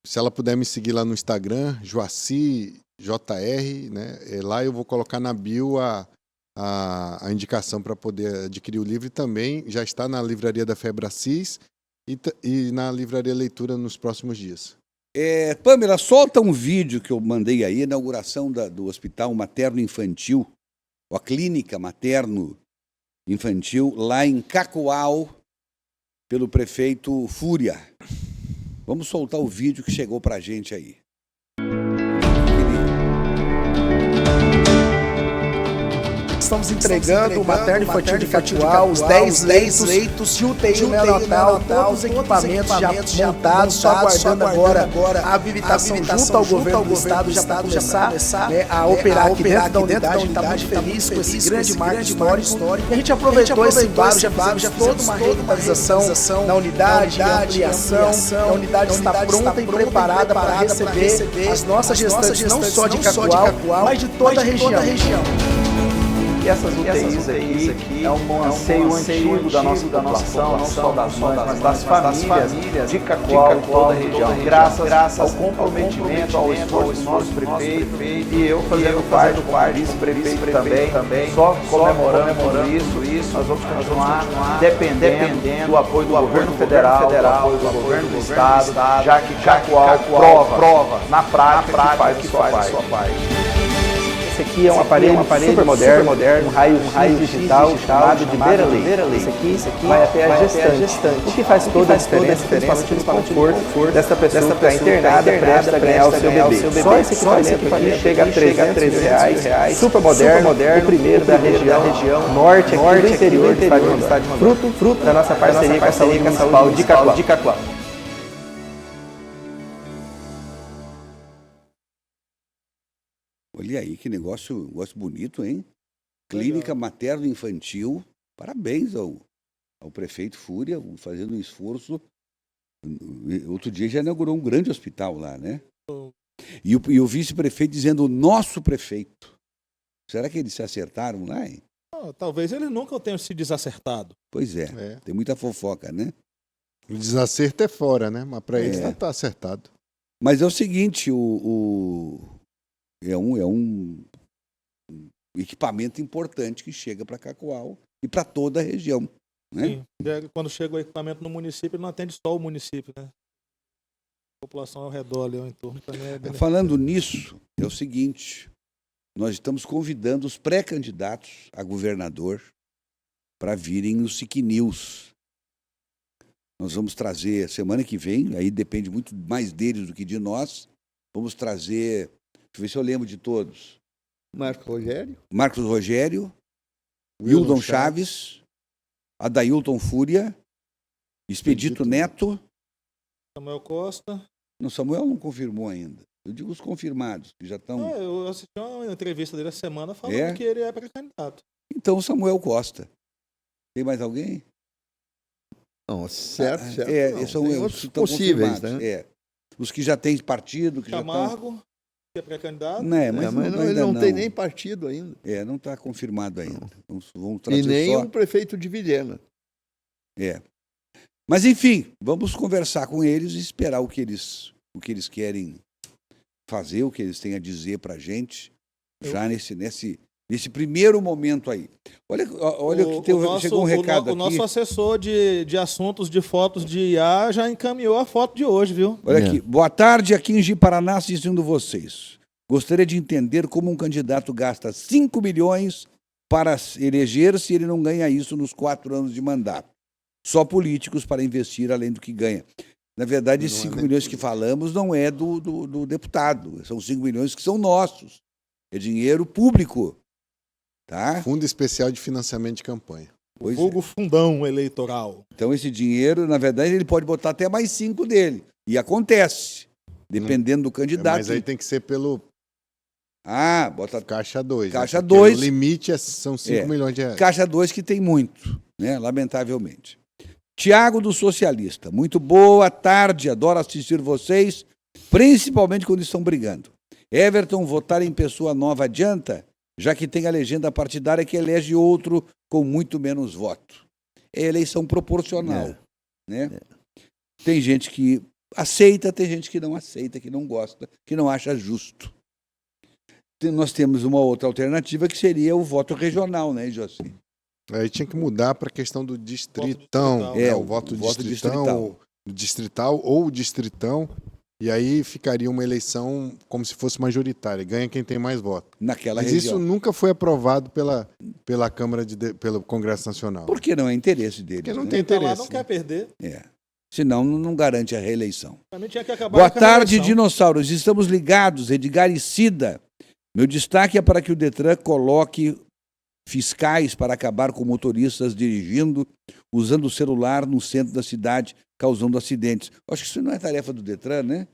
Se ela puder me seguir lá no Instagram, Joaci JR, né? Lá eu vou colocar na bio a indicação para poder adquirir o livro, e também já está na livraria da Febracis e na livraria Leitura nos próximos dias. Pamela, solta um vídeo que eu mandei aí, inauguração do Hospital Materno Infantil, a Clínica Materno Infantil, lá em Cacoal, pelo prefeito Fúria. Vamos soltar o vídeo que chegou para a gente aí. Estamos entregando o Materno Infantil de Cacoal, os 10 leitos de UTI neonatal, todos os equipamentos já montados, só aguardando agora a habilitação junto ao governo do estado, já para começar a operar aqui dentro da unidade. A gente está muito feliz com esse grande marco histórico. E a gente aproveitou esse embalo, já fizemos toda uma revitalização na unidade, ampliação. A unidade está pronta e preparada para receber as nossas gestantes, não só de Cacoal, mas de toda a região. E essas UTIs aqui é um anseio antigo da nossa população, não só das mães, mas das famílias de Cacoal e toda a região. Graças ao comprometimento, ao esforço do nosso prefeito e eu fazendo parte como vice-prefeito também, só comemorando isso, nós vamos continuar dependendo do apoio do governo federal, do apoio do governo do estado, já que Cacoal prova na prática que faz a sua parte. Esse aqui é um aparelho super moderno, um raio digital chamado de Veralei. Esse aqui vai até a gestante. O que faz toda a diferença, principalmente no conforto dessa pessoa que está internada prestes a ganhar o seu bebê. Só esse equipamento aqui chega a R$313, super moderno, o primeiro da região norte aqui do interior do estado de Rondônia. Fruto da nossa parceria com a Saúde Municipal de Cacoal. Olha aí, que negócio bonito, hein? Clínica materno-infantil. Parabéns ao prefeito Fúria, fazendo um esforço. Outro dia já inaugurou um grande hospital lá, né? E o vice-prefeito dizendo o nosso prefeito. Será que eles se acertaram lá, hein? Talvez eles nunca tenham se desacertado. Pois é, tem muita fofoca, né? O desacerto é fora, né? Mas para eles tá acertado. Mas é o seguinte, é um equipamento importante que chega para Cacoal e para toda a região, né? Sim. Quando chega o equipamento no município, ele não atende só o município, né? A população ao redor, ali ao entorno também é Falando nisso, é o seguinte, nós estamos convidando os pré-candidatos a governador para virem no SIC News. Nós vamos trazer semana que vem, aí depende muito mais deles do que de nós, vamos trazer, deixa eu ver se eu lembro de todos. Marcos Rogério, Wildon Chaves, Adailton Fúria, Expedito Neto. Samuel Costa. Não, Samuel não confirmou ainda. Eu digo os confirmados, que já estão... eu assisti uma entrevista dele essa semana falando que ele é pré-candidato. Então, Samuel Costa. Tem mais alguém? Não, certo. São os possíveis, né? Os que já têm partido, que Camargo, já estão... que é pré-candidato. Ele não tem nem partido ainda. Não está confirmado ainda. Vamos trazer e nem o prefeito de Vilhena. Mas, enfim, vamos conversar com eles e esperar o que eles querem fazer, o que eles têm a dizer para a gente, já nesse primeiro momento aí. Olha que chegou um recado aqui. O nosso assessor de assuntos de fotos de IA já encaminhou a foto de hoje, viu? Olha aqui. Boa tarde, aqui em Ji-Paraná, assistindo vocês. Gostaria de entender como um candidato gasta 5 milhões para eleger se ele não ganha isso nos 4 anos de mandato. Só políticos para investir além do que ganha. Na verdade, esses 5 milhões que falamos não é do deputado. São 5 milhões que são nossos. É dinheiro público. Tá? Fundo Especial de Financiamento de Campanha. Vulgo fundão eleitoral. Então, esse dinheiro, na verdade, ele pode botar até mais 5 dele. E acontece. Dependendo do candidato. Mas aí tem que ser pelo... bota... Caixa 2. Caixa 2. O limite são 5 milhões de reais. Caixa 2 que tem muito, né? Lamentavelmente. Tiago do Socialista. Muito boa tarde, adoro assistir vocês, principalmente quando estão brigando. Everton, votar em pessoa nova adianta, já que tem a legenda partidária que elege outro com muito menos voto. É eleição proporcional, né? Tem gente que aceita, tem gente que não aceita, que não gosta, que não acha justo. Nós temos uma outra alternativa que seria o voto regional, né, Joci? Aí tinha que mudar para a questão do distritão. O voto distrital ou distritão. E aí ficaria uma eleição como se fosse majoritária. Ganha quem tem mais votos. Naquela região. Mas isso nunca foi aprovado pela Câmara, pelo Congresso Nacional. Porque não é interesse deles. Porque não tem interesse. Não quer perder. Senão não garante a reeleição. Tinha que acabar Boa tarde, dinossauros. Estamos ligados. Edgar e Cida. Meu destaque é para que o Detran coloque fiscais para acabar com motoristas dirigindo, usando o celular no centro da cidade, causando acidentes. Acho que isso não é tarefa do Detran, né?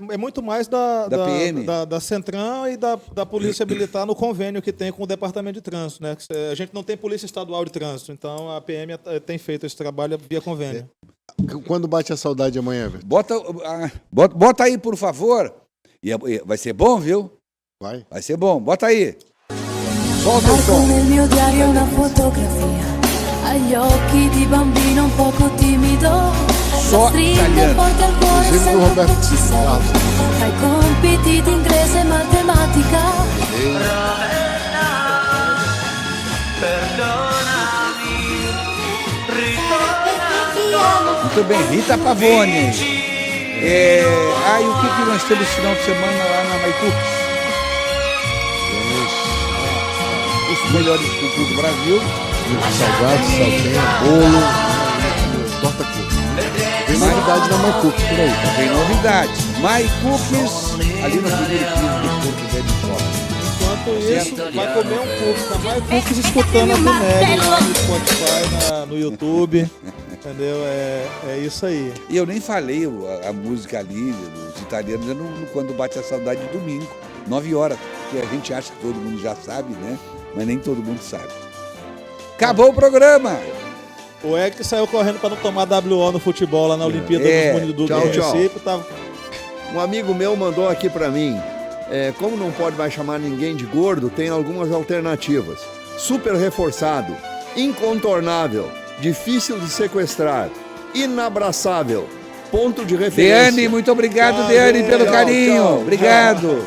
É muito mais da PM. Da Centram e da Polícia Militar no convênio que tem com o Departamento de Trânsito, né? A gente não tem Polícia Estadual de Trânsito, então a PM tem feito esse trabalho via convênio. Quando bate a saudade amanhã, velho? Bota aí, por favor. Vai ser bom, viu? Vai ser bom. Bota aí. Solta o som. Nel mio diario una fotografia, agli occhi di bambino un poco timido, la stringo forte al cuore, sento che ci sei, fai compiti di inglese e matematica. Muito bem, Rita Pavone. E o que nós temos esse final de semana lá na Maicux? os melhores cookies do Brasil. Salgado, saltenha, bolo, torta cookie. Tem novidade na My Cookies por aí. Tem novidade. My Cookies, ali no primeiro piso do Porto Velho Shopping. Enquanto isso, vai comer um cookie na My Cookies escutando a Dunelli lá no Spotify, no YouTube. Entendeu? É isso aí. E eu nem falei a música ali, dos italianos, quando bate a saudade de domingo, 9 horas. Que a gente acha que todo mundo já sabe, né? Mas nem todo mundo sabe. Acabou o programa! O Eric saiu correndo para não tomar WO no futebol lá na Olimpíada do município. Tava... Um amigo meu mandou aqui para mim, como não pode mais chamar ninguém de gordo, tem algumas alternativas. Super reforçado, incontornável, difícil de sequestrar, inabraçável, ponto de referência. Deane, muito obrigado, Deane, pelo carinho. Tchau. Obrigado.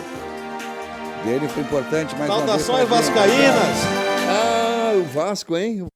Deane foi importante mais uma vez. Saudações vascaínas. O Vasco, hein?